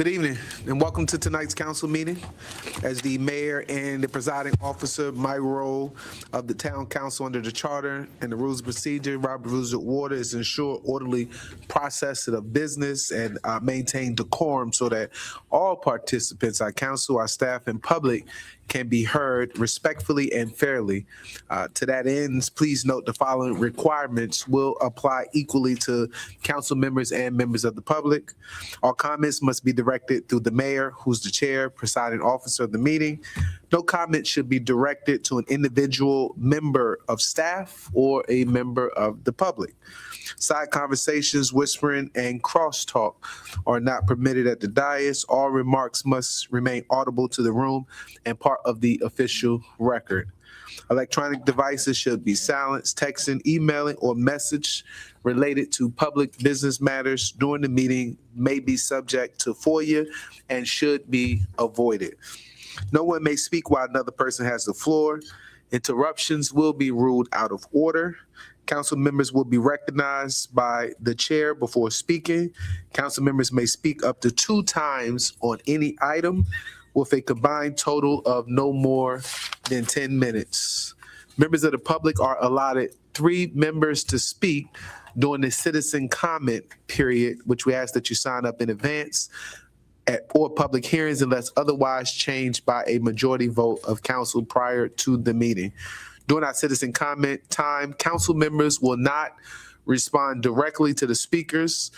Good evening and welcome to tonight's council meeting. As the mayor and the presiding officer, my role of the town council under the charter and the rules of procedure, Robert Rules of Order, is to ensure orderly process of business and maintain decorum so that all participants, our council, our staff, and public can be heard respectfully and fairly. To that end, please note the following requirements will apply equally to council members and members of the public. All comments must be directed through the mayor, who's the chair, presiding officer of the meeting. No comment should be directed to an individual member of staff or a member of the public. Side conversations, whispering, and crosstalk are not permitted at the dais. All remarks must remain audible to the room and part of the official record. Electronic devices should be silenced. Texting, emailing, or message related to public business matters during the meeting may be subject to FOIA and should be avoided. No one may speak while another person has the floor. Interruptions will be ruled out of order. Council members will be recognized by the chair before speaking. Council members may speak up to 2 times on any item with a combined total of no more than 10 minutes. Members of the public are allotted 3 members to speak during the citizen comment period, which we ask that you sign up in advance or public hearings unless otherwise changed by a majority vote of council prior to the meeting. During our citizen comment time, council members will not respond directly to the speakers.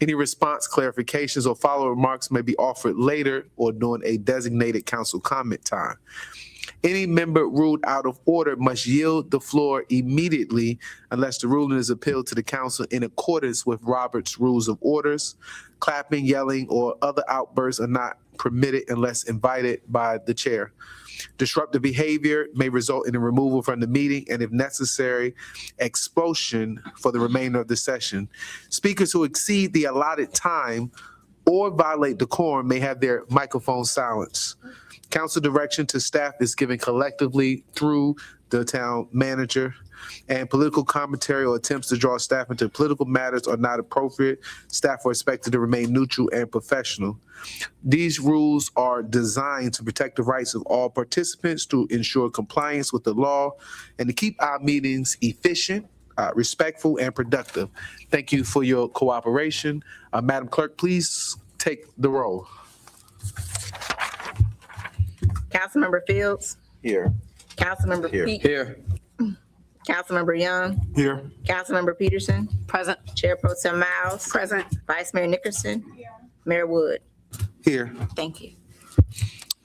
Any response, clarifications, or follow-up remarks may be offered later or during a designated council comment time. Any member ruled out of order must yield the floor immediately unless the ruling is appealed to the council in accordance with Robert's Rules of Orders. Clapping, yelling, or other outbursts are not permitted unless invited by the chair. Disruptive behavior may result in a removal from the meeting and, if necessary, expulsion for the remainder of the session. Speakers who exceed the allotted time or violate decorum may have their microphone silenced. Council direction to staff is given collectively through the town manager, and political commentary or attempts to draw staff into political matters are not appropriate. Staff are expected to remain neutral and professional. These rules are designed to protect the rights of all participants, to ensure compliance with the law, and to keep our meetings efficient, respectful, and productive. Thank you for your cooperation. Madam Clerk, please take the roll. Councilmember Fields. Here. Councilmember Peak. Here. Councilmember Young. Here. Councilmember Peterson. Present. Chair Pro Tem Miles. Present. Vice Mayor Nickerson. Mayor Wood. Here. Thank you.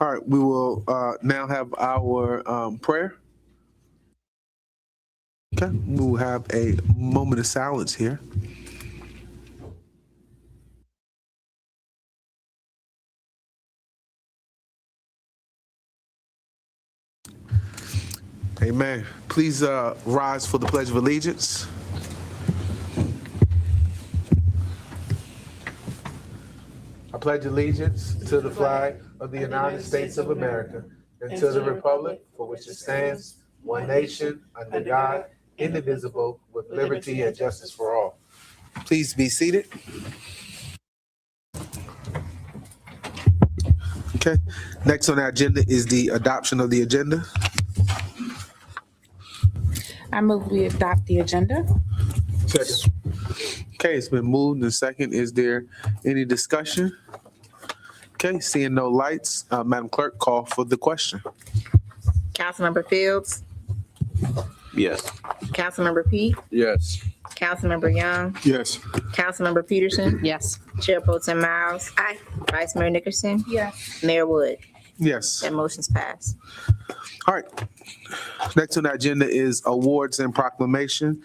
All right, we will now have our prayer. Okay, we will have a moment of silence here. Amen. Please rise for the Pledge of Allegiance. I pledge allegiance to the flag of the United States of America and to the republic for which it stands, one nation, under God, indivisible, with liberty and justice for all. Please be seated. Okay. Next on our agenda is the adoption of the agenda. I move we adopt the agenda. Second. Okay, it's been moved and second. Is there any discussion? Okay, seeing no lights, Madam Clerk, call for the question. Councilmember Fields. Yes. Councilmember Peak. Yes. Councilmember Young. Yes. Councilmember Peterson. Yes. Chair Pro Tem Miles. Aye. Vice Mayor Nickerson. Yes. Mayor Wood. Yes. That motion's passed. All right. Next on the agenda is awards and proclamation.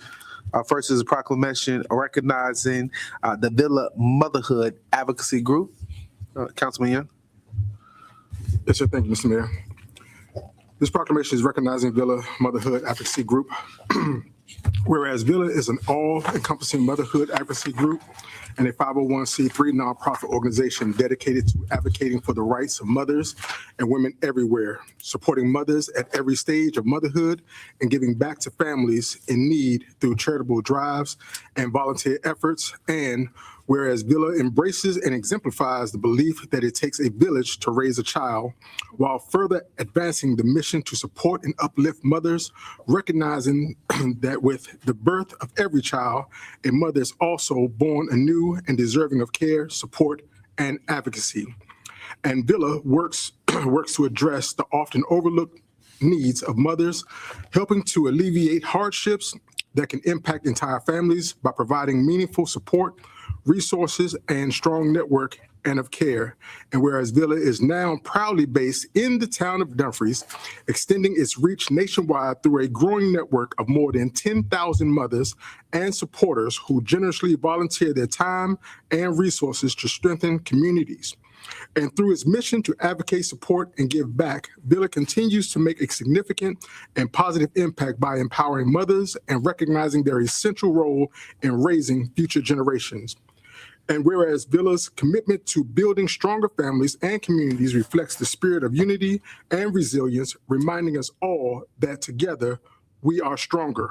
First is a proclamation recognizing the Villa Motherhood Advocacy Group. Councilman Young. Yes, sir. Thank you, Mr. Mayor. This proclamation is recognizing Villa Motherhood Advocacy Group. Whereas Villa is an all-encompassing motherhood advocacy group and a 501c3 nonprofit organization dedicated to advocating for the rights of mothers and women everywhere, supporting mothers at every stage of motherhood, and giving back to families in need through charitable drives and volunteer efforts. And whereas Villa embraces and exemplifies the belief that it takes a village to raise a child, while further advancing the mission to support and uplift mothers, recognizing that with the birth of every child, a mother is also born anew and deserving of care, support, and advocacy. And Villa works to address the often overlooked needs of mothers, helping to alleviate hardships that can impact entire families by providing meaningful support, resources, and strong network and of care. And whereas Villa is now proudly based in the town of Dumfries, extending its reach nationwide through a growing network of more than 10,000 mothers and supporters who generously volunteer their time and resources to strengthen communities. And through its mission to advocate, support, and give back, Villa continues to make a significant and positive impact by empowering mothers and recognizing their essential role in raising future generations. And whereas Villa's commitment to building stronger families and communities reflects the spirit of unity and resilience, reminding us all that together we are stronger.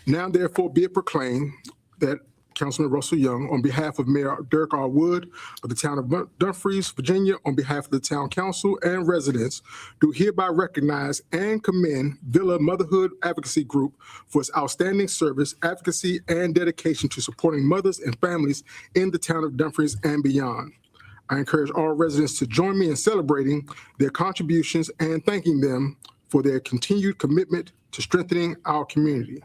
Now, therefore, be it proclaimed that Councilman Russell Young, on behalf of Mayor Derek R. Wood of the town of Dumfries, Virginia, on behalf of the town council and residents, do hereby recognize and commend Villa Motherhood Advocacy Group for its outstanding service, advocacy, and dedication to supporting mothers and families in the town of Dumfries and beyond. I encourage all residents to join me in celebrating their contributions and thanking them for their continued commitment to strengthening our community.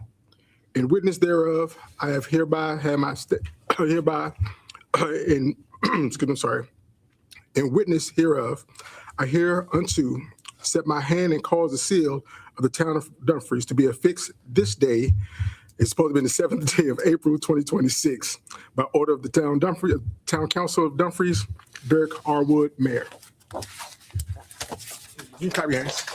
In witness thereof, I have hereby had my in witness hereof, I hereunto set my hand and cause the seal of the town of Dumfries to be affixed this day. It's supposed to be the 7th day of April 2026, by order of the town council of Dumfries, Derek R. Wood, Mayor. You can clap your hands.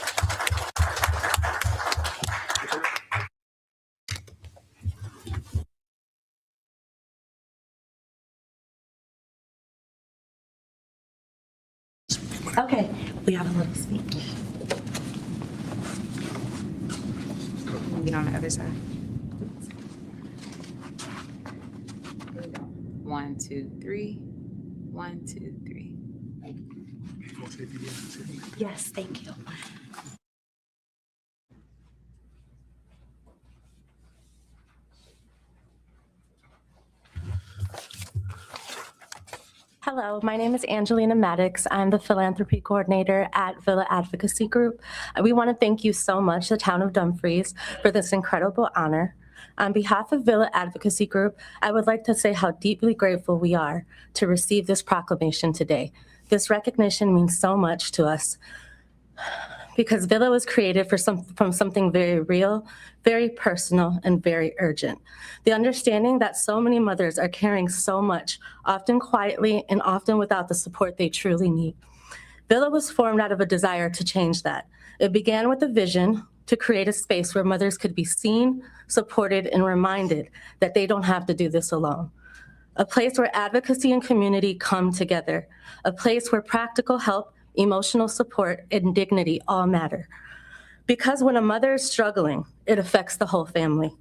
Okay, we have a little speech. Get on the other side. 1, 2, 3. 1, 2, 3. Yes, thank you. Hello, my name is Angelina Maddox. I'm the philanthropy coordinator at Villa Advocacy Group. We want to thank you so much, the town of Dumfries, for this incredible honor. On behalf of Villa Advocacy Group, I would like to say how deeply grateful we are to receive this proclamation today. This recognition means so much to us because Villa was created from something very real, very personal, and very urgent. The understanding that so many mothers are carrying so much, often quietly and often without the support they truly need. Villa was formed out of a desire to change that. It began with a vision to create a space where mothers could be seen, supported, and reminded that they don't have to do this alone. A place where advocacy and community come together. A place where practical help, emotional support, and dignity all matter. Because when a mother is struggling, it affects the whole family.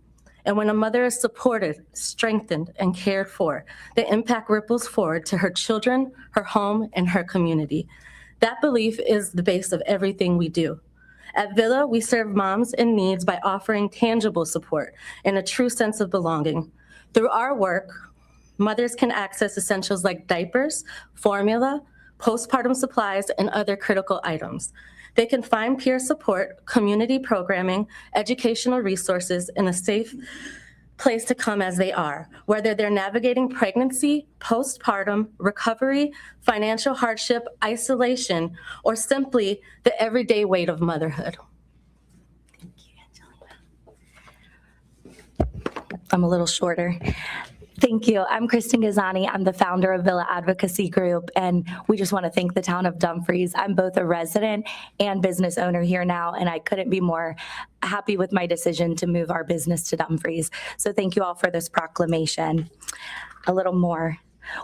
And when a mother is supported, strengthened, and cared for, the impact ripples forward to her children, her home, and her community. That belief is the base of everything we do. At Villa, we serve moms in need by offering tangible support and a true sense of belonging. Through our work, mothers can access essentials like diapers, formula, postpartum supplies, and other critical items. They can find peer support, community programming, educational resources, and a safe place to come as they are, whether they're navigating pregnancy, postpartum, recovery, financial hardship, isolation, or simply the everyday weight of motherhood. Thank you, Angelina. I'm a little shorter. Thank you. I'm Kristen Ghazzani. I'm the founder of Villa Advocacy Group, and we just want to thank the town of Dumfries. I'm both a resident and business owner here now, and I couldn't be more happy with my decision to move our business to Dumfries. So thank you all for this proclamation. A little more.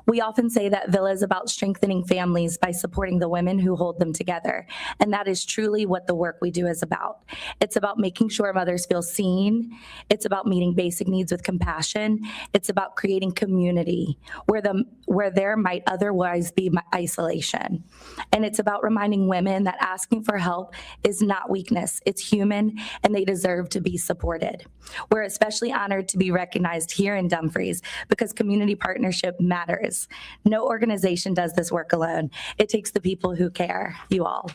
We often say that Villa is about strengthening families by supporting the women who hold them together. And that is truly what the work we do is about. It's about making sure mothers feel seen. It's about meeting basic needs with compassion. It's about creating community where there might otherwise be isolation. And it's about reminding women that asking for help is not weakness. It's human, and they deserve to be supported. We're especially honored to be recognized here in Dumfries because community partnership matters. No organization does this work alone. It takes the people who care, you all.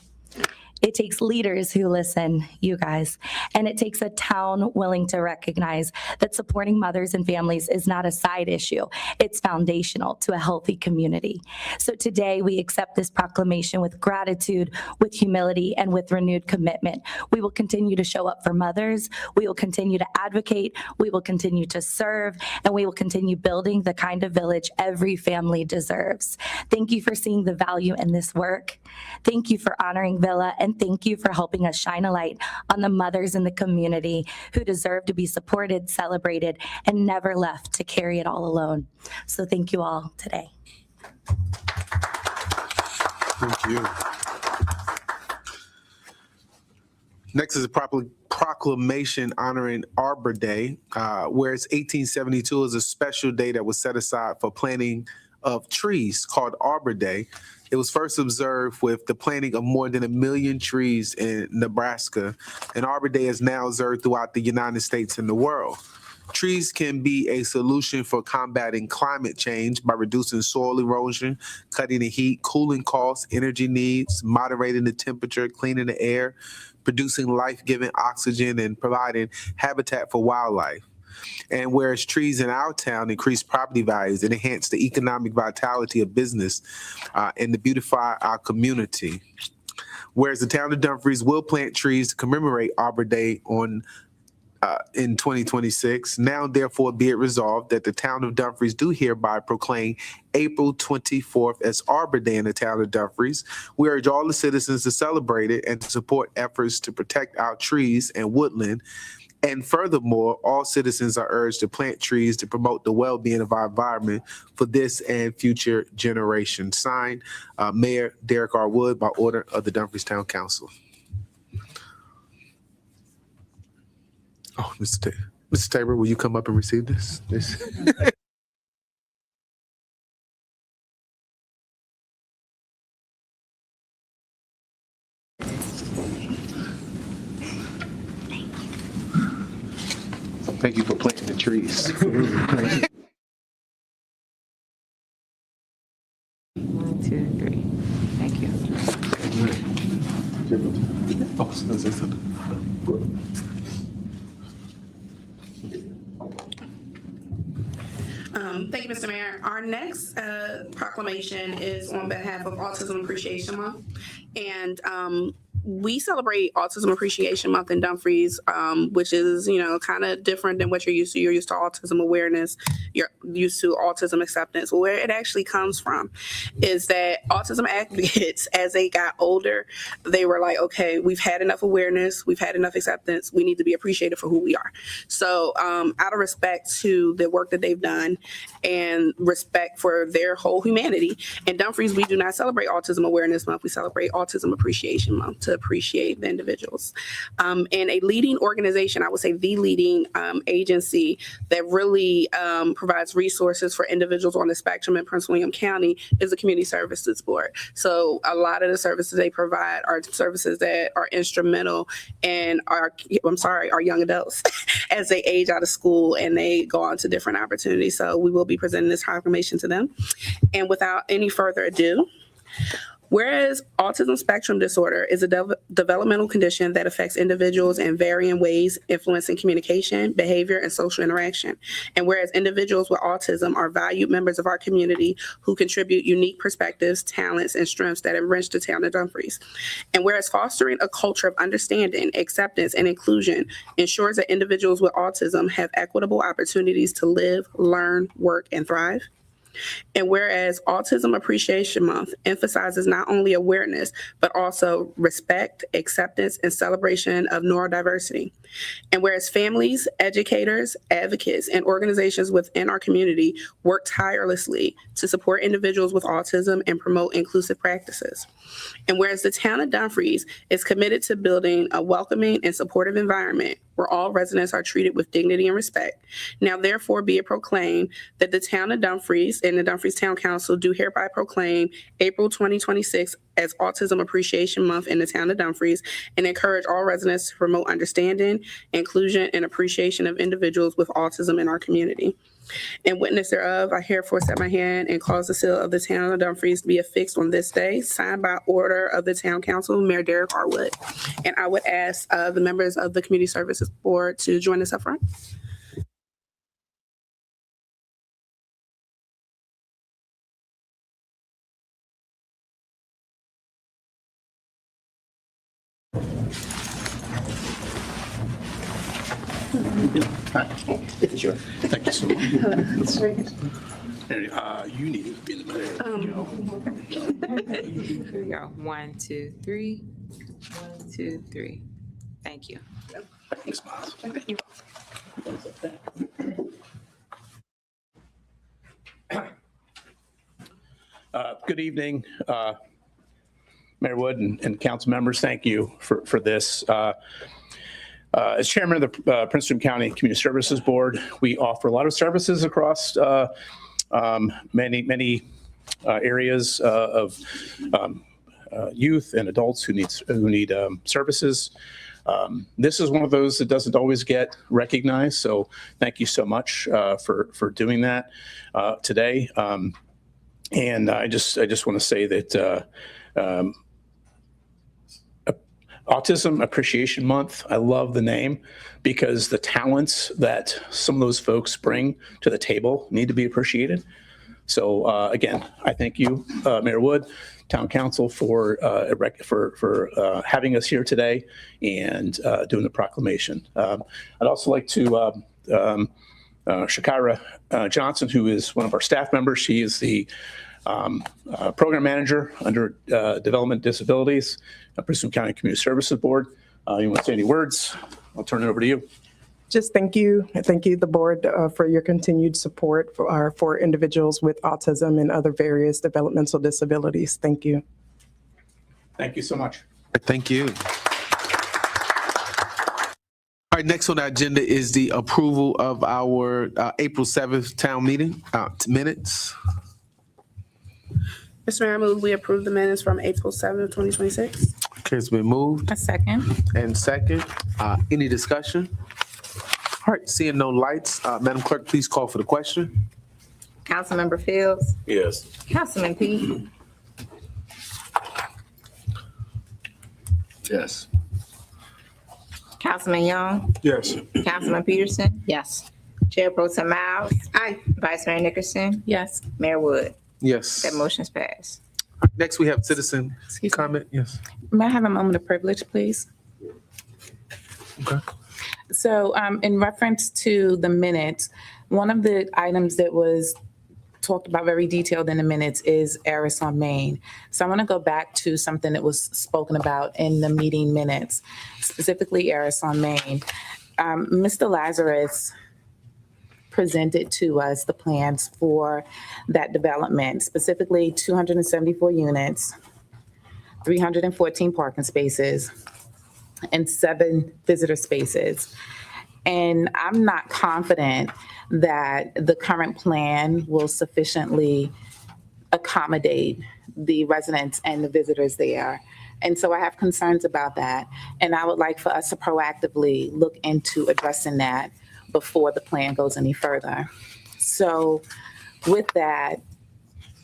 It takes leaders who listen, you guys, and it takes a town willing to recognize that supporting mothers and families is not a side issue. It's foundational to a healthy community. So today we accept this proclamation with gratitude, with humility, and with renewed commitment. We will continue to show up for mothers. We will continue to advocate. We will continue to serve, and we will continue building the kind of village every family deserves. Thank you for seeing the value in this work. Thank you for honoring Villa, and thank you for helping us shine a light on the mothers in the community who deserve to be supported, celebrated, and never left to carry it all alone. So thank you all today. Thank you. Next is a proclamation honoring Arbor Day, whereas 1872 is a special day that was set aside for planting of trees called Arbor Day. It was first observed with the planting of more than 1 million trees in Nebraska, and Arbor Day is now observed throughout the United States and the world. Trees can be a solution for combating climate change by reducing soil erosion, cutting the heat, cooling costs, energy needs, moderating the temperature, cleaning the air, producing life-giving oxygen, and providing habitat for wildlife. And whereas trees in our town increase property values and enhance the economic vitality of business and to beautify our community. Whereas the town of Dumfries will plant trees to commemorate Arbor Day in 2026. Now, therefore, be it resolved that the town of Dumfries do hereby proclaim April 24th as Arbor Day in the town of Dumfries. We urge all the citizens to celebrate it and to support efforts to protect our trees and woodland. And furthermore, all citizens are urged to plant trees to promote the well-being of our environment for this and future generations. Signed, Mayor Derek R. Wood, by order of the Dumfries Town Council. Oh, Mr. Tabor, will you come up and receive this? Thank you for planting the trees. 1, 2, 3. Thank you. Thank you, Mr. Mayor. Our next proclamation is on behalf of Autism Appreciation Month. And we celebrate Autism Appreciation Month in Dumfries, which is, kind of different than what you're used to. You're used to autism awareness. You're used to autism acceptance. Where it actually comes from is that autism advocates, as they got older, they were like, okay, we've had enough awareness. We've had enough acceptance. We need to be appreciated for who we are. So out of respect to the work that they've done and respect for their whole humanity, in Dumfries, we do not celebrate Autism Awareness Month. We celebrate Autism Appreciation Month to appreciate the individuals. And a leading organization, I would say the leading agency that really provides resources for individuals on the spectrum in Prince William County is the Community Services Board. So a lot of the services they provide are services that are instrumental in our young adults as they age out of school and they go on to different opportunities. So we will be presenting this proclamation to them. And without any further ado, whereas autism spectrum disorder is a developmental condition that affects individuals in varying ways, influencing communication, behavior, and social interaction. And whereas individuals with autism are valued members of our community who contribute unique perspectives, talents, and strengths that enrich the town of Dumfries. And whereas fostering a culture of understanding, acceptance, and inclusion ensures that individuals with autism have equitable opportunities to live, learn, work, and thrive. And whereas Autism Appreciation Month emphasizes not only awareness, but also respect, acceptance, and celebration of neurodiversity. And whereas families, educators, advocates, and organizations within our community work tirelessly to support individuals with autism and promote inclusive practices. And whereas the town of Dumfries is committed to building a welcoming and supportive environment where all residents are treated with dignity and respect, now therefore be it proclaimed that the town of Dumfries and the Dumfries Town Council do hereby proclaim April 2026 as Autism Appreciation Month in the town of Dumfries and encourage all residents to promote understanding, inclusion, and appreciation of individuals with autism in our community. In witness thereof, I herefore set my hand and cause the seal of the town of Dumfries to be affixed on this day, signed by order of the town council, Mayor Derek Harwood. And I would ask the members of the Community Services Board to join us up front. Thank you so much. You need to be in the middle. Here we go. 1, 2, 3. 1, 2, 3. Thank you. Thanks, Miles. Good evening, Mayor Wood and council members. Thank you for this. As chairman of the Prince William County Community Services Board, we offer a lot of services across many areas of youth and adults who need services. This is one of those that doesn't always get recognized. So thank you so much for doing that today. And I just want to say that Autism Appreciation Month, I love the name because the talents that some of those folks bring to the table need to be appreciated. So again, I thank you, Mayor Wood, Town Council for having us here today and doing the proclamation. I'd also like to Shakira Johnson, who is one of our staff members. She is the program manager under Development Disabilities, Prince William County Community Services Board. You want to say any words? I'll turn it over to you. Just thank you. Thank you, the board, for your continued support for individuals with autism and other various developmental disabilities. Thank you. Thank you so much. Thank you. All right, next on the agenda is the approval of our April 7th town meeting minutes. Mr. Mayor, I move we approve the minutes from April 7th, 2026. Okay, it's been moved A second. and second. Any discussion? All right, seeing no lights, Madam Clerk, please call for the question. Councilmember Fields, Yes. Councilman Pete, Yes. Councilman Young, Yes. Councilman Peterson, Yes. Chair Pro Tem Miles, Aye. Vice Mayor Nickerson, Yes. Mayor Wood. Yes. That motion's passed. Next, we have citizen Excuse me. comment. Yes. May I have a moment of privilege, please? Okay. So in reference to the minutes, one of the items that was talked about very detailed in the minutes is Eris on Main. So I want to go back to something that was spoken about in the meeting minutes, specifically Eris on Main. Mr. Lazarus presented to us the plans for that development, specifically 274 units, 314 parking spaces, and 7 visitor spaces. And I'm not confident that the current plan will sufficiently accommodate the residents and the visitors there. And so I have concerns about that. And I would like for us to proactively look into addressing that before the plan goes any further. So with that,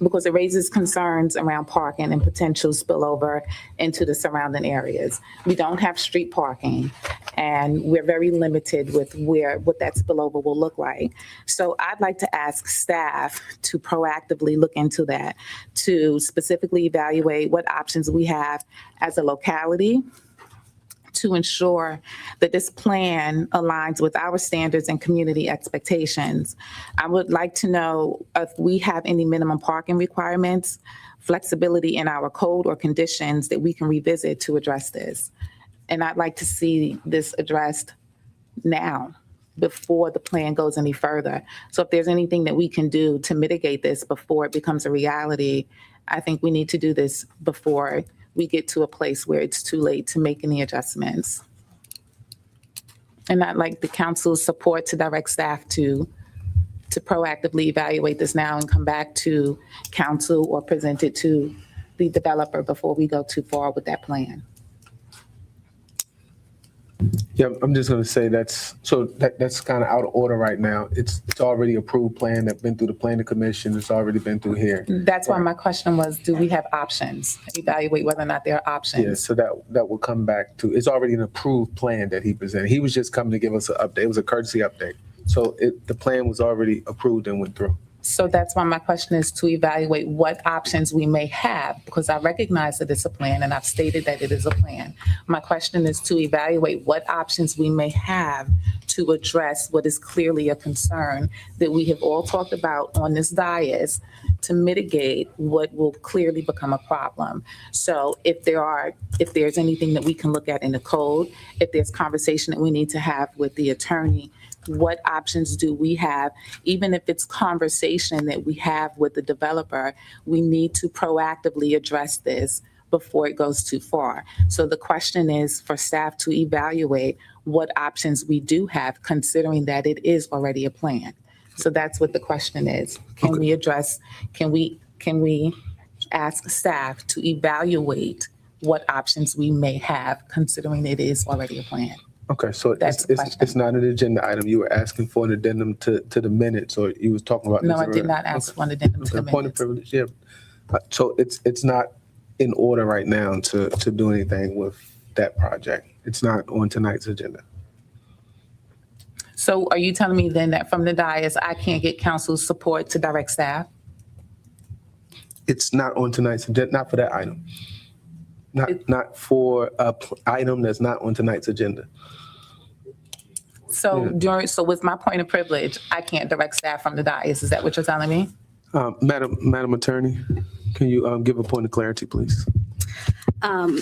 because it raises concerns around parking and potential spillover into the surrounding areas. We don't have street parking, and we're very limited with what that spillover will look like. So I'd like to ask staff to proactively look into that, to specifically evaluate what options we have as a locality to ensure that this plan aligns with our standards and community expectations. I would like to know if we have any minimum parking requirements, flexibility in our code or conditions that we can revisit to address this. And I'd like to see this addressed now, before the plan goes any further. So if there's anything that we can do to mitigate this before it becomes a reality, I think we need to do this before we get to a place where it's too late to make any adjustments. And I'd like the council's support to direct staff to proactively evaluate this now and come back to council or present it to the developer before we go too far with that plan. Yeah, I'm just gonna say that's kind of out of order right now. It's already approved plan that's been through the planning commission. It's already been through here. That's why my question was, do we have options? Evaluate whether or not there are Yeah, options. so that will come back to, it's already an approved plan that he presented. He was just coming to give us an update. It was a courtesy update. So the plan was already approved and went through. So that's why my question is to evaluate what options we may have, because I recognize that it's a plan and I've stated that it is a plan. My question is to evaluate what options we may have to address what is clearly a concern that we have all talked about on this dais to mitigate what will clearly become a problem. So if there's anything that we can look at in the code, if there's conversation that we need to have with the attorney, what options do we have? Even if it's conversation that we have with the developer, we need to proactively address this before it goes too far. So the question is for staff to evaluate what options we do have, considering that it is already a plan. So that's what the question is. Can we ask staff to evaluate what options we may have, considering it is already a plan? Okay, so That's the question. it's not an agenda item. You were asking for an addendum to the minutes, or you was talking about. No, this I did earlier? not ask for an addendum to the Okay, point of minutes. privilege, yeah. So it's not in order right now to do anything with that project. It's not on tonight's agenda. So are you telling me then that from the dais, I can't get council's support to direct staff? It's not on tonight's agenda, not for that item. Not for a item that's not on tonight's agenda. So with my point of privilege, I can't direct staff from the dais. Is that what you're telling me? Madam Attorney, can you give a point of clarity, please? Thank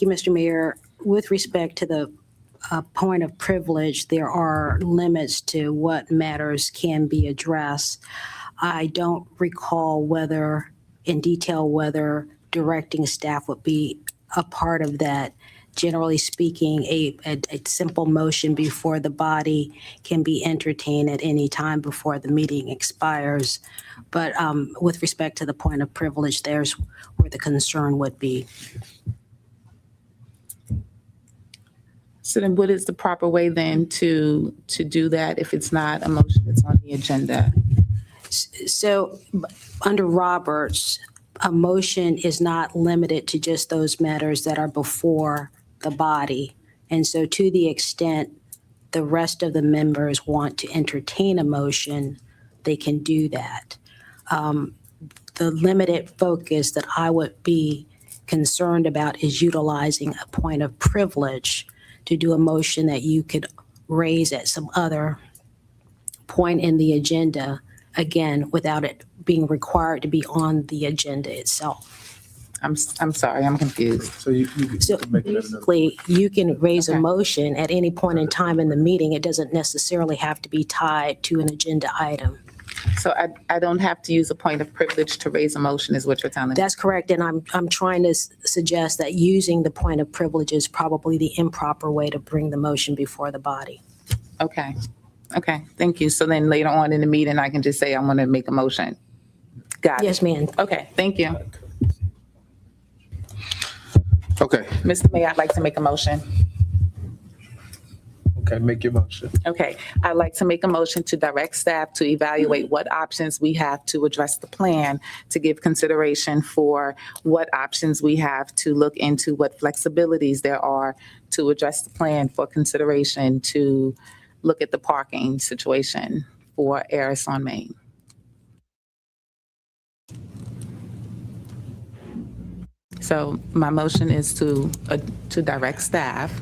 you, Mr. Mayor. With respect to the point of privilege, there are limits to what matters can be addressed. I don't recall whether directing staff would be a part of that. Generally speaking, a simple motion before the body can be entertained at any time before the meeting expires. But with respect to the point of privilege, there's where the concern would be. So then what is the proper way then to do that if it's not a motion that's on the agenda? So under Roberts, a motion is not limited to just those matters that are before the body. And so to the extent the rest of the members want to entertain a motion, they can do that. The limited focus that I would be concerned about is utilizing a point of privilege to do a motion that you could raise at some other point in the agenda, again, without it being required to be on the agenda itself. I'm sorry, I'm confused. So you So can make it another. basically, you can raise a Okay. motion at any point in time in the meeting. It doesn't necessarily have to be tied to an agenda item. So I don't have to use a point of privilege to raise a motion is what you're telling me? That's correct, and I'm trying to suggest that using the point of privilege is probably the improper way to bring the motion before the body. Okay, thank you. So then later on in the meeting, I can just say I want to make a motion. Got it. Yes, ma'am. Okay, thank you. Okay, Mr. Mayor, I'd like to make a motion. okay, make your motion. Okay, I'd like to make a motion to direct staff to evaluate what options we have to address the plan, to give consideration for what options we have to look into, what flexibilities there are to address the plan for consideration, to look at the parking situation for Eris on Main. So my motion is to direct staff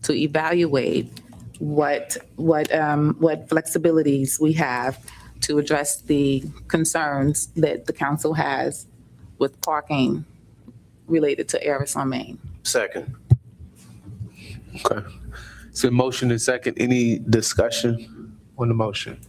to evaluate what flexibilities we have to address the concerns that the council has with parking related to Aris on Main. Second. Okay. So motion and second, any discussion on the motion?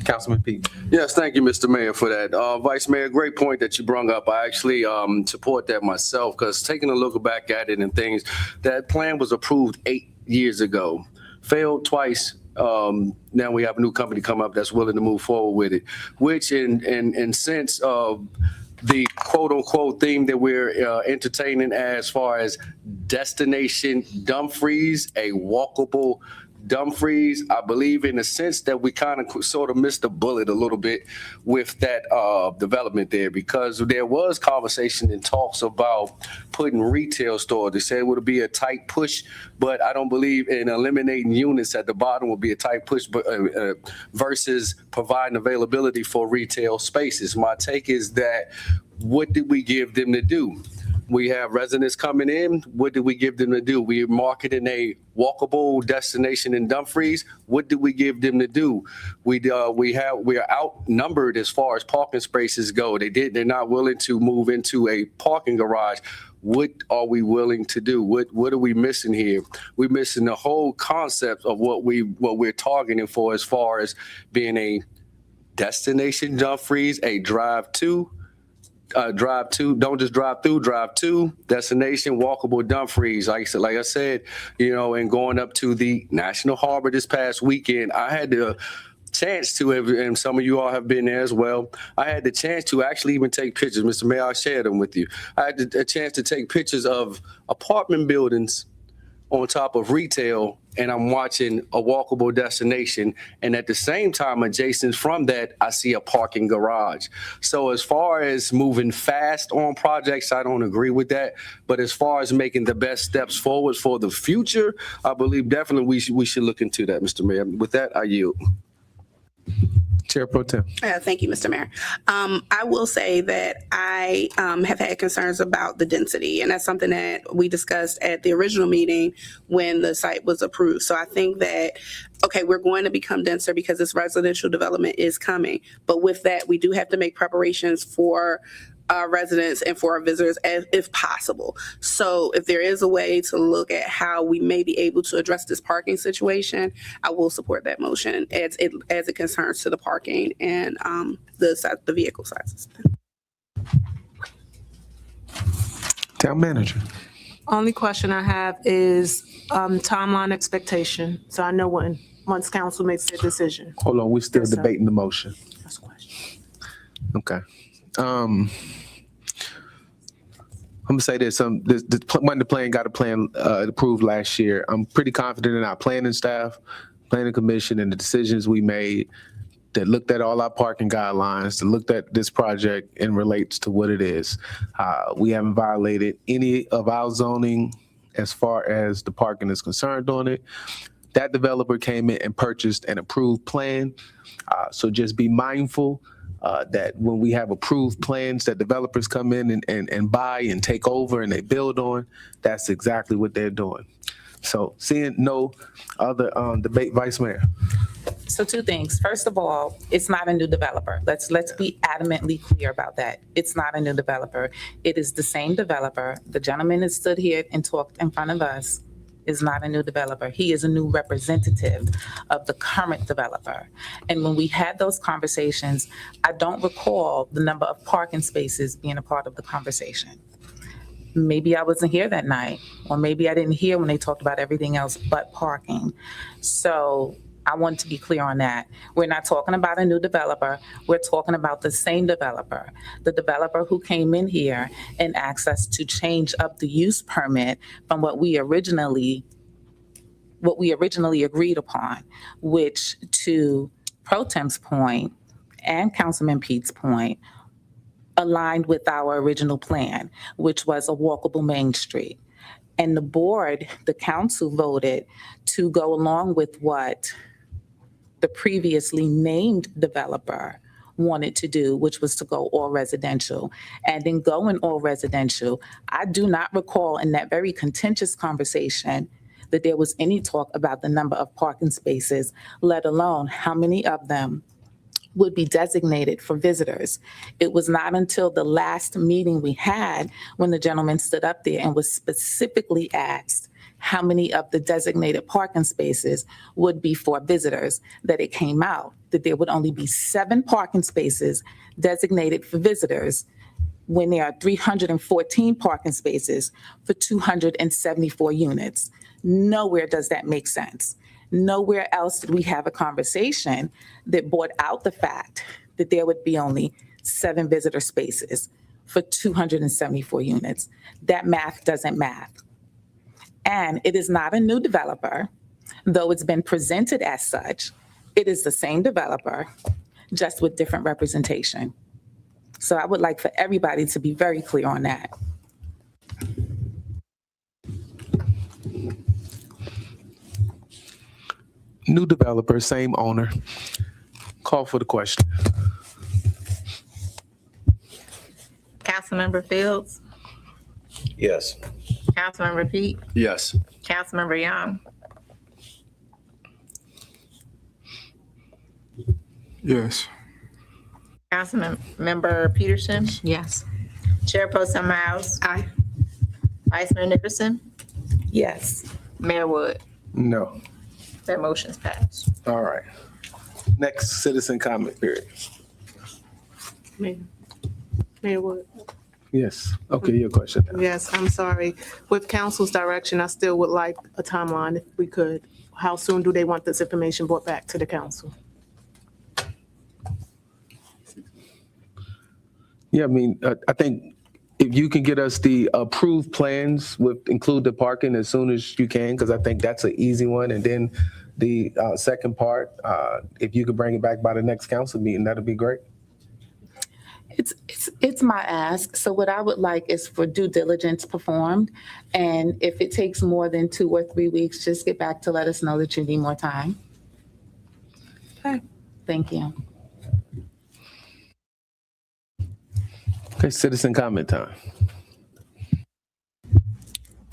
Councilman Pete. Yes, thank you, Mr. Mayor, for that. Vice Mayor, great point that you brought up. I actually support that myself because taking a look back at it and things, that plan was approved 8 years ago, failed twice. Now we have a new company come up that's willing to move forward with it, which in sense of the quote unquote theme that we're entertaining as far as Destination Dumfries, a walkable Dumfries, I believe in a sense that we kind of sort of missed the bullet a little bit with that development there, because there was conversation and talks about putting retail stores. They said it would be a tight push, but I don't believe in eliminating units at the bottom would be a tight push, but versus providing availability for retail spaces. My take is that what did we give them to do? We have residents coming in. What did we give them to do? We are marketing a walkable destination in Dumfries. What did we give them to do? We are outnumbered as far as parking spaces go. They're not willing to move into a parking garage. What are we willing to do? What are we missing here? We're missing the whole concept of what we're targeting for as far as being a destination Dumfries, a drive to, don't just drive through, drive to, destination, walkable Dumfries. Like I said, and going up to the National Harbor this past weekend, I had the chance to, and some of you all have been there as well, I had the chance to actually even take pictures. Mr. Mayor, I'll share them with you. I had a chance to take pictures of apartment buildings on top of retail, and I'm watching a walkable destination. And at the same time, adjacent from that, I see a parking garage. So as far as moving fast on projects, I don't agree with that. But as far as making the best steps forward for the future, I believe definitely we should look into that, Mr. Mayor. With that, I yield. Chair Pro Tem. Thank you, Mr. Mayor. I will say that I have had concerns about the density, and that's something that we discussed at the original meeting when the site was approved. So I think that, okay, we're going to become denser because this residential development is coming. But with that, we do have to make preparations for residents and for our visitors if possible. So if there is a way to look at how we may be able to address this parking situation, I will support that motion as it concerns to the parking and the vehicle sizes. Town Manager. Only question I have is timeline expectation. So I know once council makes their decision. Hold on, we're still Yes, sir. debating the motion. That's a question. Okay. I'm gonna say this. When the plan got a plan approved last year, I'm pretty confident in our planning staff, planning commission, and the decisions we made that looked at all our parking guidelines, that looked at this project and relates to what it is. We haven't violated any of our zoning as far as the parking is concerned on it. That developer came in and purchased an approved plan. So just be mindful that when we have approved plans that developers come in and buy and take over and they build on, that's exactly what they're doing. So seeing no other debate, Vice Mayor. So two things. First of all, it's not a new developer. Let's be adamantly clear about that. It's not a new developer. It is the same developer. The gentleman that stood here and talked in front of us is not a new developer. He is a new representative of the current developer. And when we had those conversations, I don't recall the number of parking spaces being a part of the conversation. Maybe I wasn't here that night, or maybe I didn't hear when they talked about everything else but parking. So I want to be clear on that. We're not talking about a new developer. We're talking about the same developer, the developer who came in here and asked us to change up the use permit from what we originally agreed upon, which, to Pro Tem's point and Councilman Pete's point, aligned with our original plan, which was a walkable Main Street. And the board, the council, voted to go along with what the previously named developer wanted to do, which was to go all residential. And in going all residential, I do not recall in that very contentious conversation that there was any talk about the number of parking spaces, let alone how many of them would be designated for visitors. It was not until the last meeting we had when the gentleman stood up there and was specifically asked how many of the designated parking spaces would be for visitors that it came out that there would only be 7 parking spaces designated for visitors when there are 314 parking spaces for 274 units. Nowhere does that make sense. Nowhere else did we have a conversation that brought out the fact that there would be only 7 visitor spaces for 274 units. That math doesn't math. And it is not a new developer, though it's been presented as such. It is the same developer, just with different representation. So I would like for everybody to be very clear on that. New developer, same owner. Call for the question. Councilmember Fields, Yes. Councilmember Pete, Yes. Councilmember Young, Yes. Councilmember Peterson, Yes. Chair Pro Tem Miles, Aye. Vice Mayor Nickerson, Yes. Mayor Wood. No. That motion's passed. All right. Next citizen comment period. Mayor Wood. Yes. Okay, your question. Yes, I'm sorry. With council's direction, I still would like a timeline if we could. How soon do they want this information brought back to the council? Yeah, I mean, I think if you can get us the approved plans with include the parking as soon as you can, because I think that's an easy one. And then the second part, if you could bring it back by the next council meeting, that'd be great. It's my ask. So what I would like is for due diligence performed. And if it takes more than 2 or 3 weeks, just get back to let us know that you need more time. Okay. Thank you. Okay, citizen comment time.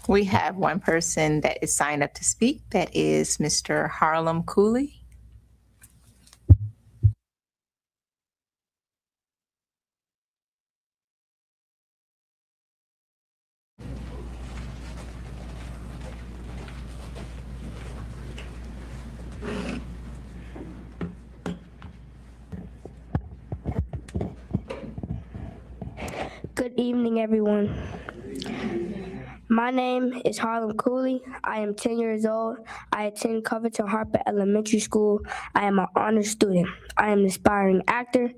We have one person that is signed up to speak. That is Mr. Harlem Cooley. Good evening, everyone. My name is Harlem Cooley. I am 10 years old. I attend Covington Harper Elementary School. I am an honor student. I am an aspiring actor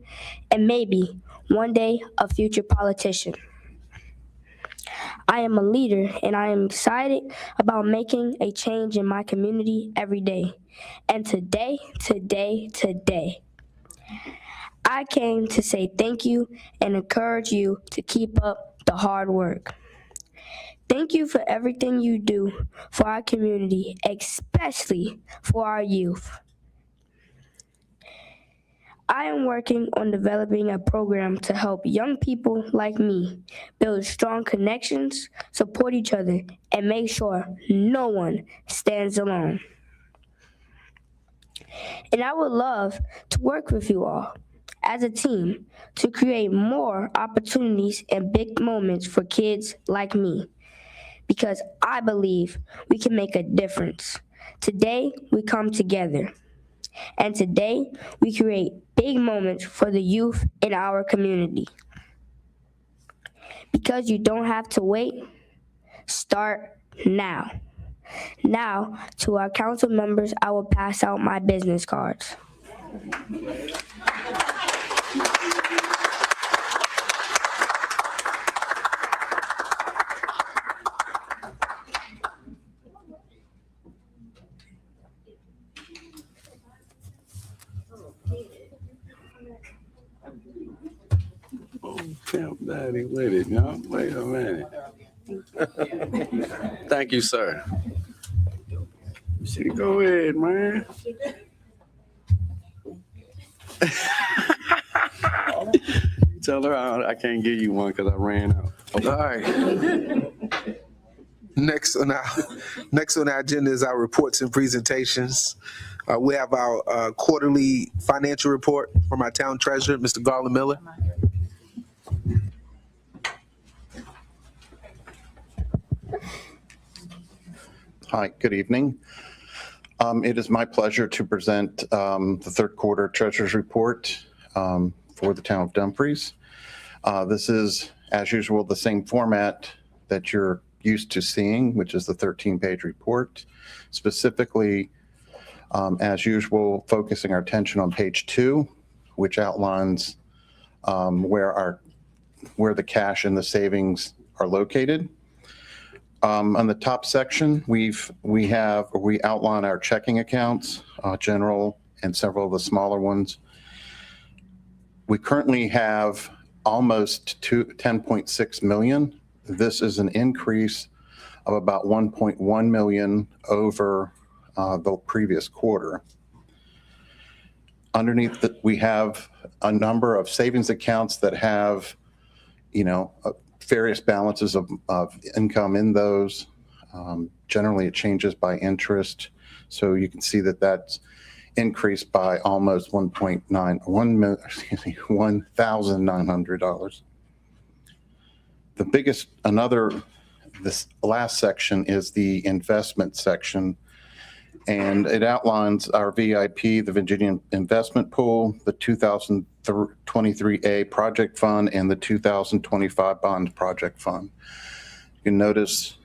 and maybe one day a future politician. I am a leader and I am excited about making a change in my community every day. And today, I came to say thank you and encourage you to keep up the hard work. Thank you for everything you do for our community, especially for our youth. I am working on developing a program to help young people like me build strong connections, support each other, and make sure no one stands alone. And I would love to work with you all as a team to create more opportunities and big moments for kids like me, because I believe we can make a difference. Today, we come together, and today, we create big moments for the youth in our community. Because you don't have to wait, start now. Now, to our council members, I will pass out my business cards. Pimp daddy with it, no? Wait a minute. Thank you, sir. Go ahead, man. Tell her I can't give you one because I ran out. All right. Next on our agenda is our reports and presentations. We have our quarterly financial report from our town treasurer, Mr. Garland Miller. Hi, good evening. It is my pleasure to present the third quarter treasurer's report for the town of Dumfries. This is, as usual, the same format that you're used to seeing, which is the 13-page report. Specifically, as usual, focusing our attention on page 2, which outlines where the cash and the savings are located. On the top section, we outline our checking accounts, general and several of the smaller ones. We currently have almost 10.6 million. This is an increase of about 1.1 million over the previous quarter. Underneath that, we have a number of savings accounts that have, various balances of income in those. Generally, it changes by interest. So you can see that that's increased by almost $1,900. This last section is the investment section, and it outlines our VIP, the Virginia Investment Pool, the 2023A Project Fund, and the 2025 Bond Project Fund. You can notice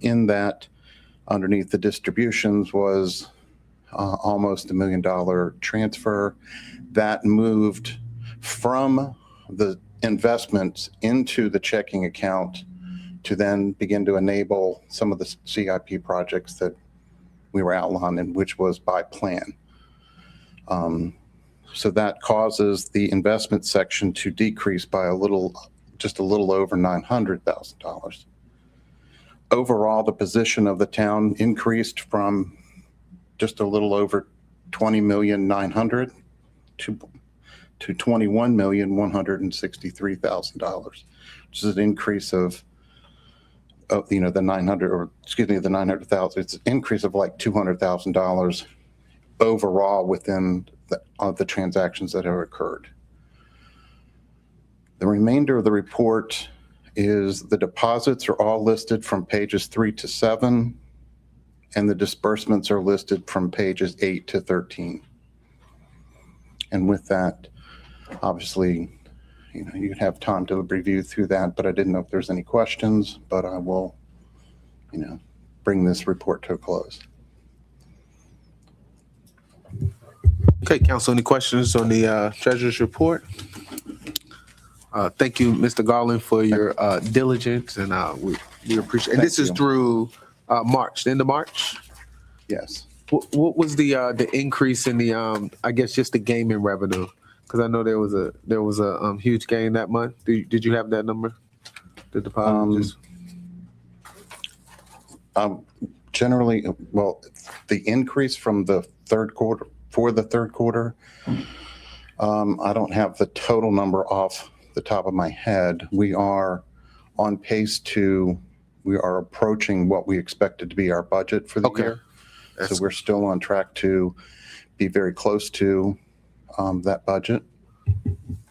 in that, underneath the distributions was almost $1 million transfer that moved from the investments into the checking account to then begin to enable some of the CIP projects that we were outlining, which was by plan. So that causes the investment section to decrease by just a little over $900,000. Overall, the position of the town increased from just a little over $20,900,000 to $21,163,000, which is an increase of the 900,000. It's an increase of like $200,000 overall within the transactions that have occurred. The remainder of the report is the deposits are all listed from pages 3 to 7, and the disbursements are listed from pages 8 to 13. And with that, obviously, you'd have time to review through that, but I didn't know if there's any questions, but I will, bring this report to a close. Okay, council, any questions on the treasurer's report? Thank you, Mr. Garland, for your diligence, and we appreciate it. And this is through March, the end of March? Yes. What was the increase in the I guess just the gaming revenue? Because I know there was a huge gain that month. Did you have that number? The deposit? Generally, well, the increase from the third quarter I don't have the total number off the top of my head. We are on pace we are approaching what we expected to be our budget for the year. So we're still on track to be very close to that budget.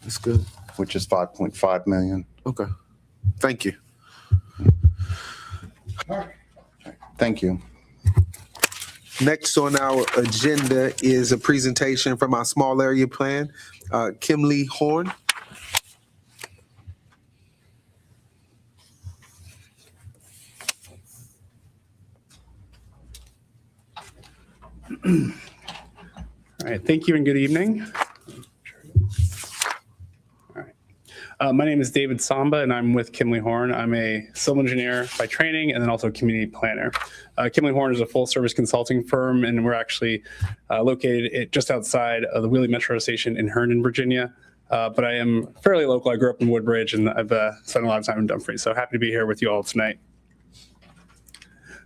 That's good. Which is 5.5 million. Okay. Thank you. Thank you. Next on our agenda is a presentation from our small area plan. Kimley Horn. All right, thank you and good evening. All right. My name is David Samba and I'm with Kimley Horn. I'm a civil engineer by training and then also a community planner. Kimley Horn is a full service consulting firm and we're actually located just outside of the Wheeling Metro Station in Herndon, Virginia. But I am fairly local. I grew up in Woodbridge and I've spent a lot of time in Dumfries. So happy to be here with you all tonight.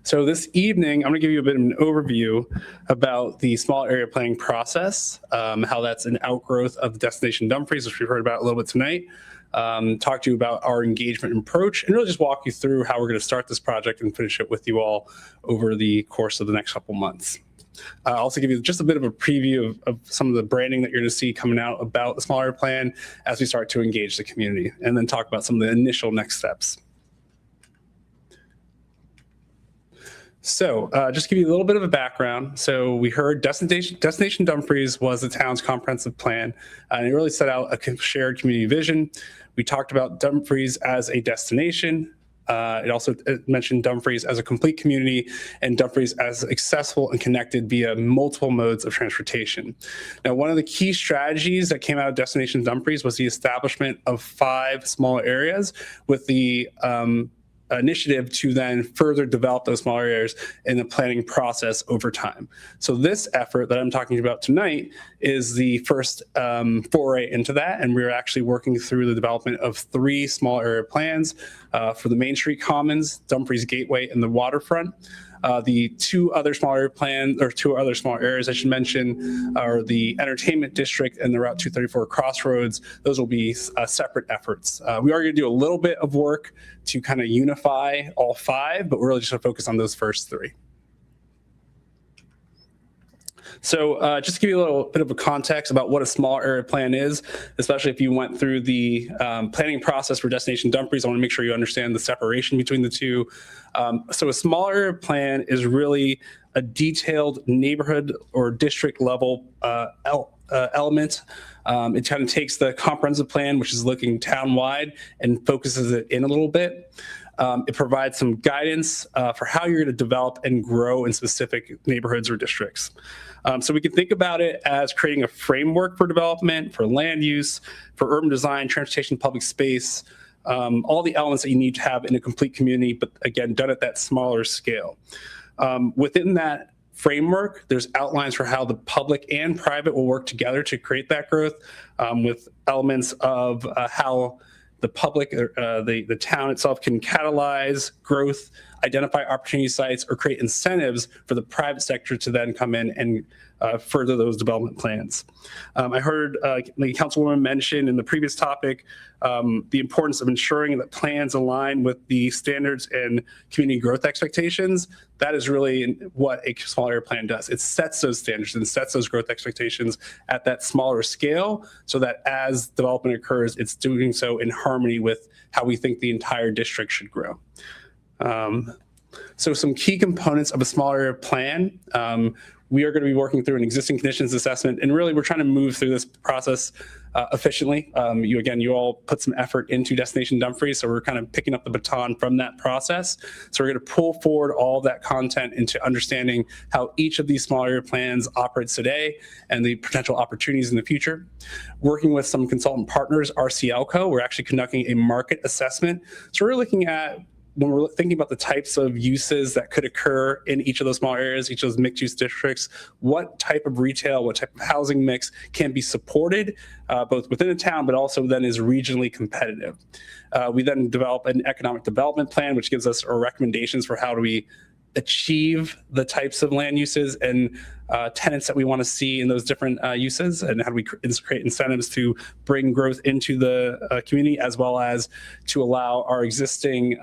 So this evening, I'm going to give you a bit of an overview about the small area planning process, how that's an outgrowth of the Destination Dumfries, which we've heard about a little bit tonight. Talk to you about our engagement approach, and really just walk you through how we're going to start this project and finish it with you all over the course of the next couple months. I'll also give you just a bit of a preview of some of the branding that you're going to see coming out about the small area plan as we start to engage the community, and then talk about some of the initial next steps. So just to give you a little bit of a background. So we heard Destination Dumfries was the town's comprehensive plan, and it really set out a shared community vision. We talked about Dumfries as a destination. It also mentioned Dumfries as a complete community and Dumfries as accessible and connected via multiple modes of transportation. Now, one of the key strategies that came out of Destination Dumfries was the establishment of 5 small areas with the initiative to then further develop those small areas in the planning process over time. So this effort that I'm talking about tonight is the first foray into that, and we're actually working through the development of 3 small area plans for the Main Street Commons, Dumfries Gateway, and the waterfront. The 2 other small area plans, or 2 other small areas I should mention, are the Entertainment District and the Route 234 Crossroads. Those will be separate efforts. We are going to do a little bit of work to kind of unify all 5, but we're really just going to focus on those first 3. So just to give you a little bit of a context about what a small area plan is, especially if you went through the planning process for Destination Dumfries, I want to make sure you understand the separation between the 2. So a small area plan is really a detailed neighborhood or district level element. It kind of takes the comprehensive plan, which is looking town-wide, and focuses it in a little bit. It provides some guidance for how you're going to develop and grow in specific neighborhoods or districts. So we can think about it as creating a framework for development, for land use, for urban design, transportation, public space, all the elements that you need to have in a complete community, but again, done at that smaller scale. Within that framework, there's outlines for how the public and private will work together to create that growth, with elements of how the public, the town itself can catalyze growth, identify opportunity sites, or create incentives for the private sector to then come in and further those development plans. I heard the Councilwoman mention in the previous topic the importance of ensuring that plans align with the standards and community growth expectations. That is really what a small area plan does. It sets those standards and sets those growth expectations at that smaller scale so that as development occurs, it's doing so in harmony with how we think the entire district should grow. So some key components of a small area plan. We are going to be working through an existing conditions assessment, and really we're trying to move through this process efficiently. You all put some effort into Destination Dumfries, so we're kind of picking up the baton from that process. So we're going to pull forward all of that content into understanding how each of these small area plans operates today and the potential opportunities in the future. Working with some consultant partners, RCLCO, we're actually conducting a market assessment. So we're looking at, when we're thinking about the types of uses that could occur in each of those small areas, each of those mixed use districts, what type of retail, what type of housing mix can be supported both within the town, but also then is regionally competitive. We then develop an economic development plan, which gives us our recommendations for how do we achieve the types of land uses and tenants that we want to see in those different uses, and how do we create incentives to bring growth into the community, as well as to allow our existing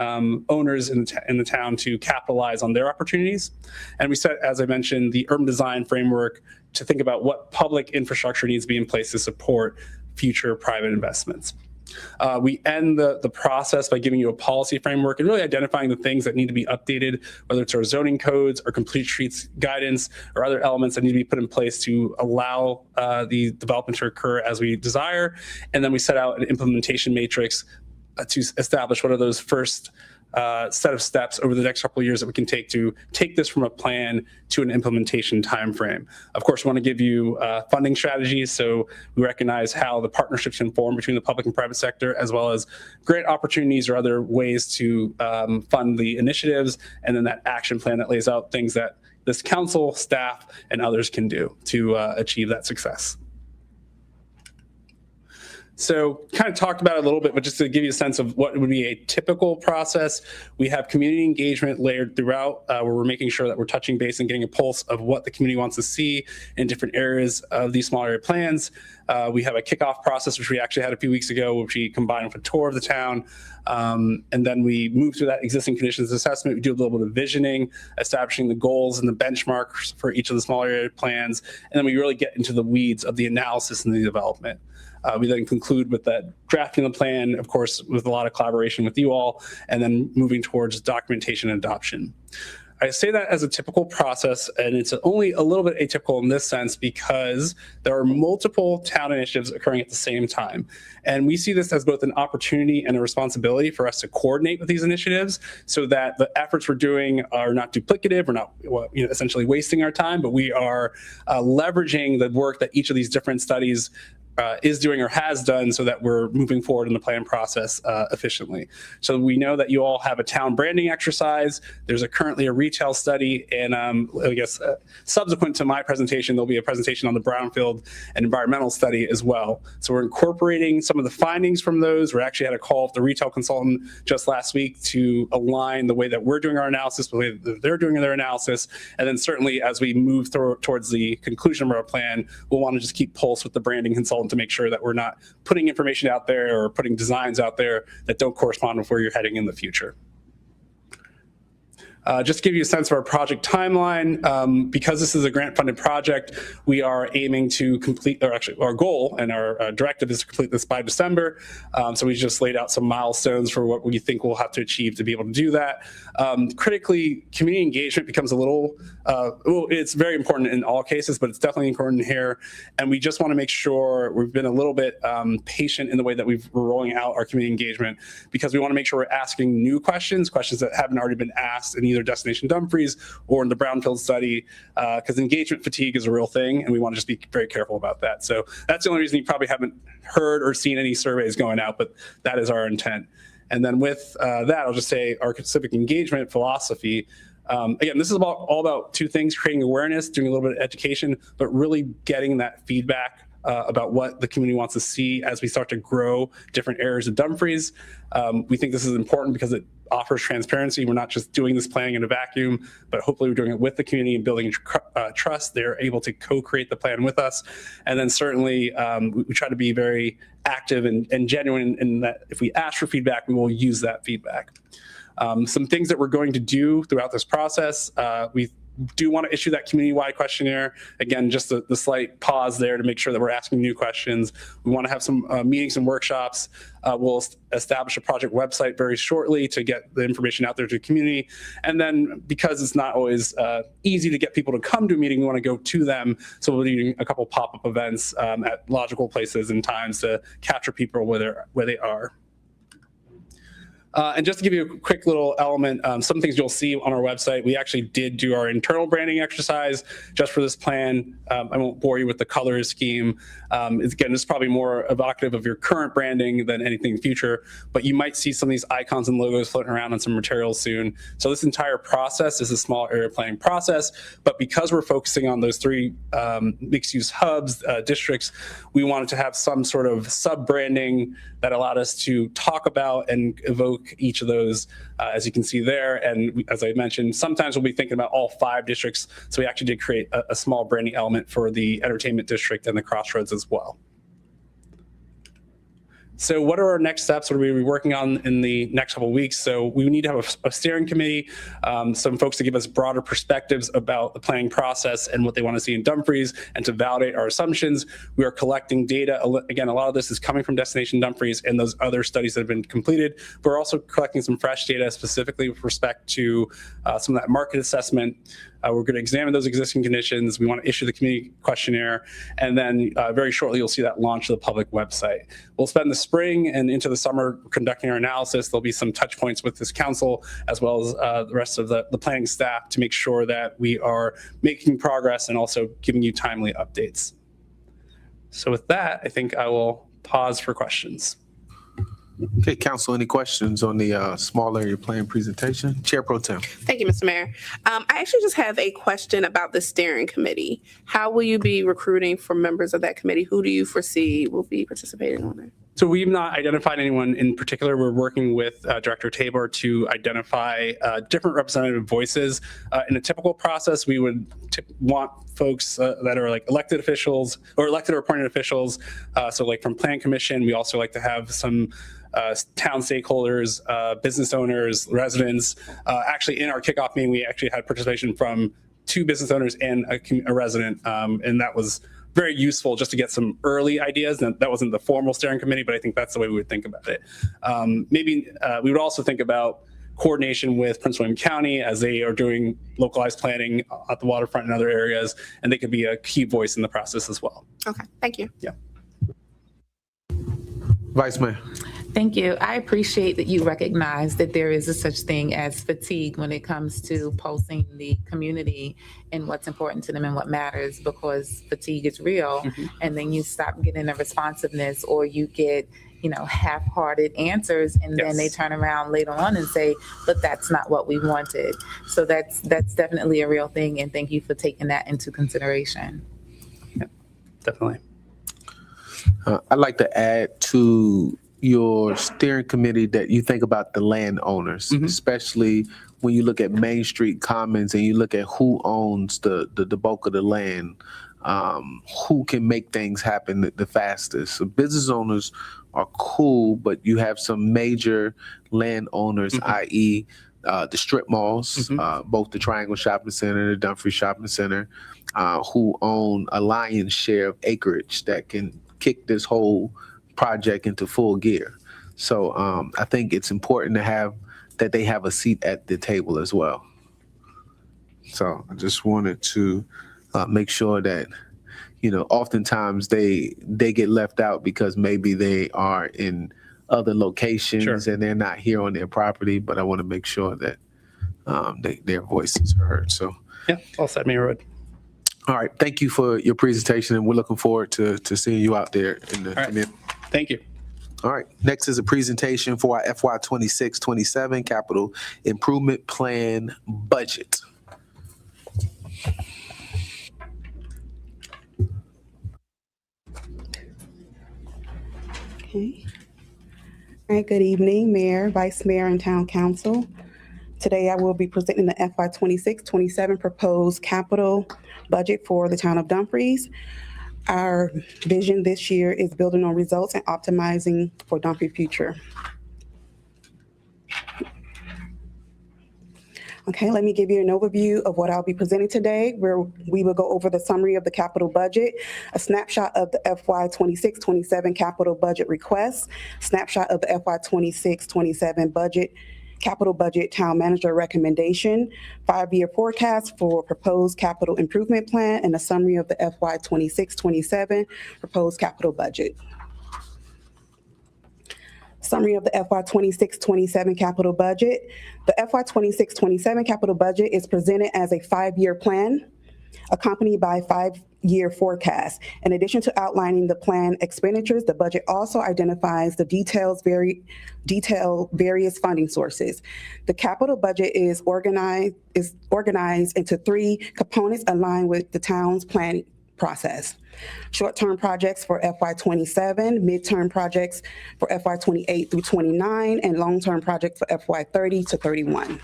owners in the town to capitalize on their opportunities. And we set, as I mentioned, the urban design framework to think about what public infrastructure needs to be in place to support future private investments. We end the process by giving you a policy framework and really identifying the things that need to be updated, whether it's our zoning codes or complete streets guidance or other elements that need to be put in place to allow the development to occur as we desire. And then we set out an implementation matrix to establish what are those first set of steps over the next couple of years that we can take to take this from a plan to an implementation timeframe. Of course, we want to give you funding strategies, so we recognize how the partnerships can form between the public and private sector, as well as grant opportunities or other ways to fund the initiatives, and then that action plan that lays out things that this council, staff, and others can do to achieve that success. So kind of talked about it a little bit, but just to give you a sense of what would be a typical process, we have community engagement layered throughout, where we're making sure that we're touching base and getting a pulse of what the community wants to see in different areas of these small area plans. We have a kickoff process, which we actually had a few weeks ago, which we combined with a tour of the town. And then we move through that existing conditions assessment. We do a little bit of visioning, establishing the goals and the benchmarks for each of the small area plans. And then we really get into the weeds of the analysis and the development. We then conclude with that drafting the plan, of course, with a lot of collaboration with you all, and then moving towards documentation and adoption. I say that as a typical process, and it's only a little bit atypical in this sense because there are multiple town initiatives occurring at the same time. And we see this as both an opportunity and a responsibility for us to coordinate with these initiatives so that the efforts we're doing are not duplicative, we're not essentially wasting our time, but we are leveraging the work that each of these different studies is doing or has done so that we're moving forward in the plan process efficiently. So we know that you all have a town branding exercise. There's currently a retail study, and I guess subsequent to my presentation, there'll be a presentation on the brownfield and environmental study as well. So we're incorporating some of the findings from those. We actually had a call with the retail consultant just last week to align the way that we're doing our analysis with the way that they're doing their analysis. And then certainly as we move towards the conclusion of our plan, we'll want to just keep pulse with the branding consultant to make sure that we're not putting information out there or putting designs out there that don't correspond with where you're heading in the future. Just to give you a sense of our project timeline, because this is a grant-funded project, we are aiming to complete, or actually our goal and our directive is to complete this by December. So we just laid out some milestones for what we think we'll have to achieve to be able to do that. Critically, community engagement becomes a little, well, it's very important in all cases, but it's definitely important here. And we just want to make sure we've been a little bit patient in the way that we're rolling out our community engagement, because we want to make sure we're asking new questions that haven't already been asked in either Destination Dumfries or in the brownfield study, because engagement fatigue is a real thing, and we want to just be very careful about that. So that's the only reason you probably haven't heard or seen any surveys going out, but that is our intent. And then with that, I'll just say our civic engagement philosophy. Again, this is all about two things: creating awareness, doing a little bit of education, but really getting that feedback about what the community wants to see as we start to grow different areas of Dumfries. We think this is important because it offers transparency. We're not just doing this planning in a vacuum, but hopefully we're doing it with the community and building trust. They're able to co-create the plan with us. And then certainly we try to be very active and genuine in that if we ask for feedback, we will use that feedback. Some things that we're going to do throughout this process, we do want to issue that community-wide questionnaire. Again, just the slight pause there to make sure that we're asking new questions. We want to have some meetings and workshops. We'll establish a project website very shortly to get the information out there to the community. And then because it's not always easy to get people to come to a meeting, we want to go to them. So we'll be doing a couple pop-up events at logical places and times to capture people where they are. And just to give you a quick little element, some things you'll see on our website, we actually did do our internal branding exercise just for this plan. I won't bore you with the color scheme. Again, it's probably more evocative of your current branding than anything future, but you might see some of these icons and logos floating around on some materials soon. So this entire process is a small area planning process, but because we're focusing on those three mixed-use hubs, districts, we wanted to have some sort of sub-branding that allowed us to talk about and evoke each of those, as you can see there. And as I mentioned, sometimes we'll be thinking about all 5 districts. So we actually did create a small branding element for the entertainment district and the crossroads as well. So what are our next steps? What are we working on in the next couple of weeks? So we need to have a steering committee, some folks to give us broader perspectives about the planning process and what they want to see in Dumfries and to validate our assumptions. We are collecting data. Again, a lot of this is coming from Destination Dumfries and those other studies that have been completed. We're also collecting some fresh data specifically with respect to some of that market assessment. We're going to examine those existing conditions. We want to issue the community questionnaire. And then very shortly, you'll see that launch to the public website. We'll spend the spring and into the summer conducting our analysis. There'll be some touch points with this council as well as the rest of the planning staff to make sure that we are making progress and also giving you timely updates. So with that, I think I will pause for questions. Okay, council, any questions on the small area plan presentation? Chair Pro Tem. Thank you, Mr. Mayor. I actually just have a question about the steering committee. How will you be recruiting for members of that committee? Who do you foresee will be participating on it? So we've not identified anyone in particular. We're working with Director Tabor to identify different representative voices. In a typical process, we would want folks that are like elected officials or elected or appointed officials. So like from Plan Commission, we also like to have some town stakeholders, business owners, residents. Actually, in our kickoff meeting, we actually had participation from 2 business owners and a resident, and that was very useful just to get some early ideas. And that wasn't the formal steering committee, but I think that's the way we would think about it. Maybe we would also think about coordination with Prince William County as they are doing localized planning at the waterfront and other areas, and they could be a key voice in the process as well. Okay, thank you. Yeah. Vice Mayor. Thank you. I appreciate that you recognize that there is a such thing as fatigue when it comes to pulsing the community and what's important to them and what matters, because fatigue is real. And then you stop getting the responsiveness, or you get, half-hearted answers, and then they turn around later on and say, but that's not what we wanted. So that's definitely a real thing, and thank you for taking that into consideration. Yeah, definitely. I'd like to add to your steering committee that you think about the landowners, especially when you look at Main Street Commons and you look at who owns the bulk of the land, who can make things happen the fastest. So business owners are cool, but you have some major landowners, i.e. The strip malls, both the Triangle Shopping Center, the Dumfries Shopping Center, who own a lion's share of acreage that can kick this whole project into full gear. So I think it's important to have that they have a seat at the table as well. So I just wanted to make sure that, oftentimes they get left out because maybe they are in other locations and they're not here on their property, but I want to make sure that their voices are heard. So yeah, all set, Mayor Wood. All right, thank you for your presentation, and we're looking forward to seeing you out there in the community. Thank you. All right, next is a presentation for our FY 26-27 Capital Improvement Plan budget. Okay. All right, good evening, Mayor, Vice Mayor, and Town Council. Today I will be presenting the FY 26-27 proposed capital budget for the town of Dumfries. Our vision this year is building on results and optimizing for Dumfries' future. Okay, let me give you an overview of what I'll be presenting today, where we will go over the summary of the capital budget, a snapshot of the FY 26-27 capital budget requests, snapshot of the FY 26-27 budget, capital budget town manager recommendation, 5-year forecast for proposed capital improvement plan, and a summary of the FY 26-27 proposed capital budget. Summary of the FY 26-27 capital budget. The FY 26-27 capital budget is presented as a 5-year plan accompanied by 5-year forecast. In addition to outlining the planned expenditures, the budget also identifies the detailed various funding sources. The capital budget is organized into 3 components aligned with the town's planning process. Short-term projects for FY 27, midterm projects for FY 28 through 29, and long-term projects for FY 30 to 31.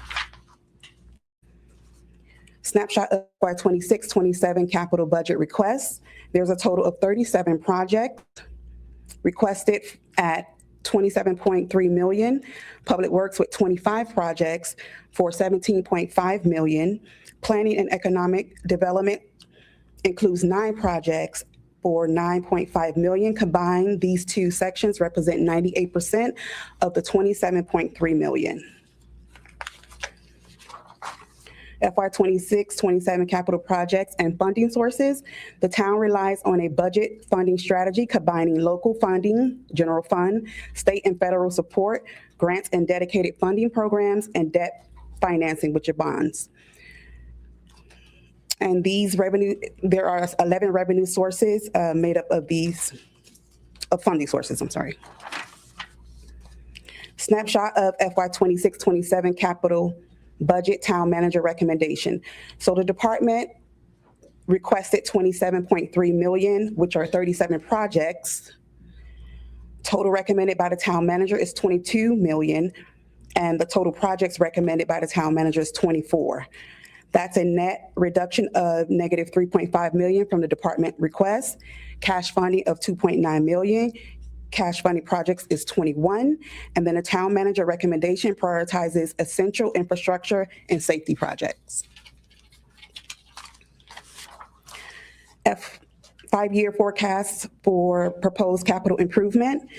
Snapshot of FY 26-27 capital budget requests. There's a total of 37 projects requested at $27.3 million. Public Works with 25 projects for $17.5 million. Planning and Economic Development includes 9 projects for $9.5 million. Combined, these 2 sections represent 98% of the $27.3 million. FY 26-27 capital projects and funding sources. The town relies on a budget funding strategy combining local funding, general fund, state and federal support, grants and dedicated funding programs, and debt financing with your bonds. And there are 11 revenue sources made up of funding sources, Snapshot of FY 26-27 capital budget town manager recommendation. So the department requested $27.3 million, which are 37 projects. Total recommended by the town manager is 22 million, and the total projects recommended by the town manager is 24. That's a net reduction of negative 3.5 million from the department request, cash funding of 2.9 million, cash funding projects is 21, and then the town manager recommendation prioritizes essential infrastructure and safety projects. Five-year forecasts for proposed capital improvement.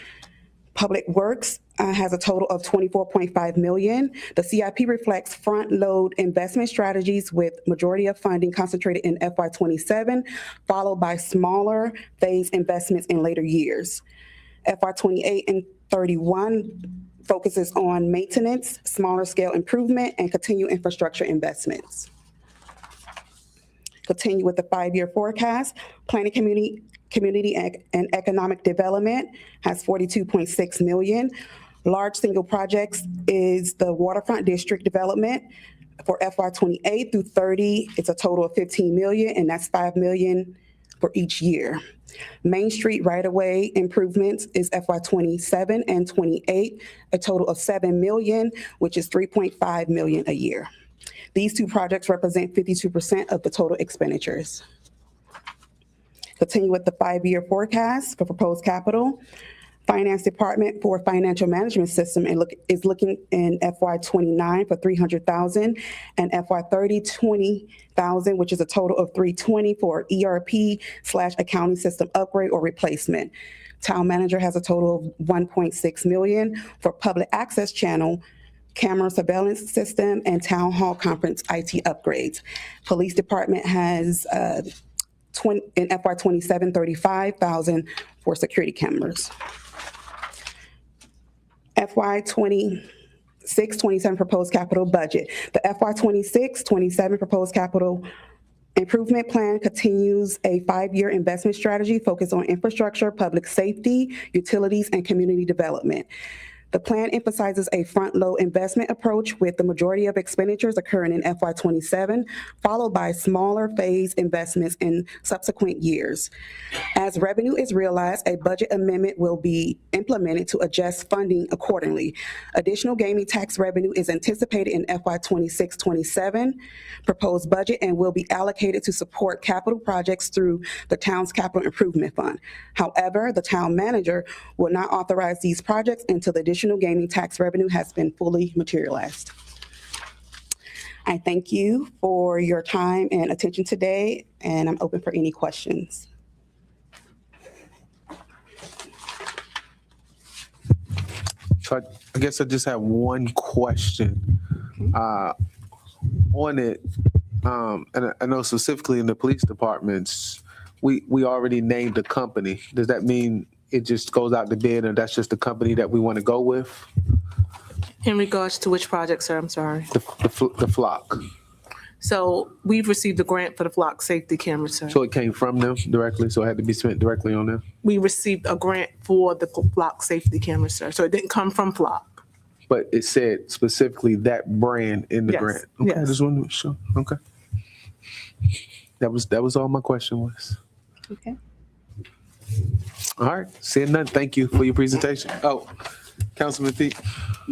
Public Works has a total of 24.5 million. The CIP reflects front-load investment strategies with majority of funding concentrated in FY27, followed by smaller phase investments in later years. FY28 and 31 focuses on maintenance, smaller scale improvement, and continued infrastructure investments. Continue with the five-year forecast. Planning Community and Economic Development has 42.6 million. Large single projects is the Waterfront District Development. For FY28 through 30, it's a total of 15 million, and that's 5 million for each year. Main Street right-of-way improvements is FY27 and 28, a total of 7 million, which is 3.5 million a year. These two projects represent 52% of the total expenditures. Continue with the five-year forecast for proposed capital. Finance Department for Financial Management System is looking in FY29 for 300,000 and FY30 20,000, which is a total of 320 for ERP/accounting system upgrade or replacement. Town manager has a total of 1.6 million for public access channel, camera surveillance system, and town hall conference IT upgrades. Police Department has in FY27 35,000 for security cameras. FY26-27 proposed capital budget. The FY26-27 proposed capital improvement plan continues a five-year investment strategy focused on infrastructure, public safety, utilities, and community development. The plan emphasizes a front-load investment approach with the majority of expenditures occurring in FY27, followed by smaller phase investments in subsequent years. As revenue is realized, a budget amendment will be implemented to adjust funding accordingly. Additional gaming tax revenue is anticipated in FY26-27 proposed budget and will be allocated to support capital projects through the town's capital improvement fund. However, the town manager will not authorize these projects until the additional gaming tax revenue has been fully materialized. I thank you for your time and attention today, and I'm open for any questions. So I guess I just have one question on it. And I know specifically in the police departments, we already named a company. Does that mean it just goes out to bid and that's just the company that we want to go with? In regards to which project, sir? I'm sorry. The flock. So we've received a grant for the flock safety camera, sir. So it came from them directly, so it had to be spent directly on them? We received a grant for the flock safety camera, sir. So it didn't come from flock. But it said specifically that brand in the Yes, grant. Okay, I yes. just wanted to show. Okay. That was all my question was. Okay. All right, seeing none, thank you for your presentation. Oh, Councilman Thede.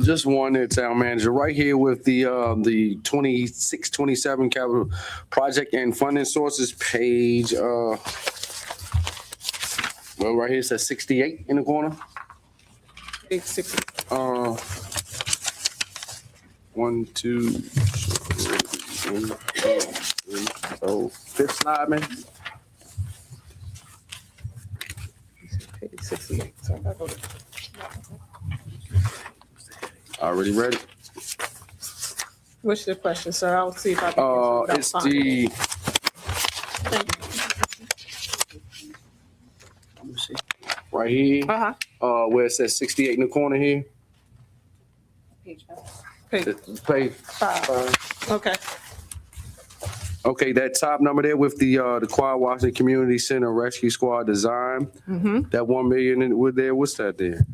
Just wanted, town manager, right here with the 26-27 capital project and funding sources page, well, right here it says 68 in the corner. Big 6. 1, 2, 3, 4, fifth slide, man. Page 68. So I gotta go to- Already ready? What's your question, sir? I'll see if I can. It's the. Let me see. Right here. Where it says 68 in the corner here. Page Page 5. Okay. Okay, that top number there with the Quad Washington Community Center Rescue Squad design. Mm-hmm. That 1 million in with there. What's that there?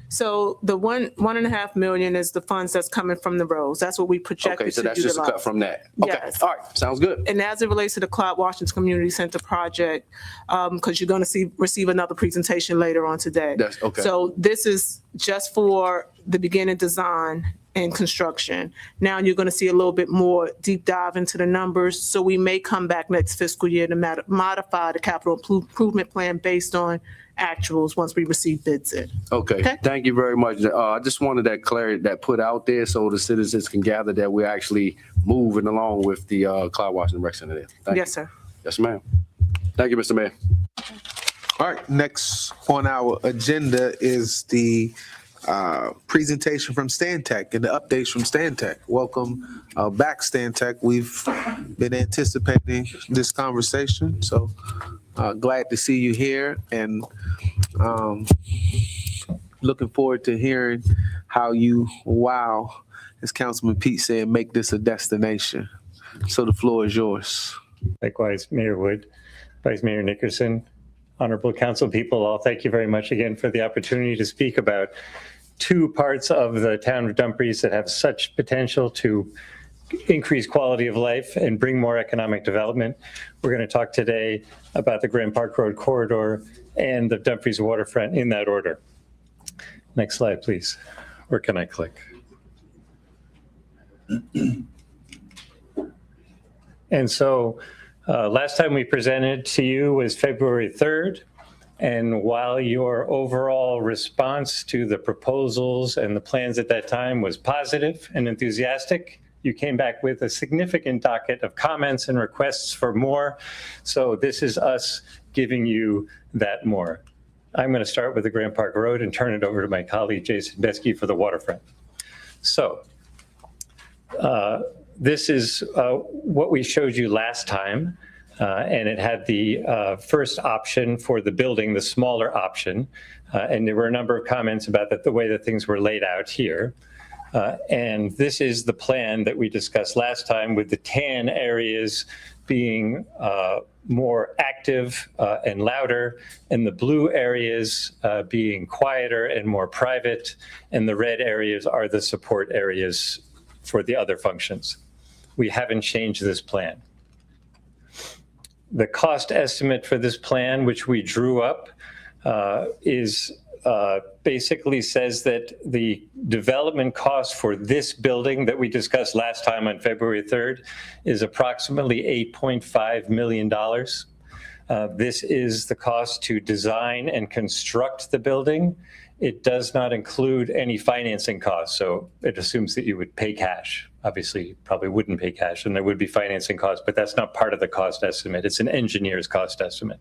So the 1.5 million is the funds that's coming from the roads. That's what we projected Okay, so to that's just a cut utilize. from that. Okay, Yes. all right, sounds good. And as it relates to the Clyde Washington Community Center project, because you're going to receive another presentation later on today. That's okay. So this is just for the beginning design and construction. Now you're going to see a little bit more deep dive into the numbers. So we may come back next fiscal year to modify the capital improvement plan based on actuals once we receive bids in. Okay, Okay. thank you very much. I just wanted that clarity, that put out there so the citizens can gather that we're actually moving along with the Clyde Washington Rec Center there. Thank Yes, you. sir. Yes, ma'am. Thank you, Mr. Mayor. All right, next on our agenda is the presentation from Stantec and the updates from Stantec. Welcome back, Stantec. We've been anticipating this conversation, so glad to see you here and looking forward to hearing how you, as Councilman Pete said, make this a destination. So the floor is yours. Likewise, Mayor Wood, Vice Mayor Nickerson, honorable council people, all thank you very much again for the opportunity to speak about two parts of the town of Dumfries that have such potential to increase quality of life and bring more economic development. We're going to talk today about the Grand Park Road corridor and the Dumfries waterfront in that order. Next slide, please. Or can I click? And so last time we presented to you was February 3rd. And while your overall response to the proposals and the plans at that time was positive and enthusiastic, you came back with a significant docket of comments and requests for more. So this is us giving you that more. I'm going to start with the Grand Park Road and turn it over to my colleague Jason Beskey for the waterfront. So this is what we showed you last time. And it had the first option for the building, the smaller option. And there were a number of comments about the way that things were laid out here. And this is the plan that we discussed last time, with the tan areas being more active and louder, and the blue areas being quieter and more private, and the red areas are the support areas for the other functions. We haven't changed this plan. The cost estimate for this plan, which we drew up, is basically says that the development cost for this building that we discussed last time on February 3rd is approximately $8.5 million. This is the cost to design and construct the building. It does not include any financing costs, so it assumes that you would pay cash. Obviously, you probably wouldn't pay cash, and there would be financing costs, but that's not part of the cost estimate. It's an engineer's cost estimate.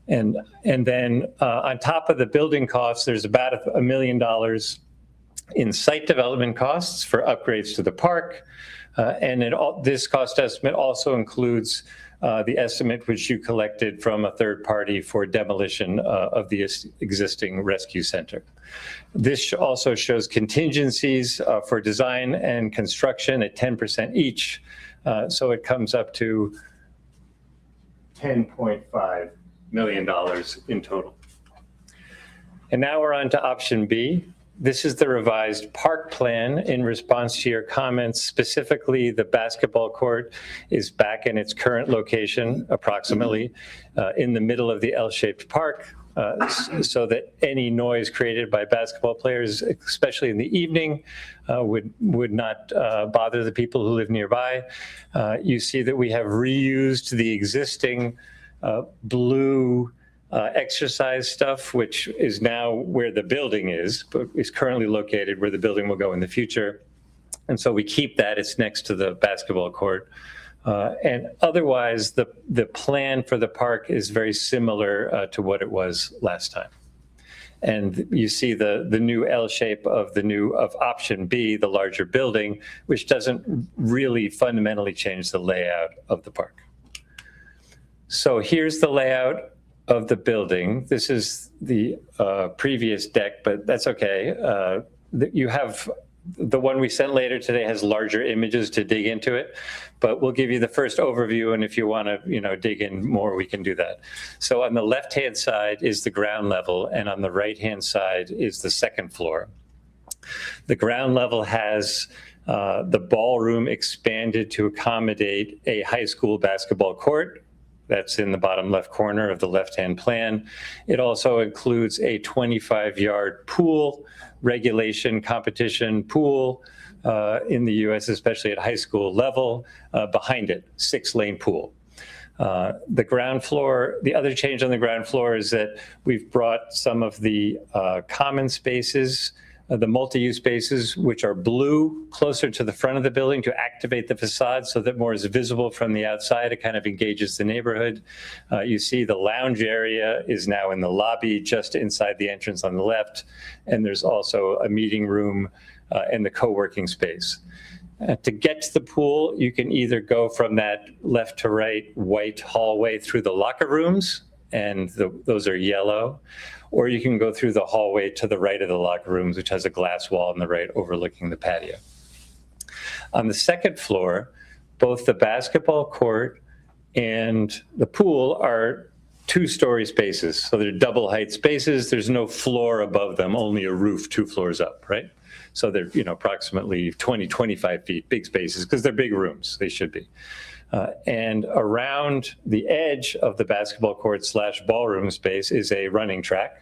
And then on top of the building costs, there's about $1 million in site development costs for upgrades to the park. And this cost estimate also includes the estimate which you collected from a third party for demolition of the existing rescue center. This also shows contingencies for design and construction at 10% each. So it comes up to $10.5 million in total. And now we're on to option B. This is the revised park plan in response to your comments. Specifically, the basketball court is back in its current location, approximately in the middle of the L-shaped park, so that any noise created by basketball players, especially in the evening, would not bother the people who live nearby. You see that we have reused the existing blue exercise stuff, which is now where the building is, but is currently located where the building will go in the future. And so we keep that. It's next to the basketball court. And otherwise, the plan for the park is very similar to what it was last time. And you see the new L shape of option B, the larger building, which doesn't really fundamentally change the layout of the park. So here's the layout of the building. This is the previous deck, but that's okay. You have The one we sent later today has larger images to dig into it, but we'll give you the first overview, and if you want to, dig in more, we can do that. So on the left-hand side is the ground level, and on the right-hand side is the second floor. The ground level has the ballroom expanded to accommodate a high school basketball court. That's in the bottom left corner of the left-hand plan. It also includes a 25-yard pool, regulation competition pool in the U.S., especially at high school level. Behind it, 6-lane pool. The ground floor, the other change on the ground floor is that we've brought some of the common spaces, the multi-use spaces, which are blue, closer to the front of the building to activate the facade so that more is visible from the outside. It kind of engages the neighborhood. You see the lounge area is now in the lobby just inside the entrance on the left. And there's also a meeting room and the co-working space. To get to the pool, you can either go from that left to right white hallway through the locker rooms, and those are yellow, or you can go through the hallway to the right of the locker rooms, which has a glass wall on the right overlooking the patio. On the second floor, both the basketball court and the pool are 2-story spaces. So they're double height spaces. There's no floor above them, only a roof 2 floors up, right? So they're, approximately 20, 25 feet, big spaces, because they're big rooms. They should be. And around the edge of the basketball court / ballroom space is a running track,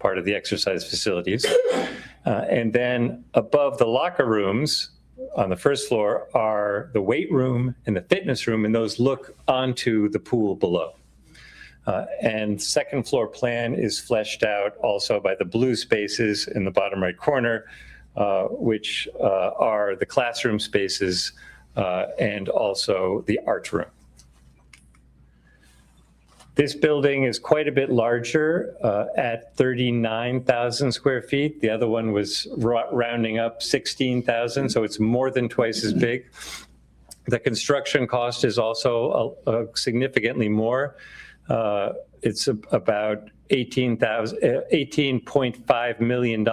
part of the exercise facilities. And then above the locker rooms on the first floor are the weight room and the fitness room, and those look onto the pool below. And second floor plan is fleshed out also by the blue spaces in the bottom right corner, which are the classroom spaces and also the art room. This building is quite a bit larger at 39,000 square feet. The other one was rounding up 16,000, so it's more than twice as big. The construction cost is also significantly more. It's about $18.5 million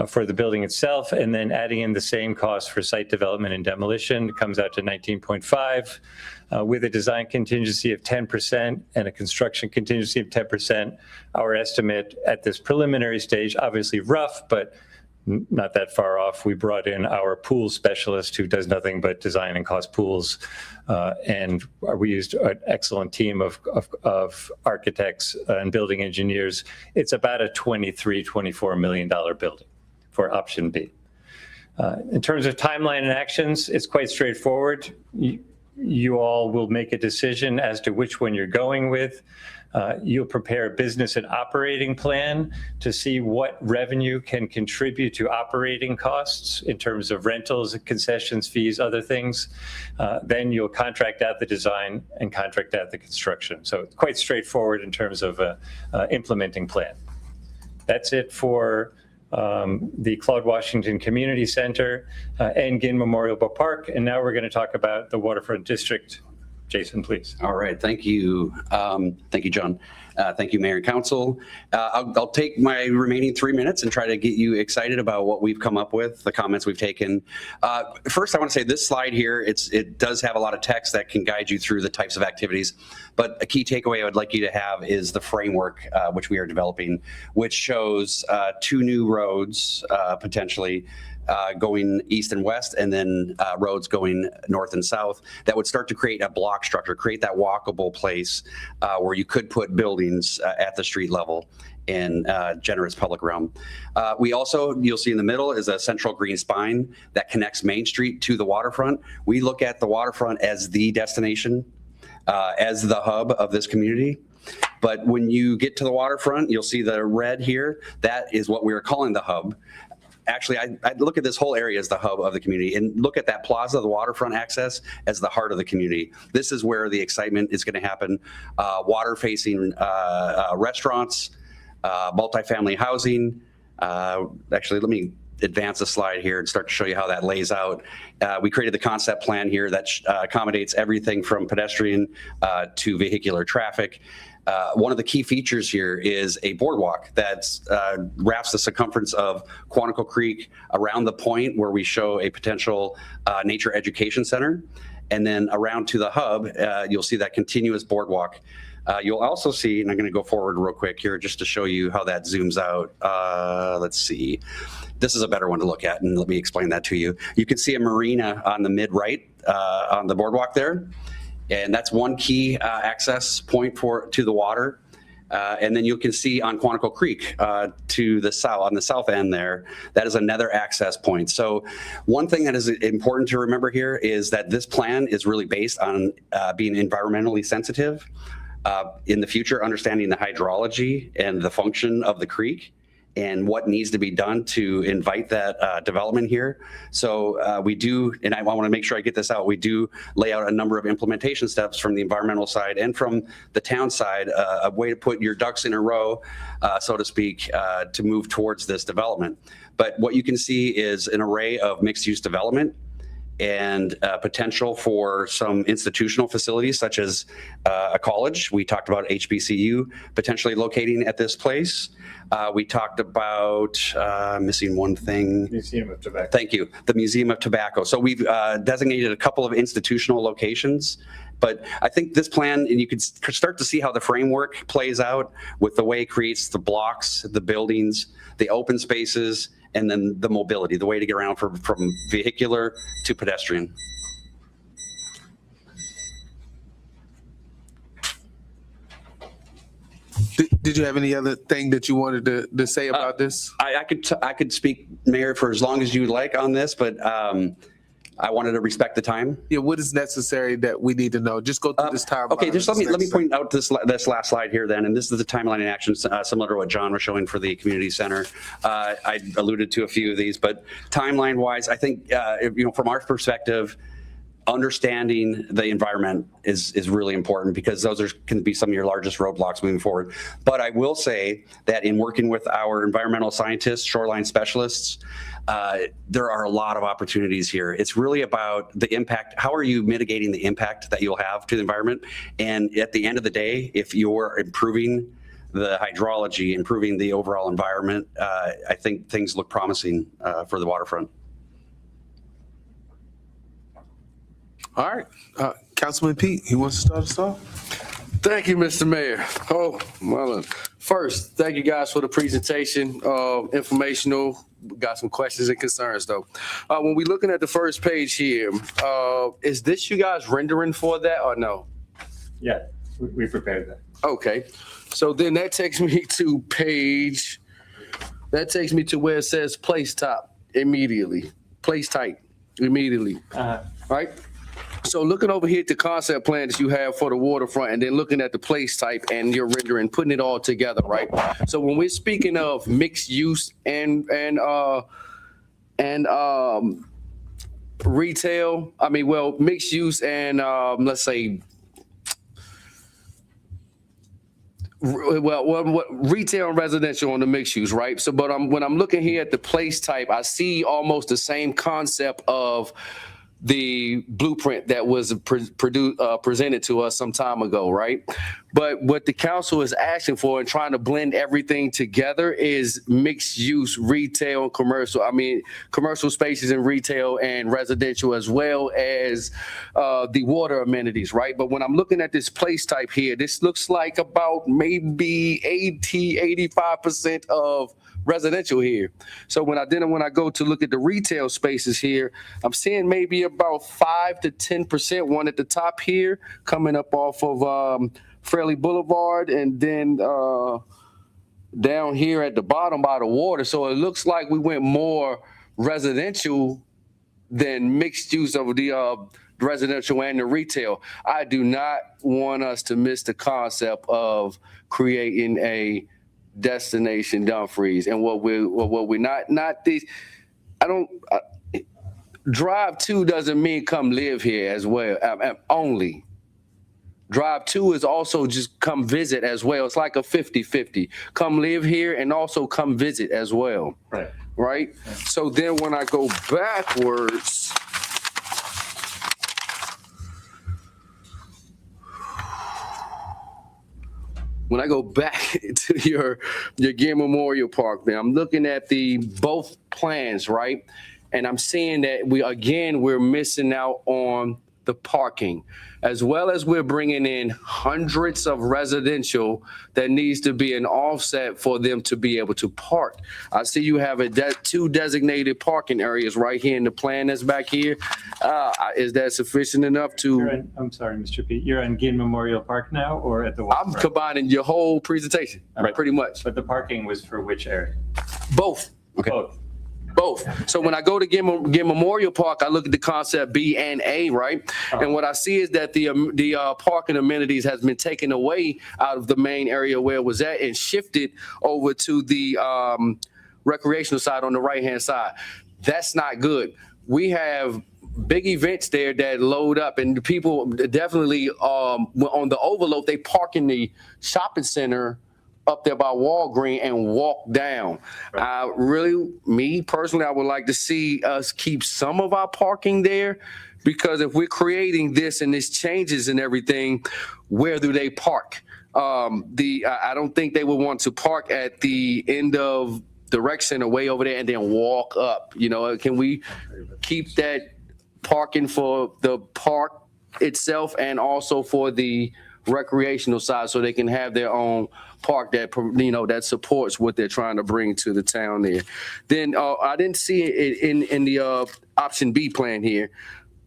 for the building itself, and then adding in the same cost for site development and demolition, it comes out to 19.5, with a design contingency of 10% and a construction contingency of 10%. Our estimate at this preliminary stage, obviously rough, but not that far off. We brought in our pool specialist who does nothing but design and cost pools. And we used an excellent team of architects and building engineers. It's about a $24 million building for option B. In terms of timeline and actions, it's quite straightforward. You all will make a decision as to which one you're going with. You'll prepare a business and operating plan to see what revenue can contribute to operating costs in terms of rentals, concessions, fees, other things. Then you'll contract out the design and contract out the construction. So it's quite straightforward in terms of implementing plan. That's it for the Claude Washington Community Center and Ginn Memorial Park. And now we're going to talk about the Waterfront District. Jason, please. All right. Thank you. Thank you, John. Thank you, Mayor and Council. I'll take my remaining 3 minutes and try to get you excited about what we've come up with, the comments we've taken. First, I want to say this slide here, it does have a lot of text that can guide you through the types of activities. But a key takeaway I would like you to have is the framework which we are developing, which shows 2 new roads potentially going east and west, and then roads going north and south that would start to create a block structure, create that walkable place where you could put buildings at the street level in generous public realm. We also, you'll see in the middle is a central green spine that connects Main Street to the waterfront. We look at the waterfront as the destination, as the hub of this community. But when you get to the waterfront, you'll see the red here. That is what we are calling the hub. Actually, I look at this whole area as the hub of the community, and look at that plaza, the waterfront access, as the heart of the community. This is where the excitement is going to happen. Water-facing restaurants, multifamily housing. Actually, let me advance the slide here and start to show you how that lays out. We created the concept plan here that accommodates everything from pedestrian to vehicular traffic. One of the key features here is a boardwalk that wraps the circumference of Quantico Creek around the point where we show a potential nature education center. And then around to the hub, you'll see that continuous boardwalk. You'll also see, and I'm going to go forward real quick here just to show you how that zooms out. Let's see. This is a better one to look at, and let me explain that to you. You can see a marina on the mid-right on the boardwalk there. And that's one key access point to the water. And then you can see on Quantico Creek to the south, on the south end there, that is another access point. So one thing that is important to remember here is that this plan is really based on being environmentally sensitive. In the future, understanding the hydrology and the function of the creek and what needs to be done to invite that development here. So we do, and I want to make sure I get this out, we do lay out a number of implementation steps from the environmental side and from the town side, a way to put your ducks in a row, so to speak, to move towards this development. But what you can see is an array of mixed-use development and potential for some institutional facilities such as a college. We talked about HBCU potentially locating at this place. We talked about, missing one thing. Museum of Tobacco. Thank you, the Museum of Tobacco. So we've designated a couple of institutional locations, but I think this plan, and you can start to see how the framework plays out with the way it creates the blocks, the buildings, the open spaces, and then the mobility, the way to get around from vehicular to pedestrian. Did you have any other thing that you wanted to say about this? I could speak, Mayor, for as long as you like on this, but I wanted to respect the time. Yeah, what is necessary that we need to know? Just go through this timeline. Okay, just let me point out this last slide here then, and this is the timeline in action, similar to what John was showing for the community center. I alluded to a few of these, but timeline-wise, I think from our perspective, understanding the environment is really important because those can be some of your largest roadblocks moving forward. But I will say that in working with our environmental scientists, shoreline specialists, there are a lot of opportunities here. It's really about the impact. How are you mitigating the impact that you'll have to the environment? And at the end of the day, if you're improving the hydrology, improving the overall environment, I think things look promising for the waterfront. All right, Councilman Pete, he wants to start us off. Thank you, Mr. Mayor. Oh, well, first, thank you guys for the presentation, informational. We got some questions and concerns though. When we're looking at the first page here, is this you guys rendering for that or no? Yeah, we prepared that. Okay, so then that takes me to where it says place top immediately, place type immediately, right? So looking over here at the concept plan that you have for the waterfront and then looking at the place type and your rendering, putting it all together, right? So when we're speaking of mixed use and retail, mixed use and let's say, retail and residential on the mixed use, right? So, but when I'm looking here at the place type, I see almost the same concept of the blueprint that was presented to us some time ago, right? But what the council is asking for and trying to blend everything together is mixed use retail and commercial. Commercial spaces in retail and residential as well as the water amenities, right? But when I'm looking at this place type here, this looks like about maybe 85% of residential here. So when I go to look at the retail spaces here, I'm seeing maybe about 5 to 10%, one at the top here, coming up off of Fairleigh Boulevard, and then down here at the bottom by the water. So it looks like we went more residential than mixed use of the residential and the retail. I do not want us to miss the concept of creating a destination Dumfries, and what we're not these. Drive to doesn't mean come live here as well. Only drive to is also just come visit as well. It's like a 50-50. Come live here and also come visit as well. Right. So then when I go backwards. when I go back to your Ginn Memorial Park, man, I'm looking at both plans, right? And I'm seeing that we're missing out on the parking, as well as we're bringing in hundreds of residential that needs to be an offset for them to be able to park. I see you have two designated parking areas right here in the plan that's back here. Is that sufficient enough to? I'm sorry, Mr. Pete, you're on Ginn Memorial Park now or at the I'm waterfront? combining your whole presentation, Right. pretty much. But the parking was for which area? Both. Okay. Both. So when I go to Ginn Memorial Park, I look at the concept B and A, right? And what I see is that the parking amenities has been taken away out of the main area where it was at and shifted over to the recreational side on the right-hand side. That's not good. We have big events there that load up, and people definitely on the overload, they park in the shopping center up there by Walgreens and walk down. Me personally, I would like to see us keep some of our parking there, because if we're creating this and this changes and everything, where do they park? I don't think they would want to park at the end of the rec center way over there and then walk up. Can we keep that parking for the park itself and also for the recreational side, so they can have their own park that supports what they're trying to bring to the town there? Then I didn't see it in the option B plan here.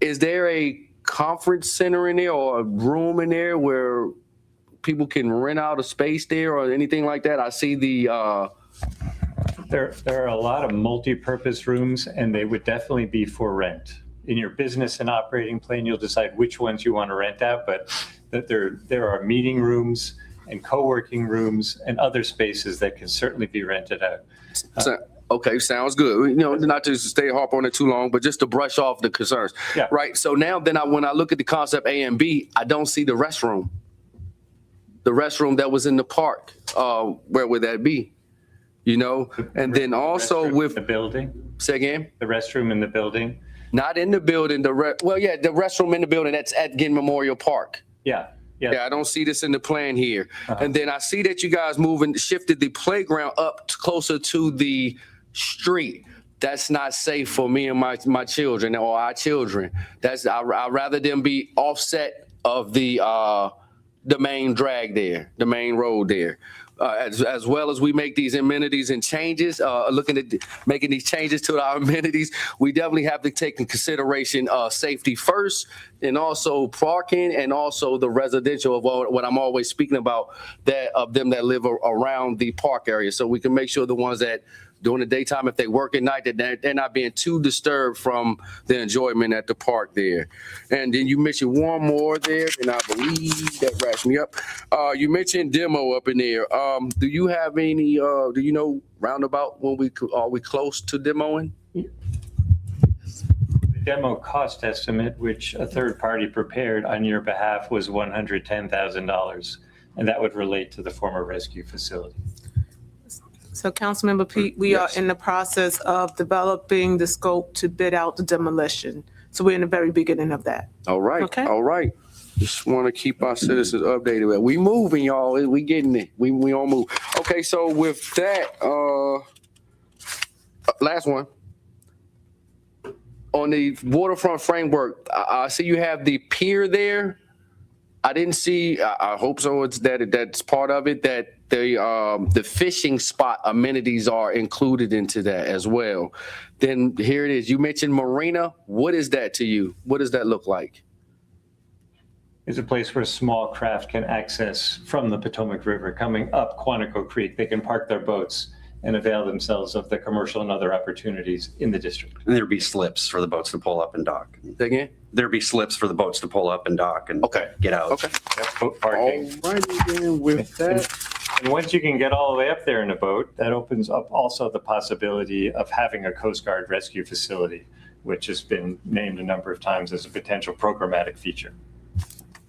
Is there a conference center in there or a room in there where people can rent out a space there or anything like that? I see There are a lot of multi-purpose rooms, and they would definitely be for rent. In your business and operating plan, you'll decide which ones you want to rent out, but that there are meeting rooms and co-working rooms and other spaces that can certainly be rented out. Okay, sounds good. Not to harp on it too long, but just to brush off the concerns. Yeah. Right. So now when I look at the concept A and B, I don't see the restroom. The restroom that was in the park, where would that be? And then also with the building. Say again? The restroom in the building. Not in the building. The restroom in the building that's at Ginn Memorial Park. Yeah. Yeah, I don't see this in the plan here. And then I see that you guys shifted the playground up closer to the street. That's not safe for me and my children or our children. I'd rather them be offset of the main drag there, the main road there. As well as we make these amenities and changes, looking at making these changes to our amenities, we definitely have to take in consideration safety first, and also parking, and also the residential of what I'm always speaking about, of them that live around the park area. So we can make sure the ones that during the daytime, if they work at night, that they're not being too disturbed from the enjoyment at the park there. And then you mentioned one more there, and I believe that wraps me up. You mentioned demo up in there. Do you have any, roundabout when are we close to demoing? The demo cost estimate, which a third party prepared on your behalf, was $110,000, and that would relate to the former rescue facility. So Councilmember Pete, we are in the process of developing the scope to bid out the demolition. So we're in the very beginning of that. All right. Okay. All right. Just want to keep our citizens updated. We moving, y'all. We getting it. We all move. Okay. So with that, last one. On the waterfront framework, I see you have the pier there. I didn't see, I hope so, that's part of it, that the fishing spot amenities are included into that as well. Then here it is. You mentioned marina. What is that to you? What does that look like? It's a place where small craft can access from the Potomac River coming up Quantico Creek. They can park their boats and avail themselves of the commercial and other opportunities in the district. And there'd be slips for the boats to pull up and dock. Say again? There'd be slips for the boats to pull up and dock and get out. Okay. That's boat parking. All right, then with that. And once you can get all the way up there in a boat, that opens up also the possibility of having a Coast Guard rescue facility, which has been named a number of times as a potential programmatic feature.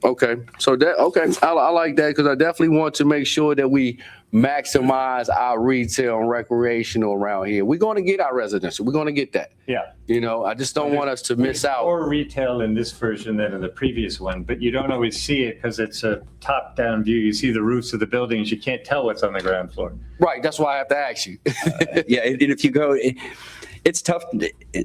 Okay, so that, okay, I like that because I definitely want to make sure that we maximize our retail and recreational around here. We're going to get our residential. We're going to get that. Yeah. You know, I just don't want us to miss out. More retail in this version than in the previous one, but you don't always see it because it's a top-down view. You see the roofs of the buildings. You can't tell what's on the ground floor. Right, that's why I have to ask you. Yeah, and if you go, it's tough.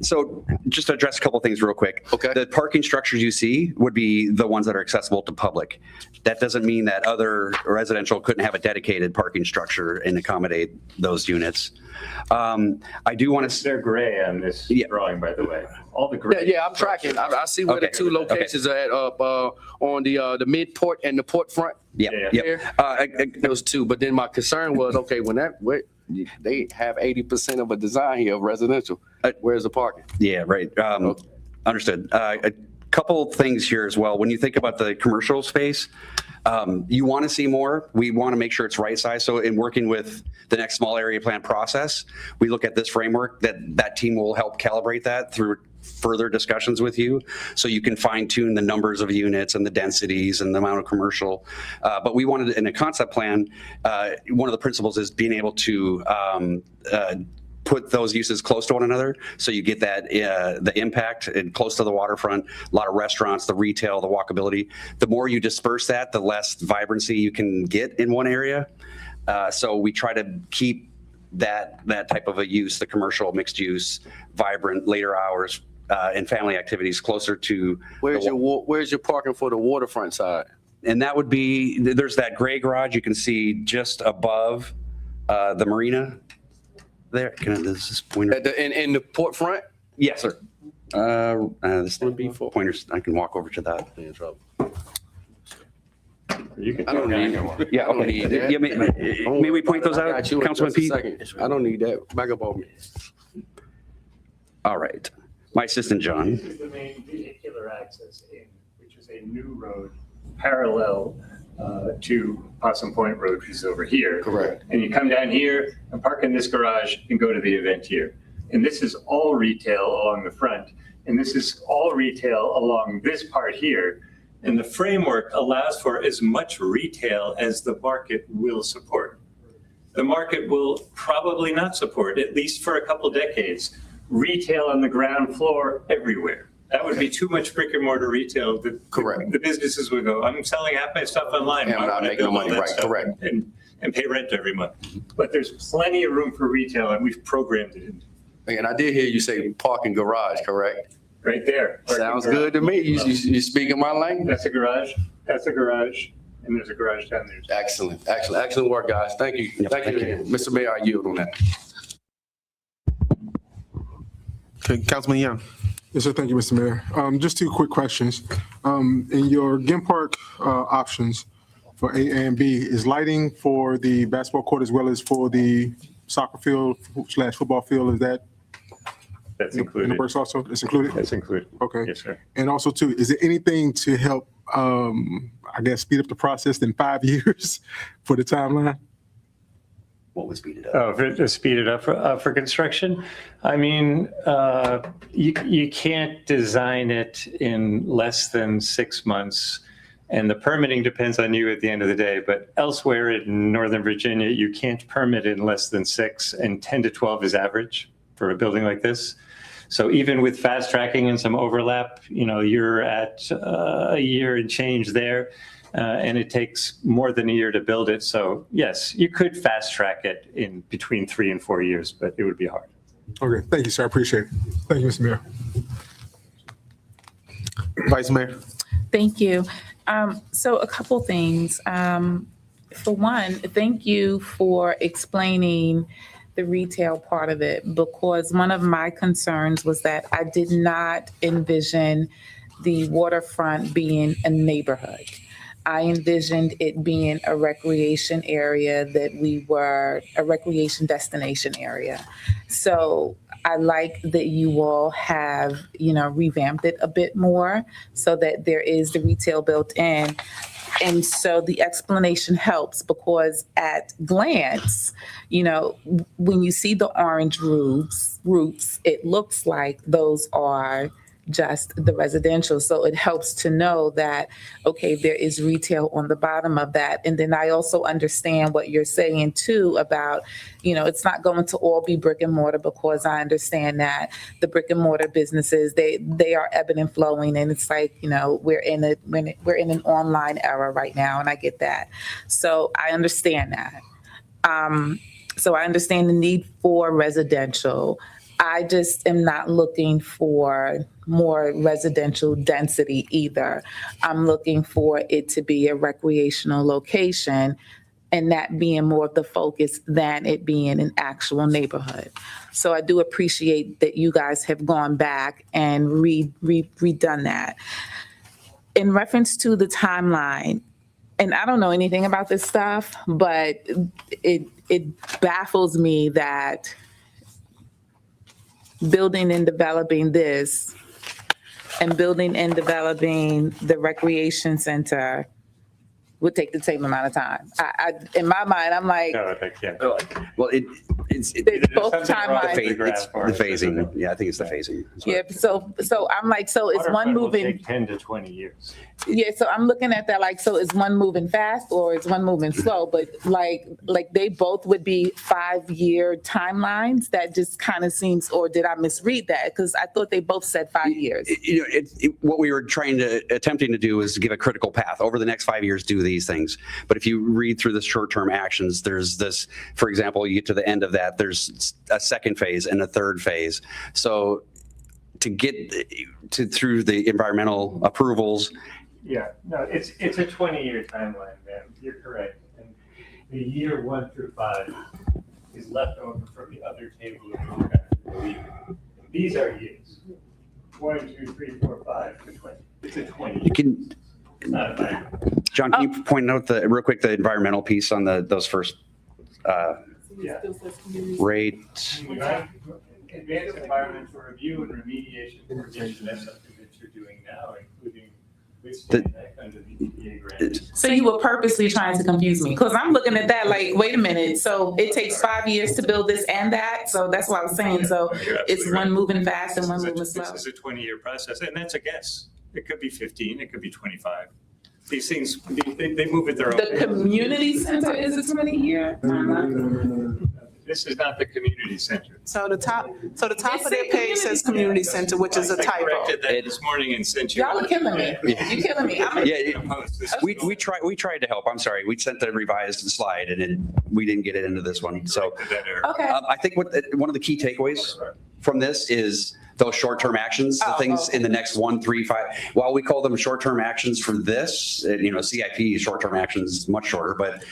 So just to address a couple things real quick. Okay. The parking structures you see would be the ones that are accessible to public. That doesn't mean that other residential couldn't have a dedicated parking structure and accommodate those units. I do want to. They're gray on this drawing, by the way. All the Yeah, gray. I'm tracking. I see where the Okay. two locations are at on the mid port and the port front. Yeah. Those two. But then my concern was, okay, they have 80% of a design here of residential. Where's the parking? Yeah, right. Understood. A couple things here as well. When you think about the commercial space, you want to see more. We want to make sure it's right size. So in working with the next small area plan process, we look at this framework that team will help calibrate that through further discussions with you. So you can fine tune the numbers of units and the densities and the amount of commercial. But we wanted in a concept plan, one of the principles is being able to put those uses close to one another, so you get that the impact and close to the waterfront, a lot of restaurants, the retail, the walkability. The more you disperse that, the less vibrancy you can get in one area. So we try to keep that type of a use, the commercial mixed use, vibrant, later hours, and family activities closer to. Where's your parking for the waterfront side? And that would be, there's that gray garage you can see just above the marina. There, this is pointer. In the port front? Yes, sir. This would be pointers. I can walk over to that. You can. I don't need. Yeah, I don't okay. need that. Yeah, may we point those I out, got you in Councilman just a Pete? second. I don't need that. Back up on me. All right. My assistant, John. This is the main vehicular access in, which is a new road parallel to Possum Point Road, which is over here. Correct. And you come down here and park in this garage and go to the event here. And this is all retail along the front. And this is all retail along this part here. And the framework allows for as much retail as the market will support. The market will probably not support, at least for a couple decades, retail on the ground floor everywhere. That would be too much brick and mortar retail. Correct. The businesses would go, I'm selling half my stuff online. And I'm not making no money, right, correct. And pay rent every month. But there's plenty of room for retail and we've programmed it in. And I did hear you say parking garage, correct? Right there. Sounds good to me. You speaking my language? That's a garage, and there's a garage down there. Excellent work, guys. Thank you. Thank you. Mr. Mayor, I yield on that. Okay, Councilman Young. Yes, sir. Thank you, Mr. Mayor. Just two quick questions. In your Gim Park options for A and B, is lighting for the basketball court as well as for the soccer field / football field, is that? That's in included. the works also? It's included? That's included. Okay. Yes, sir. And also too, is there anything to help, I guess, speed up the process in 5 years for the timeline? What would speed it up? Oh, to speed it up for construction? I mean, you can't design it in less than 6 months. And the permitting depends on you at the end of the day. But elsewhere in Northern Virginia, you can't permit in less than 6, and 10 to 12 is average for a building like this. So even with fast tracking and some overlap, you're at a year and change there. And it takes more than a year to build it. So yes, you could fast track it in between 3 and 4 years, but it would be hard. Okay, thank you, sir. I appreciate it. Thank you, Mr. Mayor. Vice Mayor. Thank you. So a couple things. For one, thank you for explaining the retail part of it, because one of my concerns was that I did not envision the waterfront being a neighborhood. I envisioned it being a recreation area a recreation destination area. So I like that you all have, revamped it a bit more so that there is the retail built in. And so the explanation helps, because at glance, when you see the orange roofs, it looks like those are just the residential. So it helps to know that, okay, there is retail on the bottom of that. And then I also understand what you're saying too about, it's not going to all be brick and mortar, because I understand that the brick and mortar businesses, they are ebbing and flowing. And it's like, we're in an online era right now, and I get that. So I understand that. So I understand the need for residential. I just am not looking for more residential density either. I'm looking for it to be a recreational location, and that being more of the focus than it being an actual neighborhood. So I do appreciate that you guys have gone back and redone that. In reference to the timeline, and I don't know anything about this stuff, but it baffles me that building and developing this and building and developing the recreation center would take the same amount of time. In my mind, I'm like, No, they can't. Well, it's both timelines. the phasing. Yeah, I think it's the phasing. Yeah, so I'm like, so is one Waterfront will moving? take 10 to 20 years. Yeah, so I'm looking at that like, so is one moving fast or is one moving slow? But like they both would be 5-year timelines. That just kind of seems, or did I misread that? Because I thought they both said 5 years. What we were attempting to do is give a critical path over the next 5 years. Do these things, but if you read through the short-term actions, there's this. For example, you get to the end of that. There's a second phase and a third phase. So to get through the environmental approvals. Yeah, no, it's a 20-year timeline, man. You're correct. And the year 1 through 5 is left over from the other table of the year. These are years. 1, 2, 3, 4, 5 to 20. It's a 20. You can. John, can you point out real quick the environmental piece on those first rate? Advanced environmental review and remediation provision, that's something that you're doing now, including under the EPA grant. So you were purposely trying to confuse me, because I'm looking at that like, wait a minute. So it takes 5 years to build this and that. So that's what I was saying. So it's one moving fast and one moving slow. This is a 20-year process, and that's a guess. It could be 15, it could be 25. These things, they move at their own The pace. community center is a 20-year? This is not the community center. So the top of their page says community center, which is a I typo. corrected that this morning and sent you. Y'all are killing me. You're killing me. We tried to help. I'm sorry. We sent the revised slide and we didn't get it into this one. So Okay. I think one of the key takeaways from this is those short-term actions, the things in the next 1, 3, 5. While we call them short-term actions for this, CIP short-term actions much shorter, but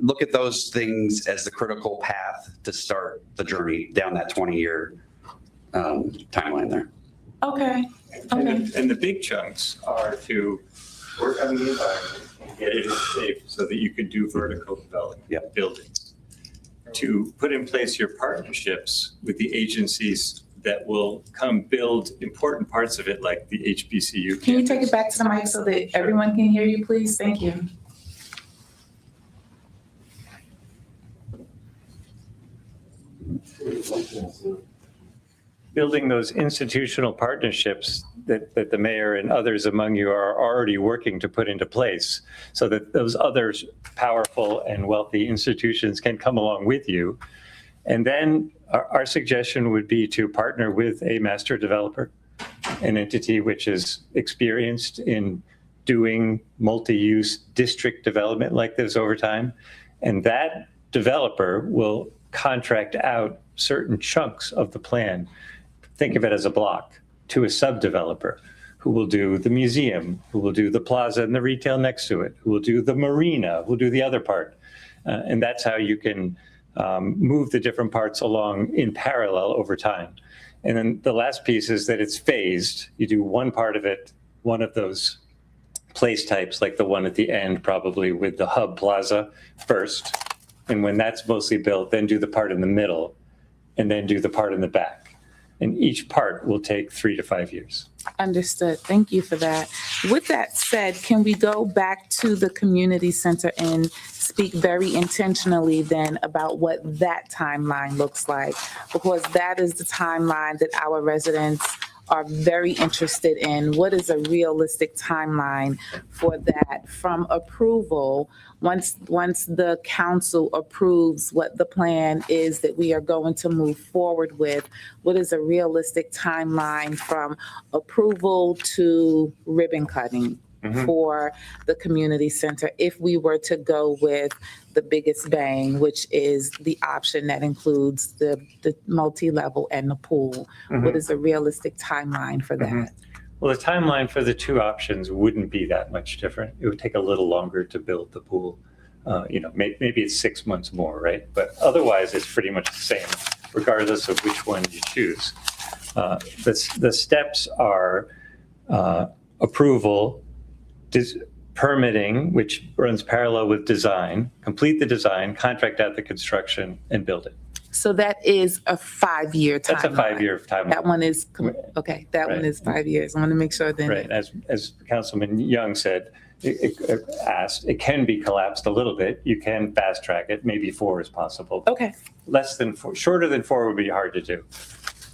look at those things as the critical path to start the journey down that 20-year timeline there. Okay. And the big chunks are to work on the environment and get it safe so that you can do vertical development, buildings. To put in place your partnerships with the agencies that will come build important parts of it, like the HBCU. Can you take it back to the mic so that everyone can hear you, please? Thank you. Building those institutional partnerships that the mayor and others among you are already working to put into place, so that those other powerful and wealthy institutions can come along with you. And then our suggestion would be to partner with a master developer, an entity which is experienced in doing multi-use district development like this over time. And that developer will contract out certain chunks of the plan. Think of it as a block to a sub-developer who will do the museum, who will do the plaza and the retail next to it, who will do the marina, who will do the other part. And that's how you can move the different parts along in parallel over time. And then the last piece is that it's phased. You do one part of it, one of those place types, like the one at the end, probably with the hub plaza first. And when that's mostly built, then do the part in the middle, and then do the part in the back. And each part will take 3 to 5 years. Understood. Thank you for that. With that said, can we go back to the community center and speak very intentionally then about what that timeline looks like? Because that is the timeline that our residents are very interested in what is a realistic timeline for that from approval. Once the council approves what the plan is that we are going to move forward with, what is a realistic timeline from approval to ribbon cutting for the community center if we were to go with the biggest bang, which is the option that includes the multi-level and the pool? What is a realistic timeline for that? Well, the timeline for the two options wouldn't be that much different. It would take a little longer to build the pool. Maybe it's 6 months more, right? But otherwise, it's pretty much the same, regardless of which one you choose. The steps are approval, permitting, which runs parallel with design, complete the design, contract out the construction, and build it. So that is a 5-year timeline. That's a 5-year timeline. That one is, okay, that one is 5 years. I want to make sure then. Right, as Councilman Young said, it can be collapsed a little bit. You can fast track it. Maybe 4 is possible. Okay. Less than 4, shorter than 4 would be hard to do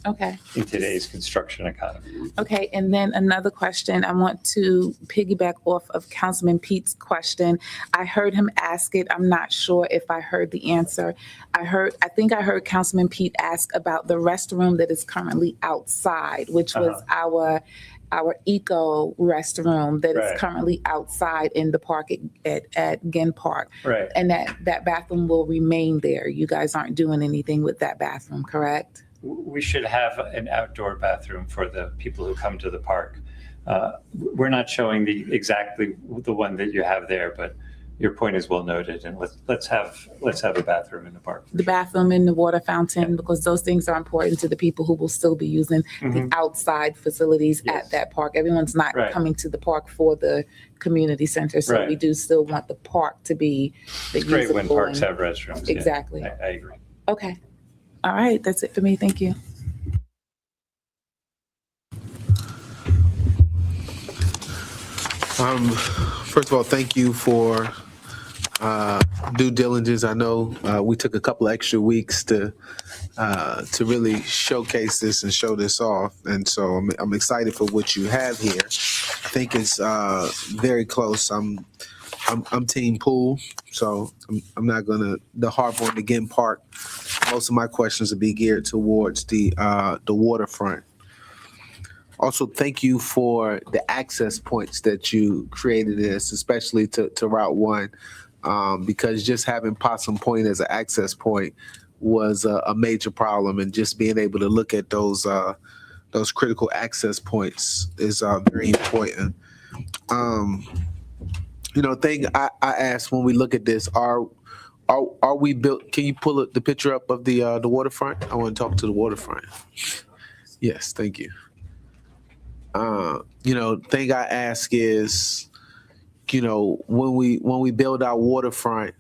Okay. in today's construction economy. Okay, and then another question. I want to piggyback off of Councilman Pete's question. I heard him ask it. I'm not sure if I heard the answer. I think I heard Councilman Pete ask about the restroom that is currently outside, which was our eco restroom that is currently outside in the park at Ginn Park. Right. And that bathroom will remain there. You guys aren't doing anything with that bathroom, correct? We should have an outdoor bathroom for the people who come to the park. We're not showing exactly the one that you have there, but your point is well noted, and let's have a bathroom in the park. The bathroom and the water fountain, because those things are important to the people who will still be using the outside facilities at that park. Everyone's not coming to the park for the community center, so we do still want the park to be It's great when parks have restrooms. yeah. Exactly. I agree. Okay. All right, that's it for me. Thank you. First of all, thank you for due diligence. I know we took a couple extra weeks to really showcase this and show this off, and so I'm excited for what you have here. I think it's very close. I'm team pool, so I'm not gonna harp on the Ginn Park. Most of my questions will be geared towards the waterfront. Also, thank you for the access points that you created this, especially to Route 1, because just having Possum Point as an access point was a major problem, and just being able to look at those critical access points is very important. Thing I asked when we look at this, are we built? Can you pull up the picture up of the waterfront? I want to talk to the waterfront. Yes, thank you. Thing I ask is, when we build our waterfront,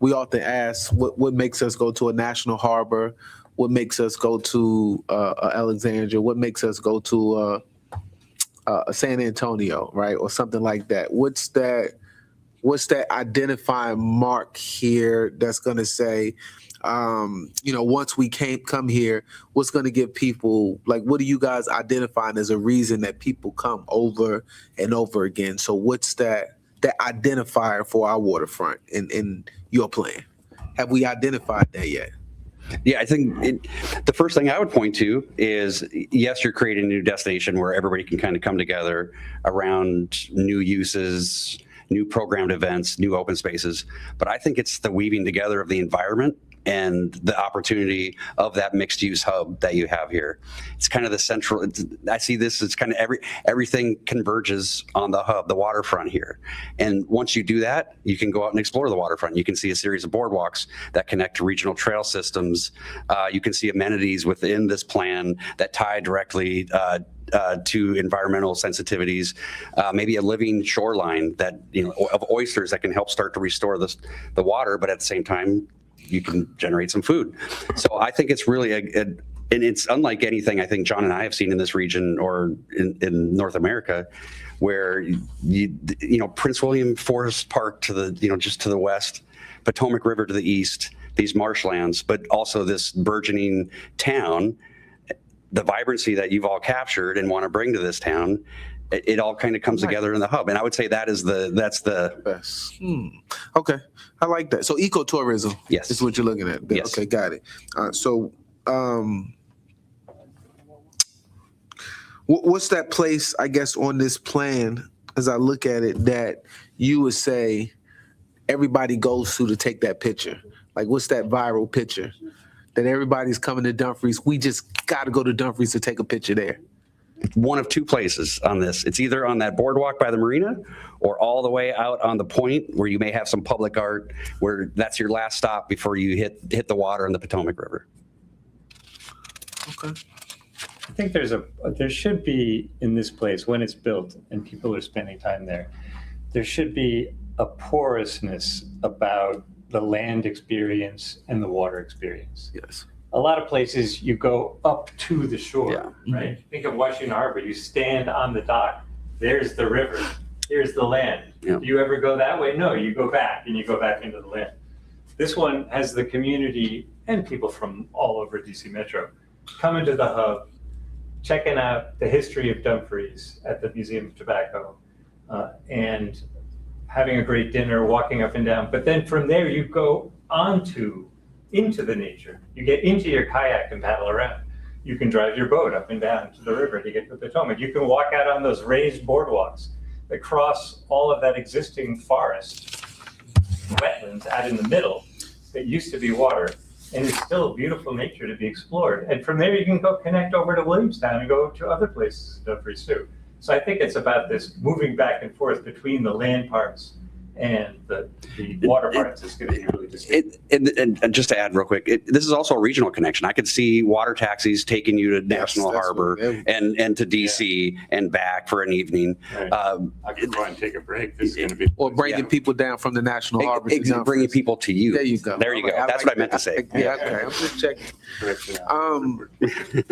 we often ask what makes us go to a national harbor, what makes us go to Alexandria, what makes us go to San Antonio, right, or something like that. What's that identifying mark here that's going to say, once we come here, what's going to give people, like, what are you guys identifying as a reason that people come over and over again? So what's that identifier for our waterfront in your plan? Have we identified that yet? Yeah, I think the first thing I would point to is, yes, you're creating a new destination where everybody can kind of come together around new uses, new programmed events, new open spaces. But I think it's the weaving together of the environment and the opportunity of that mixed use hub that you have here. It's kind of the central, I see this as kind of everything converges on the hub, the waterfront here. And once you do that, you can go out and explore the waterfront. You can see a series of boardwalks that connect to regional trail systems. You can see amenities within this plan that tie directly to environmental sensitivities, maybe a living shoreline that, of oysters that can help start to restore the water, but at the same time, you can generate some food. So I think it's really and it's unlike anything I think John and I have seen in this region or in North America, where Prince William Forest Park to the just to the west, Potomac River to the east, these marshlands, but also this burgeoning town. the vibrancy that you've all captured and want to bring to this town, it all kind of comes together in the hub. And I would say that's the best. Okay, I like that. So ecotourism, yes, is what you're looking at. Yes. Okay, got it. What's that place, I guess, on this plan, as I look at it, that you would say everybody goes to take that picture? Like, what's that viral picture that everybody's coming to Dumfries? We just got to go to Dumfries to take a picture there. One of two places on this. It's either on that boardwalk by the marina or all the way out on the point where you may have some public art where that's your last stop before you hit the water in the Potomac River. Okay. I think there should be in this place when it's built and people are spending time there should be a porousness about the land experience and the water experience. Yes. A lot of places you go up to the shore, right? Think of Washington Harbor. You stand on the dock. There's the river. Here's the land. Yeah. Do you ever go that way? No, you go back and you go back into the land. This one has the community and people from all over DC Metro coming to the hub, checking out the history of Dumfries at the Museum of Tobacco, and having a great dinner, walking up and down. But then from there, you go into the nature. You get into your kayak and paddle around. You can drive your boat up and down to the river to get to the Potomac. You can walk out on those raised boardwalks that cross all of that existing forest, wetlands out in the middle that used to be water. And it's still beautiful nature to be explored. And from there, you can go connect over to Williamstown and go to other places in Dumfries too. So I think it's about this moving back and forth between the land parts and the water parts is going to be really distinct. And just to add real quick, this is also a regional connection. I could see water taxis taking you to National Harbor and to DC and back for an evening. I could go and take a break. This is going to be Or bringing people down from the National Harbor to Dumfries. Bringing people to you. There you go. There you go. That's what I meant to say. Yeah, okay. I'm just checking.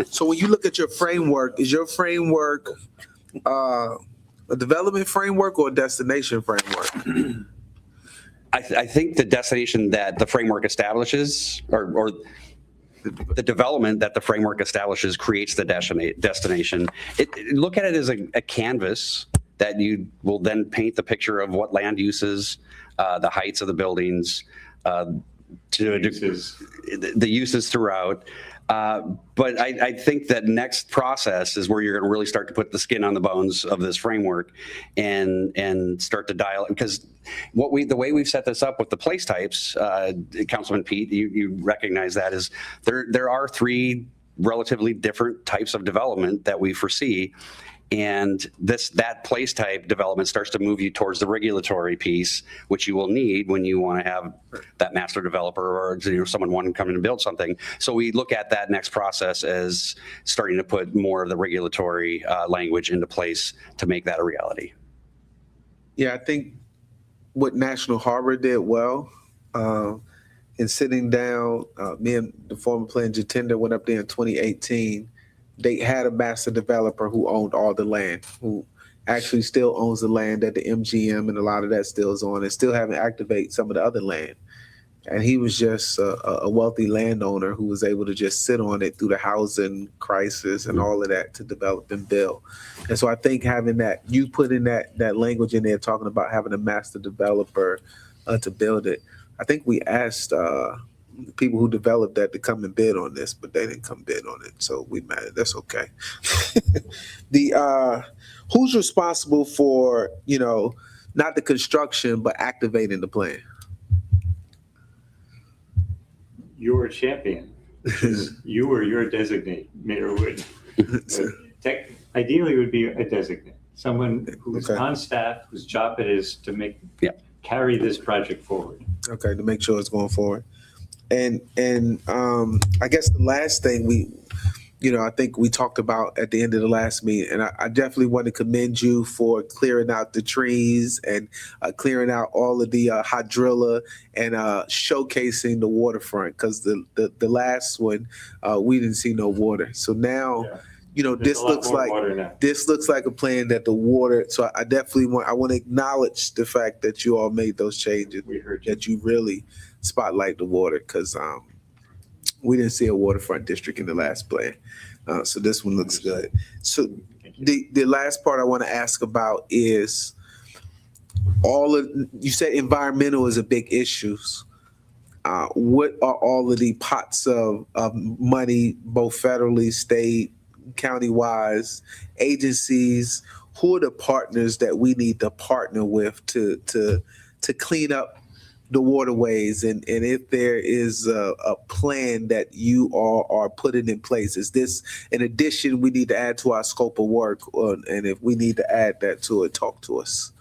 So when you look at your framework, is your framework a development framework or a destination framework? I think the destination that the framework establishes, or the development that the framework establishes, creates the destination. Look at it as a canvas that you will then paint the picture of what land uses, the heights of the buildings, the uses throughout. But I think that next process is where you're going to really start to put the skin on the bones of this framework and start to dial, because the way we've set this up with the place types, Councilman Pete, you recognize that is there are three relatively different types of development that we foresee. And that place type development starts to move you towards the regulatory piece, which you will need when you want to have that master developer or someone wanting to come in and build something. So we look at that next process as starting to put more of the regulatory language into place to make that a reality. Yeah, I think what National Harbor did well in sitting down, me and the former Plan Jatinder went up there in 2018. They had a master developer who owned all the land, who actually still owns the land that the MGM and a lot of that still is on, and still haven't activated some of the other land. And he was just a wealthy landowner who was able to just sit on it through the housing crisis and all of that to develop and build. And so I think having that, you put in that language in there talking about having a master developer to build it. I think we asked people who developed that to come and bid on this, but they didn't come bid on it. So we mad. That's okay. Who's responsible for, not the construction, but activating the plan? Your champion. You or your designate, Mayor Wood. Ideally, it would be a designate, someone who's on staff, whose job it is to carry this project forward. Okay, to make sure it's going forward. And I guess the last thing I think we talked about at the end of the last meeting, and I definitely want to commend you for clearing out the trees and clearing out all of the hydrilla and showcasing the waterfront, because the last one we didn't see no water. So now, this looks like a plan that the water. So I definitely want to acknowledge the fact that you all made those changes. That you really spotlight the water, because we didn't see a waterfront district in the last plan. So this one looks good. So the last part I want to ask about is you said environmental is a big issue. What are all of the pots of money, both federally, state, county-wise, agencies? Who are the partners that we need to partner with to clean up the waterways? And if there is a plan that you are putting in place, is this an addition we need to add to our scope of work? And if we need to add that to it, talk to us.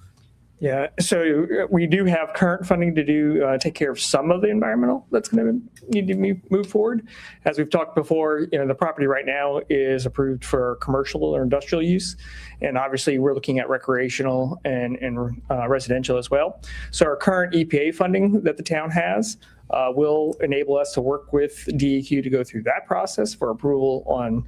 Yeah, so we do have current funding to do take care of some of the environmental that's going to need to move forward. As we've talked before, the property right now is approved for commercial or industrial use, and obviously we're looking at recreational and residential as well. So our current EPA funding that the town has will enable us to work with DEQ to go through that process for approval on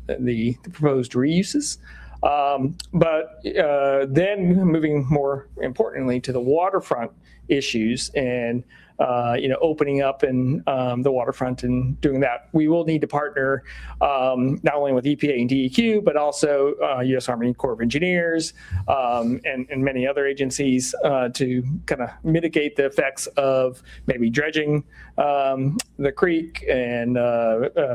the proposed reuses. But then moving more importantly to the waterfront issues and opening up and the waterfront and doing that, we will need to partner not only with EPA and DEQ, but also U.S. Army Corps of Engineers and many other agencies to kind of mitigate the effects of maybe dredging the creek and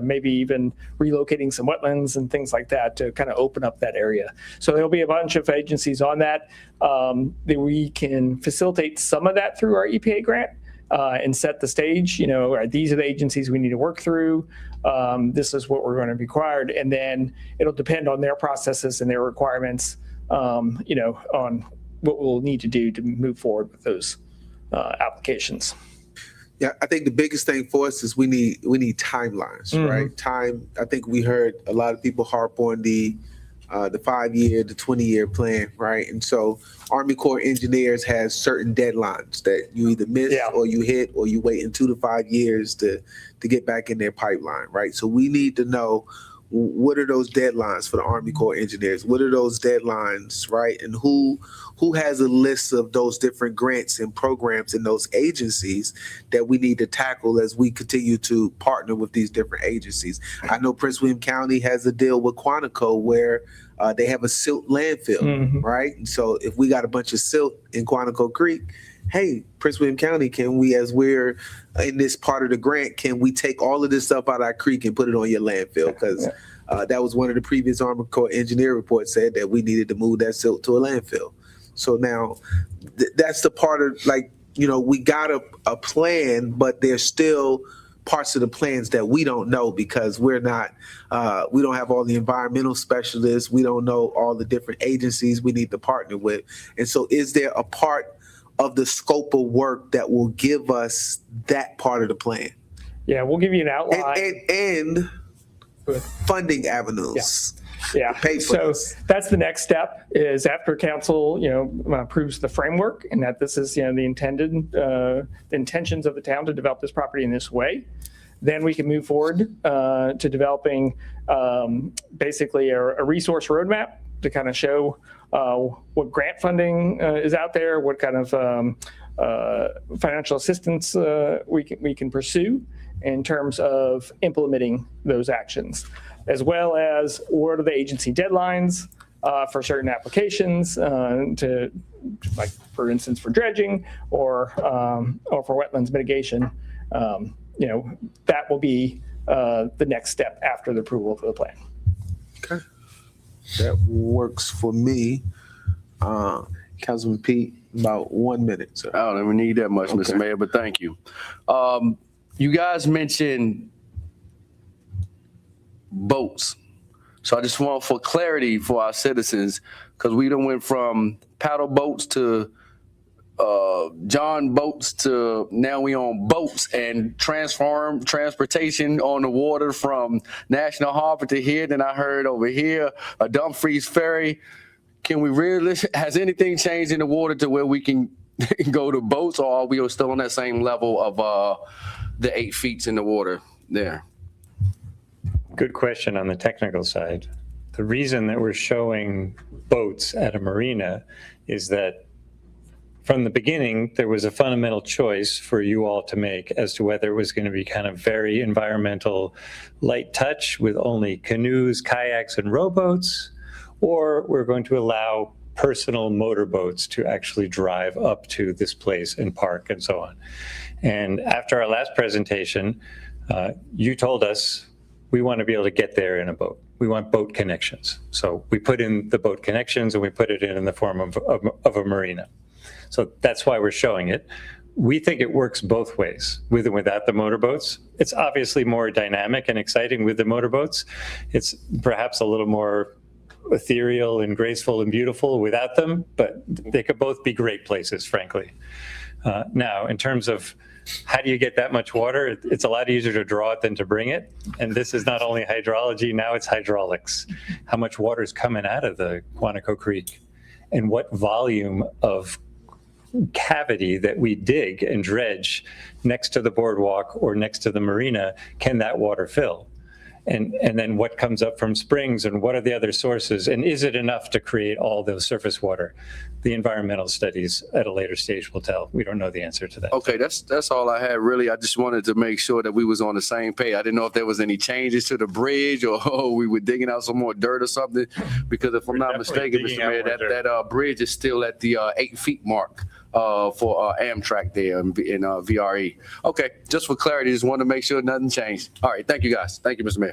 maybe even relocating some wetlands and things like that to kind of open up that area. So there'll be a bunch of agencies on that. That we can facilitate some of that through our EPA grant. And set the stage, these are the agencies we need to work through. This is what we're going to be required. And then it'll depend on their processes and their requirements, on what we'll need to do to move forward with those applications. Yeah, I think the biggest thing for us is we need timelines, right? Time. I think we heard a lot of people harp on the 5-year, the 20-year plan, right? And so Army Corps Engineers has certain deadlines that you either miss or you hit, or you wait in 2 to 5 years to get back in their pipeline, right? So we need to know, what are those deadlines for the Army Corps Engineers? What are those deadlines, right? And who has a list of those different grants and programs in those agencies that we need to tackle as we continue to partner with these different agencies? I know Prince William County has a deal with Quantico where they have a silt landfill, right? And so if we got a bunch of silt in Quantico Creek, hey, Prince William County, can we, as we're in this part of the grant, can we take all of this stuff out of our creek and put it on your landfill? Because that was one of the previous Army Corps engineer reports said that we needed to move that silt to a landfill. So now that's the part of, we got a plan, but there's still parts of the plans that we don't know because we're not, we don't have all the environmental specialists. We don't know all the different agencies we need to partner with. And so is there a part of the scope of work that will give us that part of the plan? Yeah, we'll give you an outline. And funding avenues. Yeah. So that's the next step is after council, approves the framework and that this is, the intended, the intentions of the town to develop this property in this way. Then we can move forward to developing basically a resource roadmap to kind of show what grant funding is out there, what kind of financial assistance we can pursue in terms of implementing those actions, as well as what are the agency deadlines for certain applications to, like, for instance, for dredging or for wetlands mitigation. That will be the next step after the approval of the plan. Okay. That works for me. Councilman Pete, about 1 minute, sir. I don't even need that much, Mr. Mayor, but thank you. You guys mentioned boats. So I just want for clarity for our citizens, because we done went from paddle boats to John boats to now we on boats and transportation on the water from National Harbor to here. Then I heard over here a Dumfries ferry. Can we really, has anything changed in the water to where we can go to boats, or are we still on that same level of the 8 feet in the water there? Good question on the technical side. The reason that we're showing boats at a marina is that from the beginning, there was a fundamental choice for you all to make as to whether it was going to be kind of very environmental, light touch with only canoes, kayaks, and rowboats, or we're going to allow personal motorboats to actually drive up to this place and park and so on. And after our last presentation, you told us we want to be able to get there in a boat. We want boat connections. So we put in the boat connections and we put it in the form of a marina. So that's why we're showing it. We think it works both ways, with and without the motorboats. It's obviously more dynamic and exciting with the motorboats. It's perhaps a little more ethereal and graceful and beautiful without them, but they could both be great places, frankly. Now, in terms of how do you get that much water, it's a lot easier to draw it than to bring it. And this is not only hydrology, now it's hydraulics. How much water is coming out of the Quantico Creek and what volume of cavity that we dig and dredge next to the boardwalk or next to the marina can that water fill? And then what comes up from springs and what are the other sources? And is it enough to create all those surface water? The environmental studies at a later stage will tell. We don't know the answer to that. Okay, that's all I had really. I just wanted to make sure that we was on the same page. I didn't know if there was any changes to the bridge or we were digging out some more dirt or something. Because if I'm not mistaken, Mr. Mayor, that bridge is still at the 8 feet mark for Amtrak there in VRE. Okay, just for clarity, just wanted to make sure nothing changed. All right, thank you guys. Thank you, Mr. Mayor.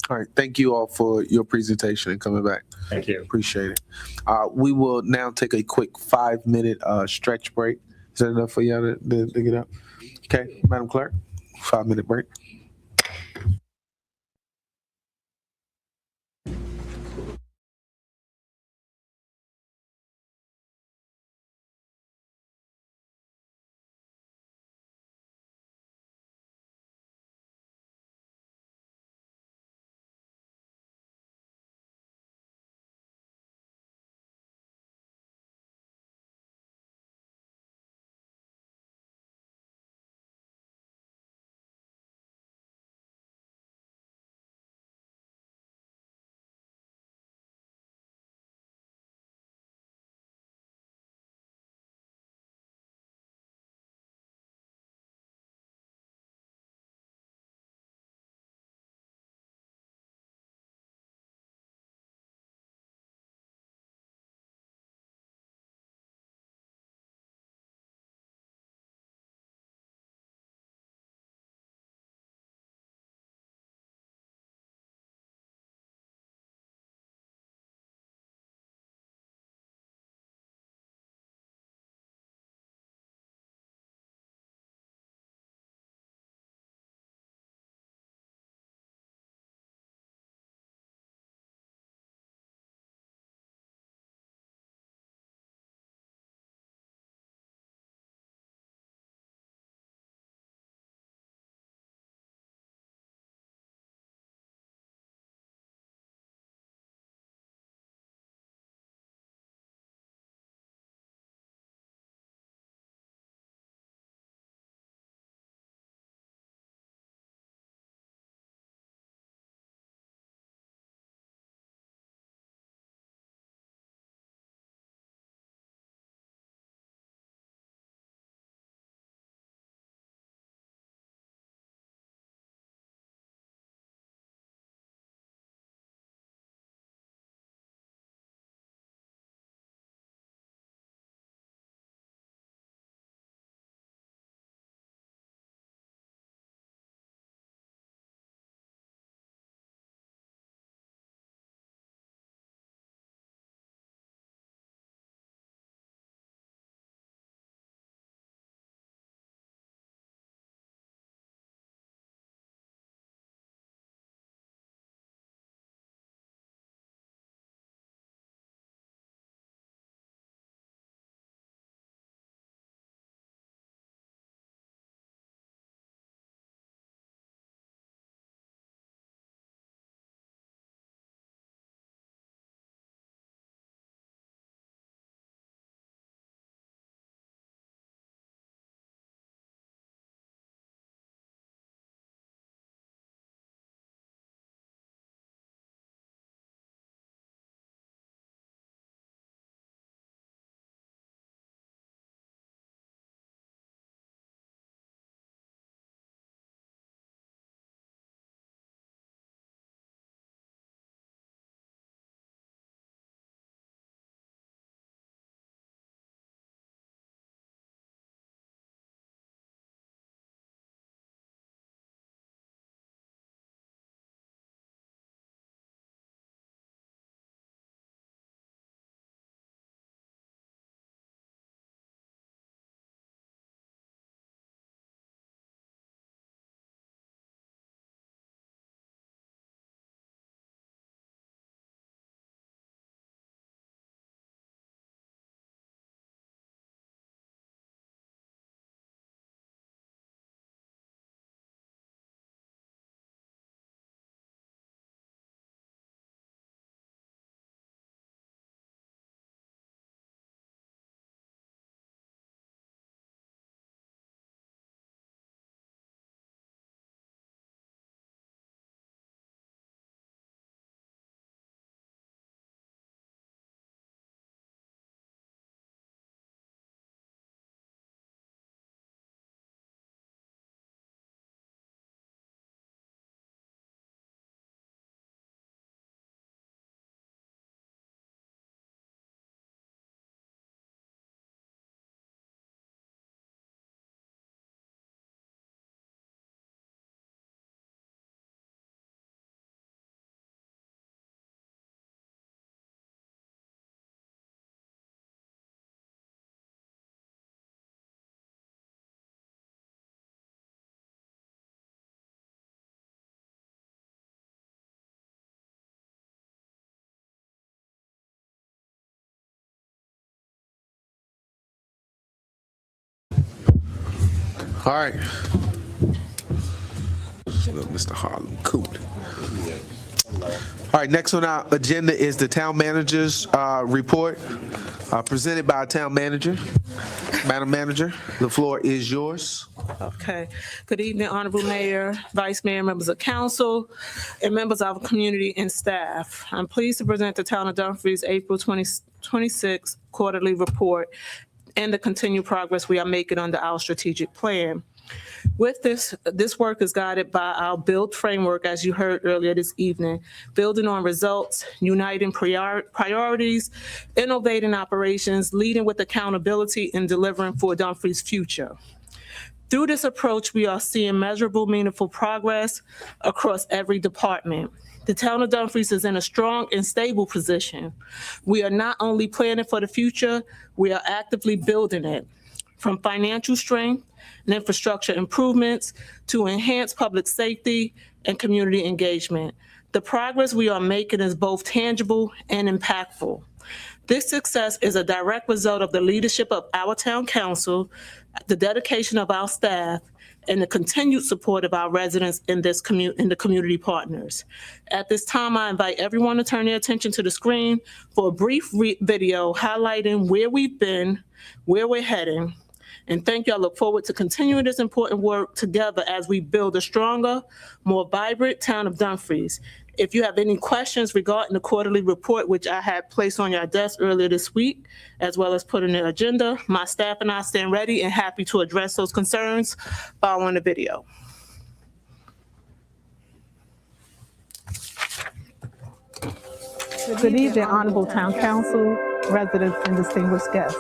All right, thank you all for your presentation and coming back. Thank you. Appreciate it. We will now take a quick 5-minute stretch break. Is that enough for y'all to get up? Okay, Madam Clerk, 5-minute break. All right. Little Mr. Harlem Cooley. All right, next on our agenda is the town manager's report presented by our town manager. Madam Manager, the floor is yours. Okay. Good evening, Honorable Mayor, Vice Mayor, members of council, and members of the community and staff. I'm pleased to present the Town of Dumfries April 2026 quarterly report and the continued progress we are making under our strategic plan. With this work is guided by our BUILD framework, as you heard earlier this evening, building on results, uniting priorities, innovating operations, leading with accountability, and delivering for Dumfries' future. Through this approach, we are seeing measurable, meaningful progress across every department. The town of Dumfries is in a strong and stable position. We are not only planning for the future, we are actively building it. From financial strength and infrastructure improvements to enhanced public safety and community engagement. The progress we are making is both tangible and impactful. This success is a direct result of the leadership of our town council, the dedication of our staff, and the continued support of our residents in the community partners. At this time, I invite everyone to turn their attention to the screen for a brief video highlighting where we've been, where we're heading. And thank you. I look forward to continuing this important work together as we build a stronger, more vibrant town of Dumfries. If you have any questions regarding the quarterly report, which I had placed on your desk earlier this week, as well as put in the agenda, my staff and I stand ready and happy to address those concerns following the video. Good evening, Honorable Town Council, residents, and distinguished guests.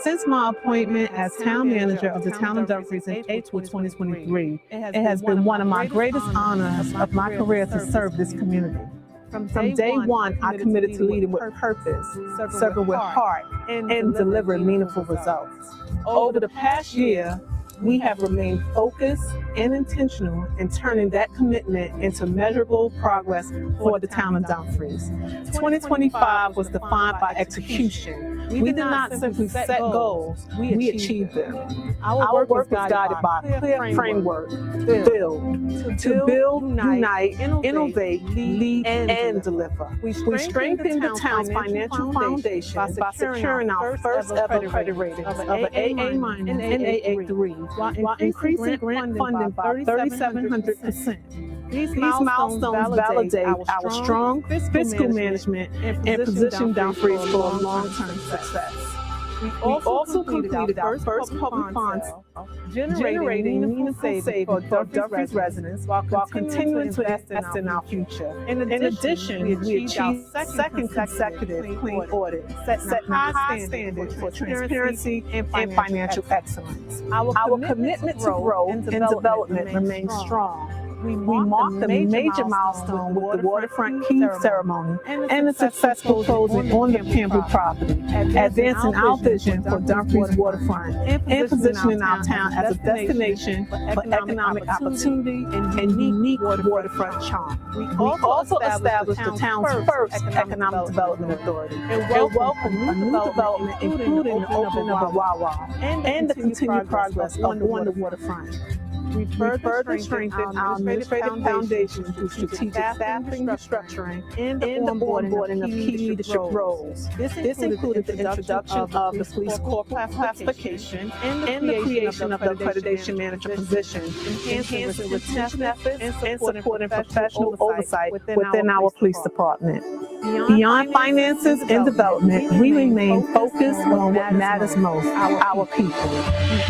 Since my appointment as town manager of the town of Dumfries in April 2023, it has been one of my greatest honors of my career to serve this community. From day one, I committed to leading with purpose, serving with heart, and delivering meaningful results. Over the past year, we have remained focused and intentional in turning that commitment into measurable progress for the town of Dumfries. 2025 was defined by execution. We did not simply set goals, we achieved them. Our work was guided by a clear framework, to build, unite, innovate, lead, and deliver. We strengthened the town's financial foundation by securing our first ever credit ratings of an AA- and Aa3, while increasing grant funding by 3,700%. These milestones validate our strong fiscal management and position Dumfries for long-term success. We also completed our first public bond sale, generating meaningful savings for Dumfries residents while continuing to invest in our future. In addition, we achieved our second consecutive clean audit, setting high standards for transparency and financial excellence. Our commitment to growth and development remains strong. We marked a major milestone with the waterfront key ceremony and the successful closing on the Campbell property, advancing our vision for Dumfries waterfront and positioning our town as a destination for economic opportunity and unique waterfront charm. We also established the town's first economic development authority and welcomed new development, including the opening of a Wawa and the continued progress on the waterfront. We further strengthened our administrative foundation through strategic staffing restructuring and the onboarding of key leadership roles. This included the introduction of the police corps classification and the creation of the accreditation manager position, enhancing retention efforts and supporting professional oversight within our police department. Beyond finances and development, we remain focused on what matters most, our people.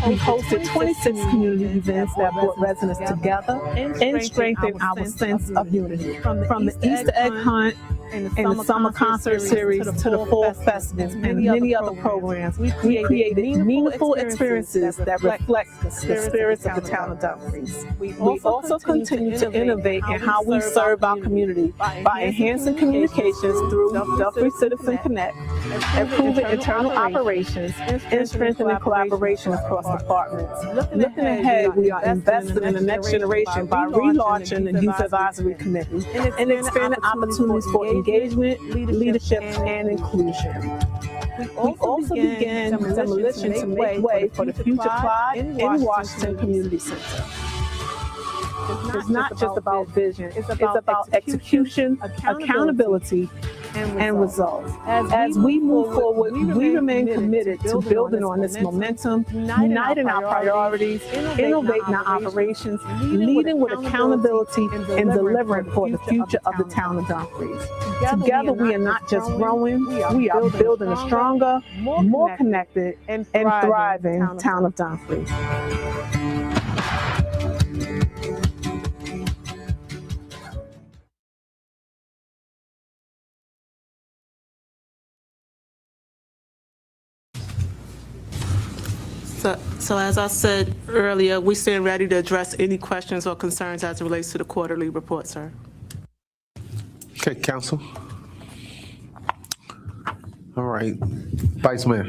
We hosted 26 community events that brought residents together and strengthened our sense of unity. From the Easter egg hunt and the summer concert series to the fall festivals and many other programs, we created meaningful experiences that reflect the spirits of the town of Dumfries. We also continue to innovate in how we serve our community by enhancing communications through Dumfries Citizen Connect, improving internal operations, and strengthening collaboration across departments. Looking ahead, we are investing in the next generation by relaunching the Youth Advisory Committee and expanding opportunities for engagement, leadership, and inclusion. We also began demolition to make way for the Future Pride in Washington Community Center. It's not just about vision, it's about execution, accountability, and results. As we move forward, we remain committed to building on this momentum, uniting our priorities, innovating our operations, leading with accountability, and delivering for the future of the town of Dumfries. Together, we are not just growing, we are building a stronger, more connected, and thriving town of Dumfries. So as I said earlier, we stand ready to address any questions or concerns as it relates to the quarterly report, sir. Okay, council. All right, Vice Mayor.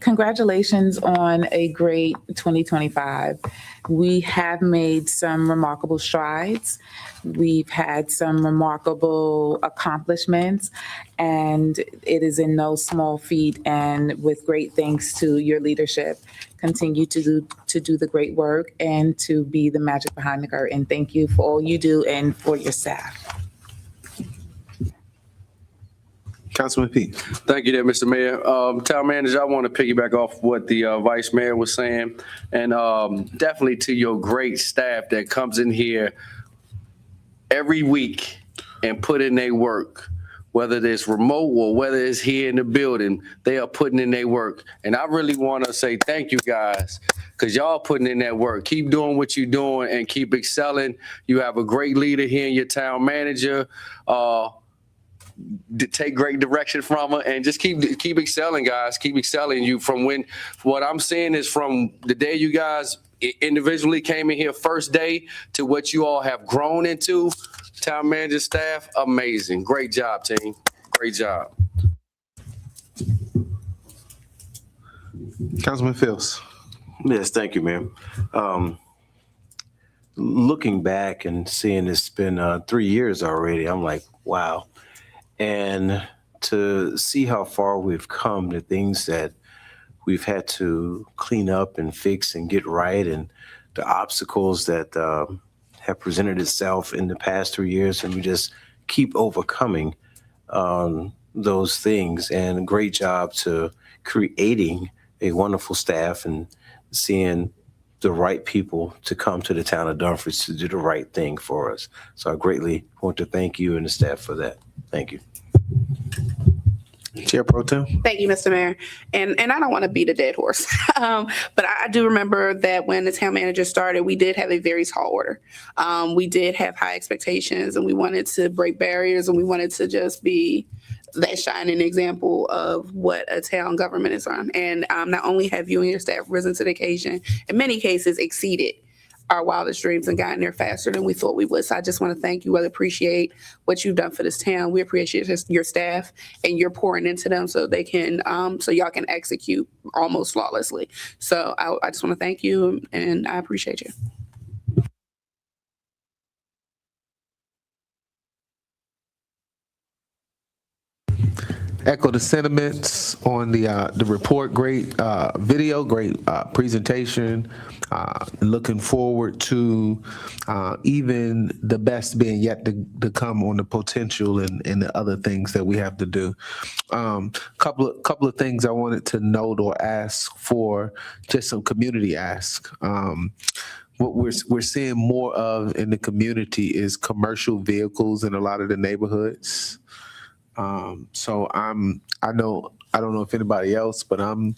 Congratulations on a great 2025. We have made some remarkable strides. We've had some remarkable accomplishments, and it is in no small feat. And with great thanks to your leadership, continue to do the great work and to be the magic behind the curtain. Thank you for all you do and for your staff. Councilman Pete. Thank you there, Mr. Mayor. Town manager, I want to piggyback off what the vice mayor was saying, and definitely to your great staff that comes in here every week and put in their work, whether it's remote or whether it's here in the building, they are putting in their work. And I really want to say thank you guys, because y'all putting in that work. Keep doing what you're doing and keep excelling. You have a great leader here in your town manager. Take great direction from her and just keep excelling, guys. Keep excelling. You from what I'm seeing is from the day you guys individually came in here first day to what you all have grown into. Town manager, staff, amazing. Great job, team. Great job. Councilman Fields. Yes, thank you, ma'am. Looking back and seeing it's been 3 years already, I'm like, wow. And to see how far we've come, the things that we've had to clean up and fix and get right, and the obstacles that have presented itself in the past 3 years, and we just keep overcoming those things. And great job to creating a wonderful staff and seeing the right people to come to the town of Dumfries to do the right thing for us. So I greatly want to thank you and the staff for that. Thank you. Chair Pro Tem. Thank you, Mr. Mayor. And I don't want to beat a dead horse, but I do remember that when the town manager started, we did have a very tall order. We did have high expectations, and we wanted to break barriers, and we wanted to just be that shining example of what a town government is on. And not only have you and your staff risen to the occasion, in many cases exceeded our wildest dreams and gotten there faster than we thought we would. So I just want to thank you. I appreciate what you've done for this town. We appreciate your staff, and you're pouring into them so they can, so y'all can execute almost flawlessly. So I just want to thank you, and I appreciate you. Echo the sentiments on the report. Great video, great presentation. Looking forward to even the best being yet to come on the potential and the other things that we have to do. Couple of things I wanted to note or ask for, just some community ask. What we're seeing more of in the community is commercial vehicles in a lot of the neighborhoods. So I don't know if anybody else, but I'm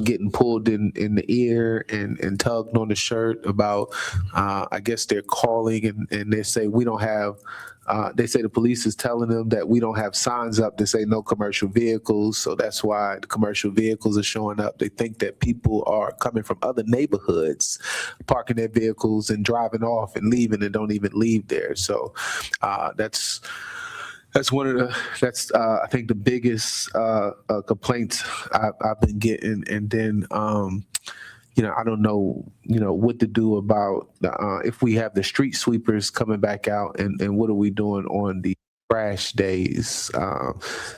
getting pulled in the ear and tugged on the shirt about, I guess they're calling and they say we don't have, they say the police is telling them that we don't have signs up that say no commercial vehicles. So that's why the commercial vehicles are showing up. They think that people are coming from other neighborhoods, parking their vehicles and driving off and leaving and don't even leave there. So that's one of the, I think the biggest complaints I've been getting. And then, I don't know, what to do about if we have the street sweepers coming back out, and what are we doing on the trash days,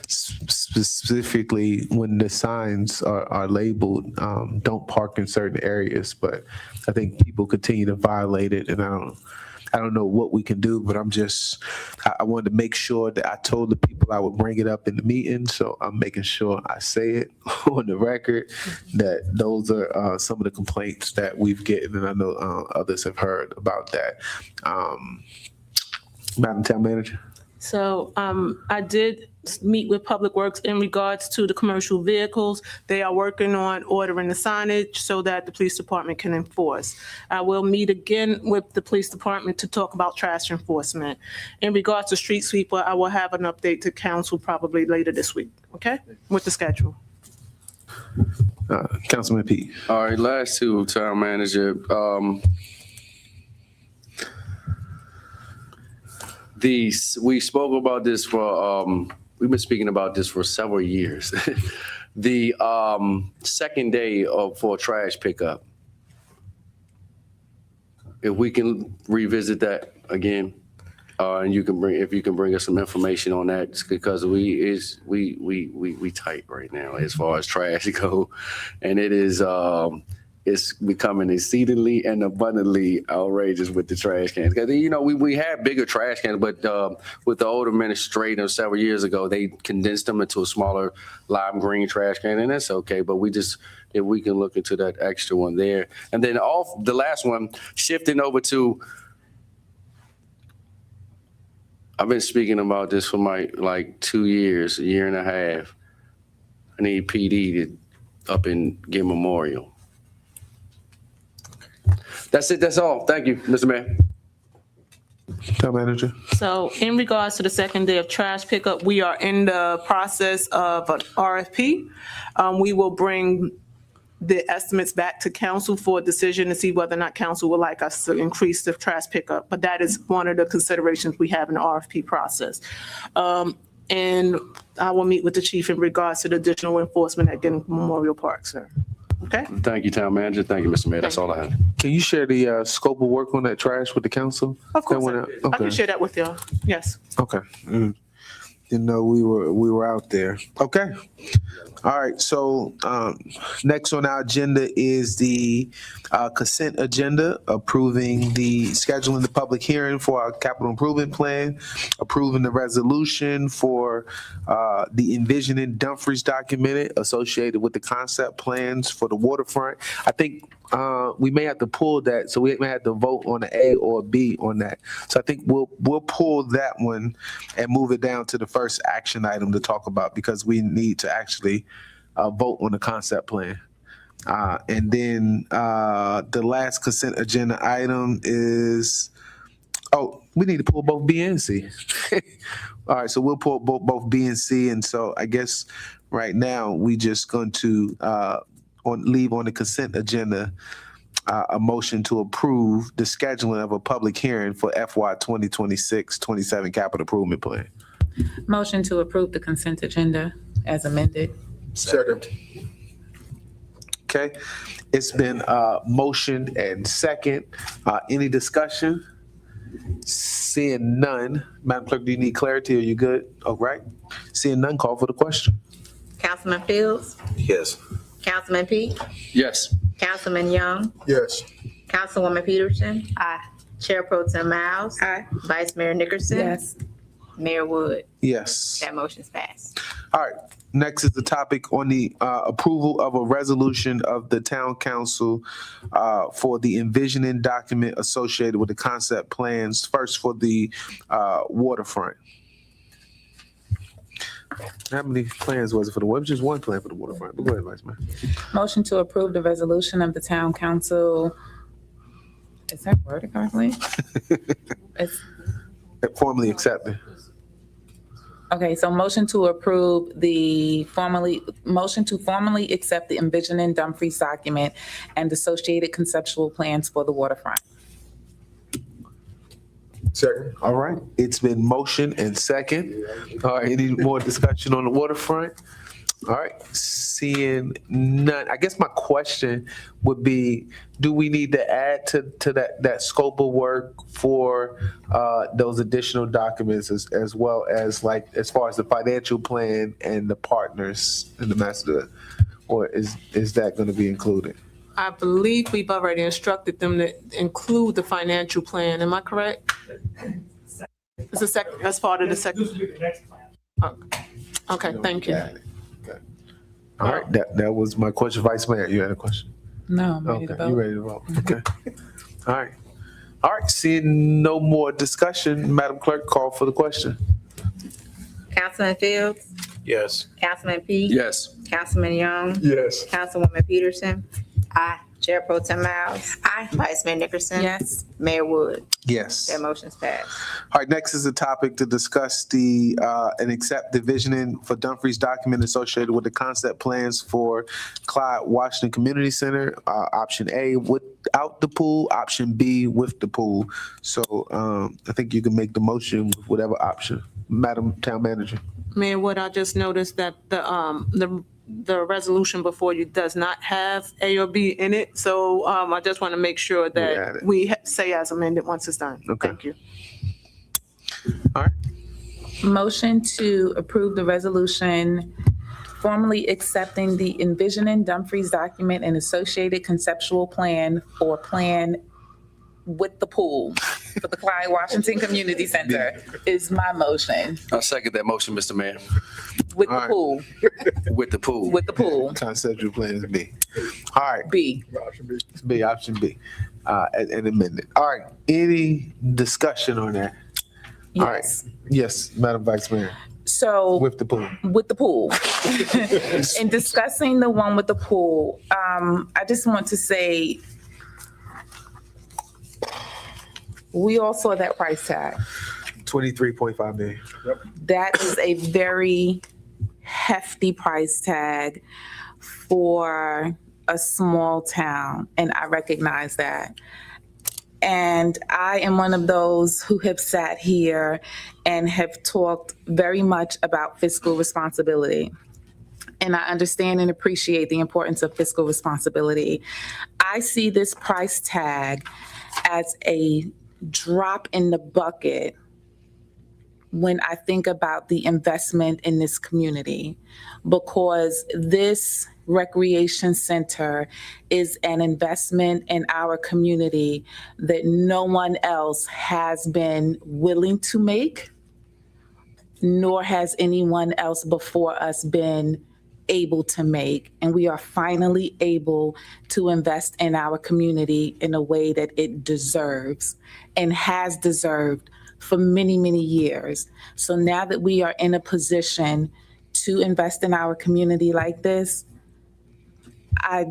specifically when the signs are labeled, don't park in certain areas, but I think people continue to violate it, and I don't know what we can do, but I wanted to make sure that I told the people I would bring it up in the meeting, so I'm making sure I say it on the record, that those are some of the complaints that we've gotten, and I know others have heard about that. Madam Town Manager? So I did meet with Public Works in regards to the commercial vehicles. They are working on ordering the signage so that the police department can enforce. I will meet again with the police department to talk about trash enforcement. In regards to street sweeper, I will have an update to council probably later this week, okay? With the schedule. Councilman Pete. All right, last two, Town Manager. We spoke about this we've been speaking about this for several years. The second day for trash pickup. If we can revisit that again, and if you can bring us some information on that, because we tight right now as far as trash go, and it is it's becoming exceedingly and abundantly outrageous with the trash cans. Because, we had bigger trash cans, but with the old administrator several years ago, they condensed them into a smaller lime green trash can, and that's okay. But if we can look into that extra one there. And then the last one, shifting over to, I've been speaking about this for 2 years, a year and a half. I need PD to up and get Memorial. That's it. That's all. Thank you, Mr. Mayor. Town Manager. So in regards to the second day of trash pickup, we are in the process of an RFP. We will bring the estimates back to council for a decision to see whether or not council would like us to increase the trash pickup. But that is one of the considerations we have in the RFP process. And I will meet with the chief in regards to the additional enforcement at Giddings Memorial Park, sir. Okay? Thank you, Town Manager. Thank you, Mr. Mayor. That's all I have. Can you share the scope of work on that trash with the council? Of course, I Okay. can share that with y'all. Yes. Okay. Didn't know we were out there. Okay. All right. So next on our agenda is the consent agenda, approving scheduling the public hearing for our capital improvement plan, approving the resolution for the envisioning Dumfries documented associated with the concept plans for the waterfront. I think we may have to pull that, so we may have to vote on an A or a B on that. So I think we'll pull that one and move it down to the first action item to talk about, because we need to actually vote on the concept plan. And then the last consent agenda item is, we need to pull both B and C. All right, so we'll pull both B and C, and so I guess right now we just going to leave on the consent agenda a motion to approve the scheduling of a public hearing for FY 2026-27 capital improvement plan. Motion to approve the consent agenda as amended. Second. Okay, it's been motioned and second. Any discussion? Seeing none, Madam Clerk, do you need clarity? Are you good? All right. Seeing none, call for the question. Councilman Fields, Yes. Councilman Peak, Yes. Councilman Young, Yes. Councilwoman Peterson. Aye. Chair Pro Tem Miles. Aye. Vice Mayor Nickerson. Yes. Mayor Wood. Yes. That motion's passed. All right. Next is the topic on the approval of a resolution of the town council for the envisioning document associated with the concept plans, first for the waterfront. How many plans was it for the waterfront? Just one plan for the waterfront. But go ahead, Vice Mayor. Motion to approve the resolution of the town council. Is that worded correctly? It's Formally accepted. Okay, so motion to approve motion to formally accept the envisioning Dumfries document and associated conceptual plans for the waterfront. Second. All right. It's been motion and second. All right. Any more discussion on the waterfront? All right, seeing none, I guess my question would be, do we need to add to that scope of work for those additional documents as well as like, as far as the financial plan and the partners and the master, or is that going to be included? I believe we've already instructed them to include the financial plan. Am I correct? It's a second, that's part of the second. Okay, thank you. All right, that was my question. Vice Mayor, you had a question? No, I'm ready to Okay, you vote. ready to vote? Okay. All right, seeing no more discussion, Madam Clerk, call for the question. Councilman Fields, Yes. Councilman Peak. Yes. Councilman Young. Yes. Councilwoman Peterson. Aye. Chair Pro Tem Miles. Aye. Vice Mayor Nickerson. Yes. Mayor Wood. Yes. That motion's passed. All right, next is a topic to discuss the, and accept the visioning for Dumfries document associated with the concept plans for Clyde Washington Community Center. Option A, without the pool, option B, with the pool. So I think you can make the motion with whatever option. Madam Town Manager. Mayor Wood, I just noticed that the resolution before you does not have A or B in it. So I just want to make sure add that it. we say as amended once it's done. Okay. Thank you. Motion to approve the resolution formally accepting the Envisioning Dumfries document and associated conceptual plan for plan with the pool for the Clyde Washington Community Center is my motion. I second that motion, Mr. Mayor. With All the right. pool, With the pool. with the pool. Conceptual plan is B. All right, B. it's B, option B, and amended. All right, any discussion on that? All right. Yes. Yes, Madam Vice Mayor, So with the pool. with the pool. In discussing the one with the pool, I just want to say, we all saw that price tag. 23.5 million. That is a very hefty price tag for a small town, and I recognize that. And I am one of those who have sat here and have talked very much about fiscal responsibility. And I understand and appreciate the importance of fiscal responsibility. I see this price tag as a drop in the bucket when I think about the investment in this community, because this recreation center is an investment in our community that no one else has been willing to make, nor has anyone else before us been able to make. And we are finally able to invest in our community in a way that it deserves and has deserved for many, many years. So now that we are in a position to invest in our community like this, I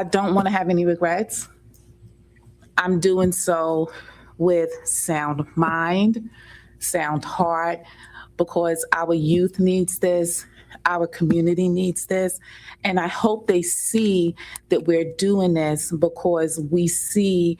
don't want to have any regrets. I'm doing so with sound mind, sound heart, because our youth needs this, our community needs this, and I hope they see that we're doing this because we see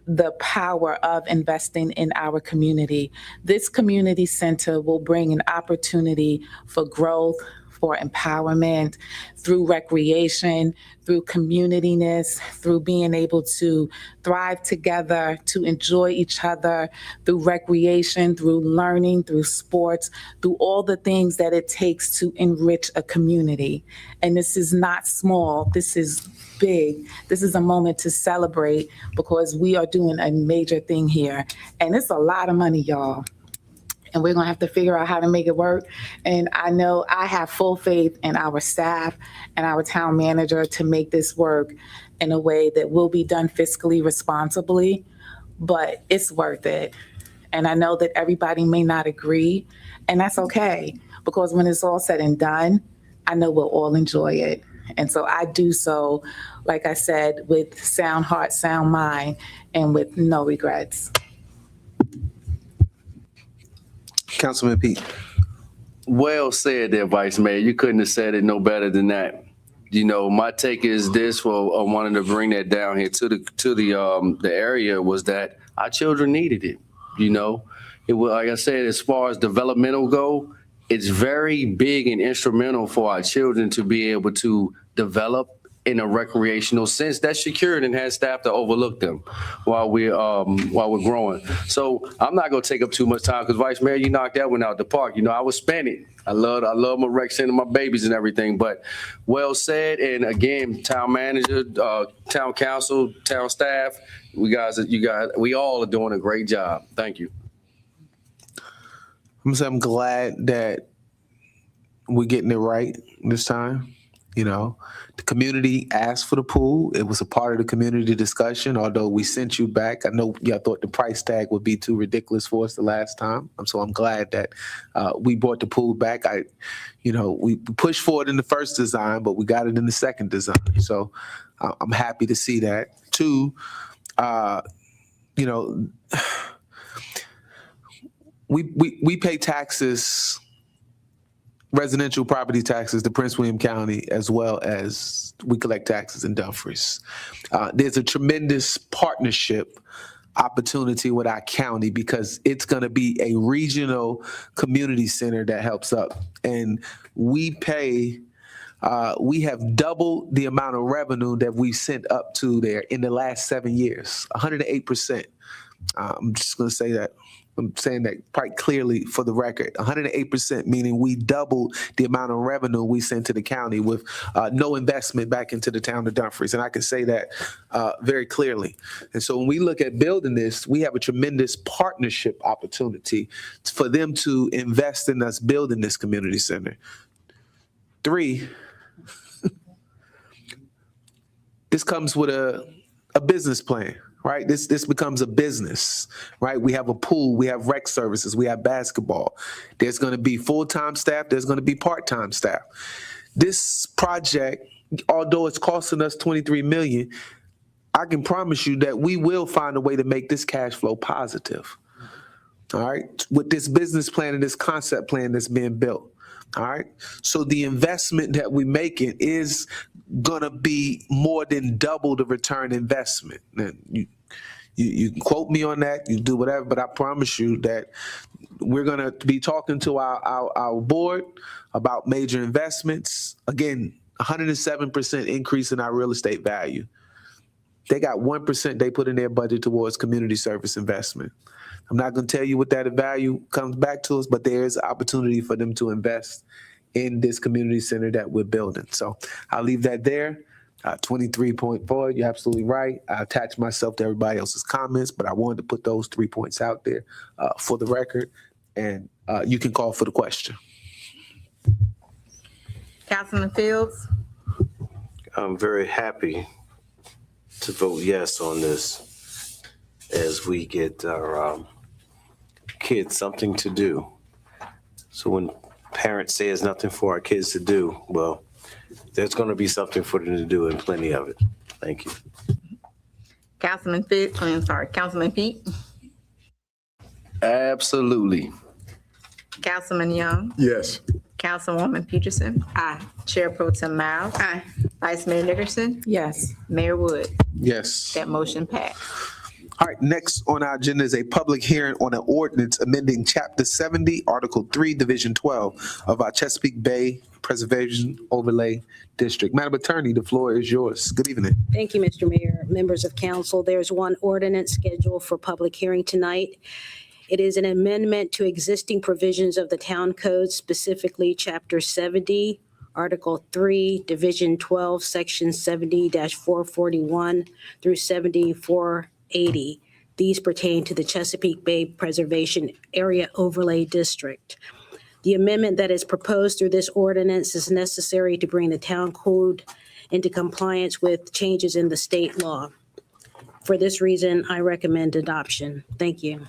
the power of investing in our community. This community center will bring an opportunity for growth, for empowerment, through recreation, through communityness, through being able to thrive together, to enjoy each other, through recreation, through learning, through sports, through all the things that it takes to enrich a community. And this is not small, this is big. This is a moment to celebrate because we are doing a major thing here. And it's a lot of money, y'all. And we're gonna have to figure out how to make it work. And I know I have full faith in our staff and our town manager to make this work in a way that will be done fiscally responsibly, but it's worth it. And I know that everybody may not agree, and that's okay, because when it's all said and done, I know we'll all enjoy it. And so I do so, like I said, with sound heart, sound mind, and with no regrets. Councilman Pete. Well said there, Vice Mayor. You couldn't have said it no better than that. You know, my take is this for wanting to bring that down here to the area was that our children needed it. You know, it was, like I said, as far as developmental go, it's very big and instrumental for our children to be able to develop in a recreational sense that's secured and has staff to overlook them while we're growing. So I'm not gonna take up too much time because Vice Mayor, you knocked that one out the park. You know, I was spending. I love my rec center, my babies and everything, but well said. And again, town manager, town council, town staff, we all are doing a great job. Thank you. I'm glad that we're getting it right this time. You know, the community asked for the pool. It was a part of the community discussion, although we sent you back. I know y'all thought the price tag would be too ridiculous for us the last time. So I'm glad that we brought the pool back. We pushed for it in the first design, but we got it in the second design. So I'm happy to see that. Two, we pay taxes, residential property taxes to Prince William County, as well as we collect taxes in Dumfries. There's a tremendous partnership opportunity with our county because it's going to be a regional community center that helps up. And we have doubled the amount of revenue that we sent up to there in the last 7 years, 108%. I'm just going to say that. I'm saying that quite clearly for the record, 108%, meaning we doubled the amount of revenue we sent to the county with no investment back into the town of Dumfries. And I can say that very clearly. And so when we look at building this, we have a tremendous partnership opportunity for them to invest in us building this community center. 3, this comes with a business plan. Right, this becomes a business, right? We have a pool, we have rec services, we have basketball. There's going to be full-time staff, there's going to be part-time staff. This project, although it's costing us $23 million, I can promise you that we will find a way to make this cash flow positive. All right, with this business plan and this concept plan that's being built. All right. So the investment that we making is going to be more than double the return investment. And you can quote me on that, you do whatever, but I promise you that we're going to be talking to our board about major investments. Again, 107% increase in our real estate value. They got 1% they put in their budget towards community service investment. I'm not going to tell you what that value comes back to us, but there is an opportunity for them to invest in this community center that we're building. So I'll leave that there. 23.4, you're absolutely right. I attached myself to everybody else's comments, but I wanted to put those 3 points out there for the record, and you can call for the question. Councilman Fields? I'm very happy to vote yes on this as we get our kids something to do. So when parents say there's nothing for our kids to do, well, there's going to be something for them to do and plenty of it. Thank you. Councilman Pete? Absolutely. Councilman Young? Yes. Councilwoman Peterson? Aye. Chair Pro Tem Miles? Aye. Vice Mayor Nickerson? Yes. Mayor Wood? Yes. That motion passed. All right, next on our agenda is a public hearing on an ordinance amending Chapter 70, Article 3, Division 12 of our Chesapeake Bay Preservation Overlay District. Madam Attorney, the floor is yours. Good evening. Thank you, Mr. Mayor, members of council. There's one ordinance scheduled for public hearing tonight. It is an amendment to existing provisions of the town code, specifically Chapter 70, Article 3, Division 12, Section 70-441 through 7480. These pertain to the Chesapeake Bay Preservation Area Overlay District. The amendment that is proposed through this ordinance is necessary to bring the town code into compliance with changes in the state law. For this reason, I recommend adoption. Thank you.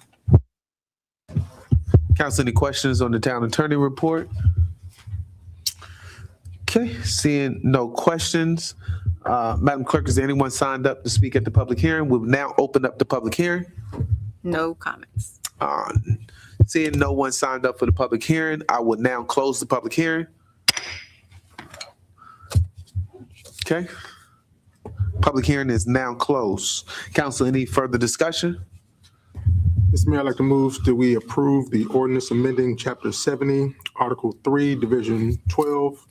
Council, any questions on the town attorney report? Okay, seeing no questions. Madam Clerk, is there anyone signed up to speak at the public hearing? We'll now open up the public hearing. No comments. Seeing no one signed up for the public hearing, I will now close the public hearing. Okay. Public hearing is now closed. Council, any further discussion? Mr. Mayor, I'd like to move that we approve the ordinance amending Chapter 70, Article 3, Division 12,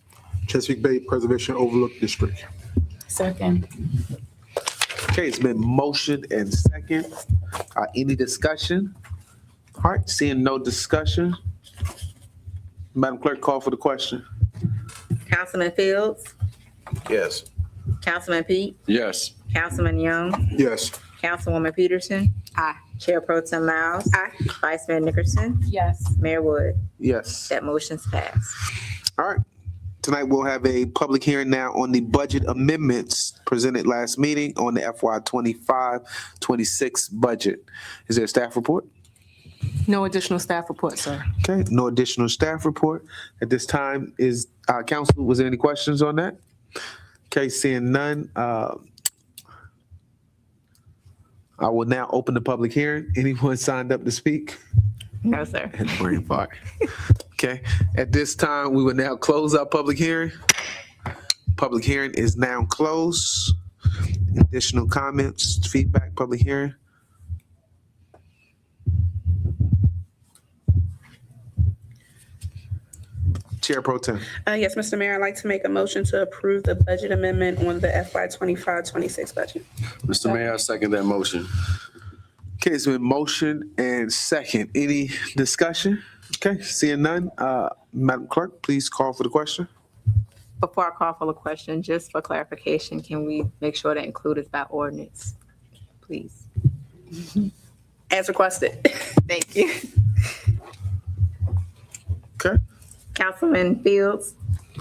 Chesapeake Bay Preservation Overlook District. Second. Okay, it's been motioned and second. Any discussion? All right, seeing no discussion. Madam Clerk, call for the question. Councilman Fields, Yes. Councilman Pete, Yes. Councilman Young, Yes. Councilwoman Peterson. Aye. Chair Pro Tem Miles. Aye. Vice Mayor Nickerson. Yes. Mayor Wood. Yes. That motion's passed. All right. Tonight, we'll have a public hearing now on the budget amendments presented last meeting on the FY 25-26 budget. Is there a staff report? No additional staff report, sir. Okay, no additional staff report. At this time, is, council, was there any questions on that? Okay, seeing none, I will now open the public hearing. Anyone signed up to speak? No, sir. And brain fart. Okay, at this time, we will now close our public hearing. Public hearing is now closed. Additional comments, feedback, public hearing? Chair Pro Tem. Yes, Mr. Mayor, I'd like to make a motion to approve the budget amendment on the FY 25-26 budget. Mr. Mayor, I second that motion. Okay, it's been motion and second. Any discussion? Okay, seeing none, Madam Clerk, please call for the question. Before I call for the question, just for clarification, can we make sure that included by ordinance, please? As requested. Thank you. Okay. Councilman Fields,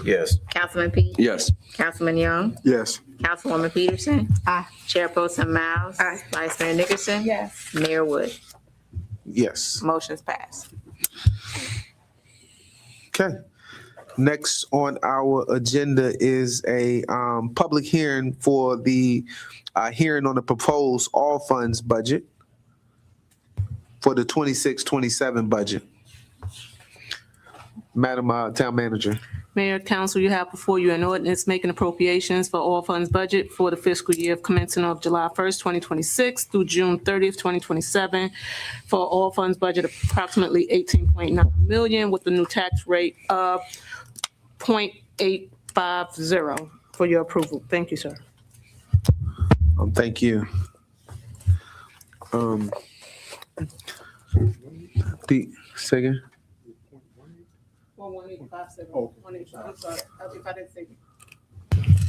Yes. Councilman Pete, Yes. Councilman Young, Yes. Councilwoman Peterson. Aye. Chair Pro Tem Miles. Aye. Vice Mayor Nickerson. Yes. Mayor Wood. Yes. Motion's passed. Okay. Next on our agenda is a public hearing for the hearing on the proposed all funds budget for the 26-27 budget. Madam Town Manager. Mayor, council, you have before you an ordinance making appropriations for all funds budget for the fiscal year commencing of July 1st, 2026 through June 30th, 2027 for all funds budget approximately 18.9 million with the new tax rate of 0.850 for your approval. Thank you, sir. Thank you. Pete, second.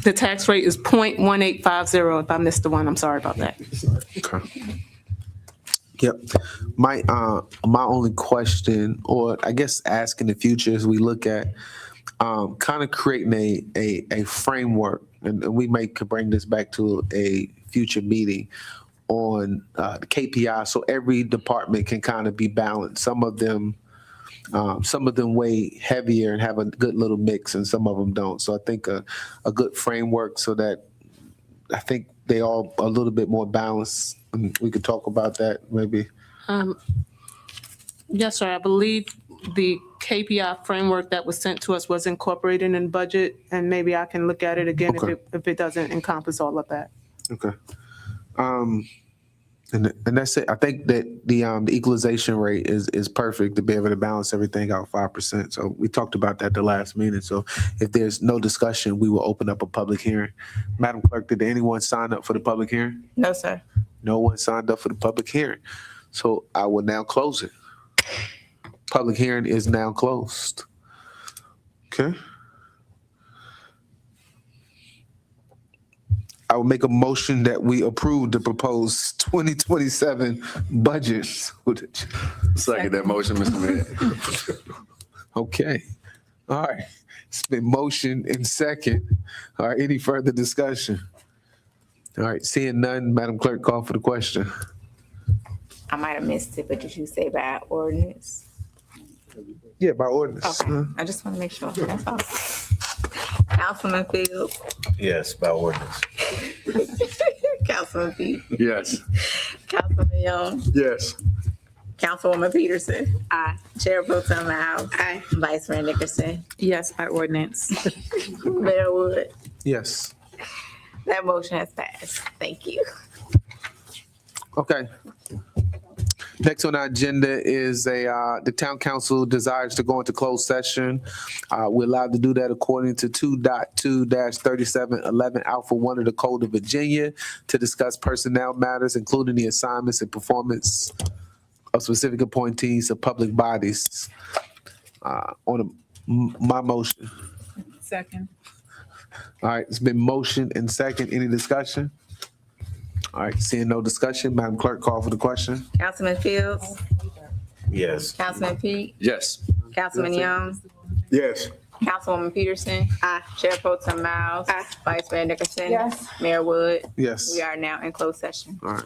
The tax rate is 0.1850. If I missed the one, I'm sorry about that. Okay. Yep. My only question, or I guess ask in the future, as we look at kind of creating a framework, and we could bring this back to a future meeting on the KPI, so every department can kind of be balanced. Some of them weigh heavier and have a good little mix, and some of them don't. So I think a good framework so that I think they all a little bit more balanced. And we could talk about that maybe. Yes, sir. I believe the KPI framework that was sent to us was incorporated in the budget, and maybe I can look at it again if it doesn't encompass all of that. Okay. And that's it. I think that the equalization rate is perfect to be able to balance everything out 5%. So we talked about that the last meeting. So if there's no discussion, we will open up a public hearing. Madam Clerk, did anyone sign up for the public hearing? No, sir. No one signed up for the public hearing. So I will now close it. Public hearing is now closed. Okay. I will make a motion that we approve the proposed 2027 budget. Second that motion, Mr. Mayor. Okay. All right. It's been motion and second. All right. Any further discussion? All right. Seeing none, Madam Clerk, call for the question. I might have missed it, but did you say by ordinance? Yeah, by ordinance. Okay. I just want to make sure. That's all. Councilman Fields. Yes, by ordinance. Councilman Pete. Yes. Councilman Young. Yes. Councilwoman Peterson. Aye. Chair Pro Tem Miles. Aye. Vice Mayor Nickerson. Yes, by ordinance. Mayor Wood. Yes. That motion has passed. Thank you. Okay. Next on our agenda is the town council desires to go into closed session. We're allowed to do that according to 2.2-3711 Alpha 1 of the Code of Virginia to discuss personnel matters, including the assignments and performance of specific appointees of public bodies. My motion. Second. All right, it's been motion and second. Any discussion? All right, seeing no discussion, Madam Clerk, call for the question. Councilman Fields, Yes. Councilman Peak, Yes. Councilman Young, Yes. Councilwoman Peterson. Chair Pro Tem Miles. Vice Mayor Nicholson. Yes. Mayor Wood. Yes. We are now in closed session. All right.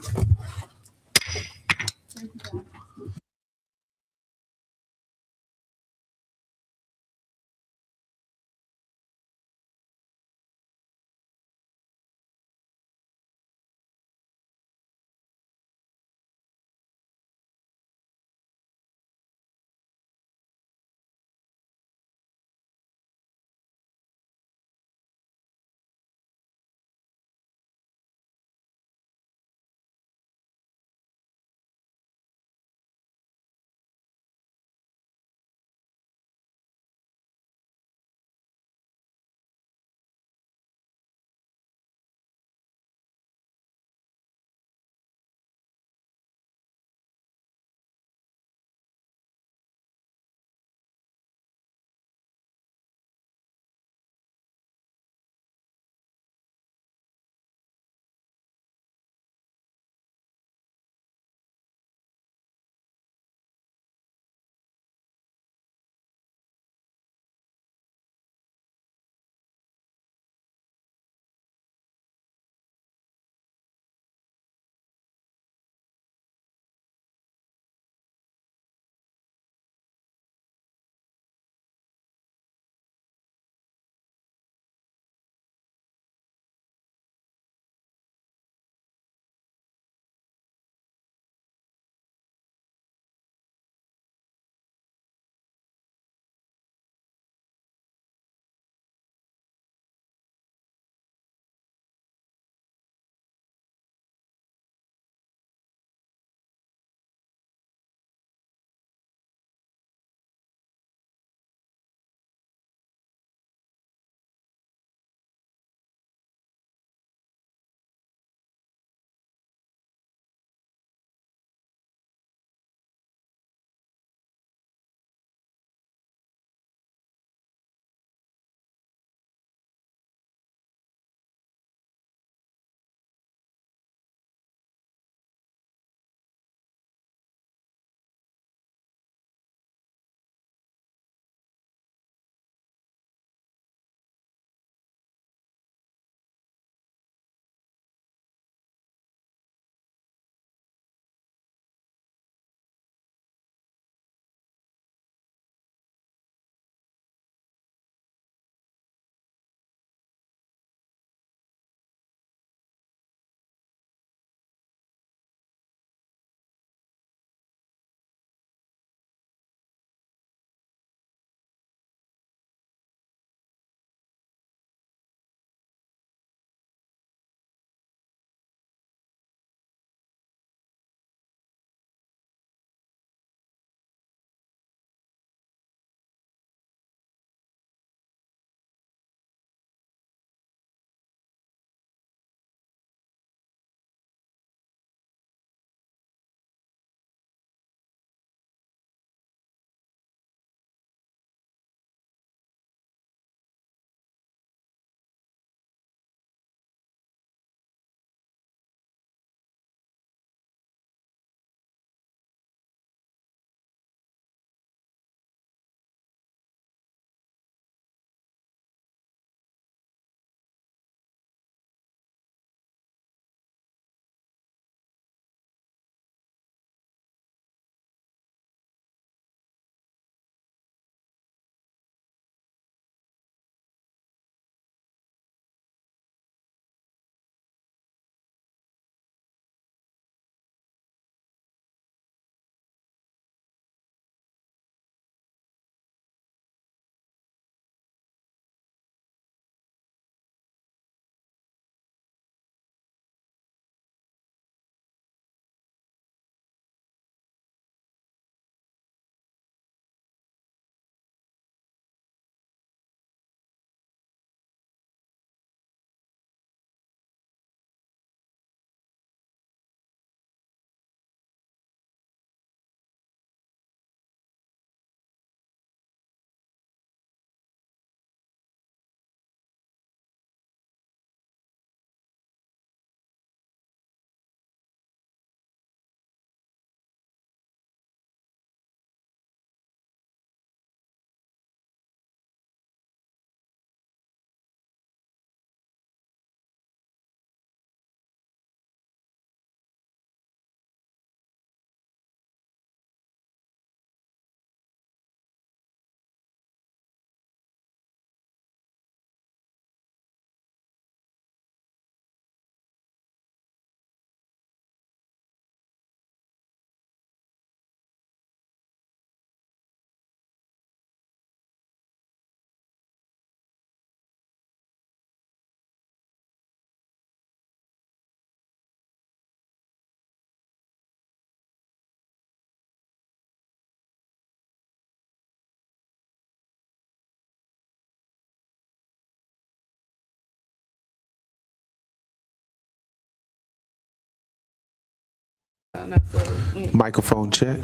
want us to. Microphone check.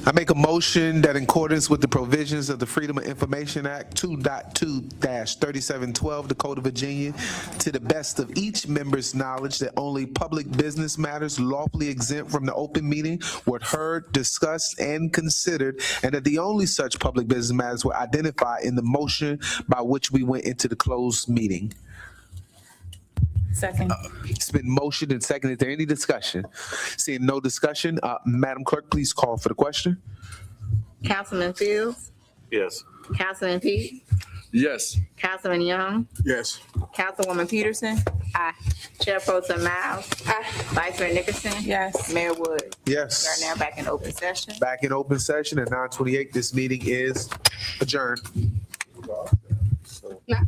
I make a motion that in accordance with the provisions of the Freedom of Information Act 2.2-3712, the Code of Virginia, to the best of each member's knowledge, that only public business matters lawfully exempt from the open meeting were heard, discussed, and considered, and that the only such public business matters were identified in the motion by which we went into the closed meeting. Second. It's been motioned and seconded. Is there any discussion? Seeing no discussion, Madam Clerk, please call for the question. Councilman Fields, Yes. Councilman Pete, Yes. Councilman Young, Yes. Councilwoman Peterson. Aye. Chairperson Miles. Aye. Vice Mayor Nicholson. Yes. Mayor Wood. Yes. We are now back in open session. Back in open session at 9:28. This meeting is adjourned. Not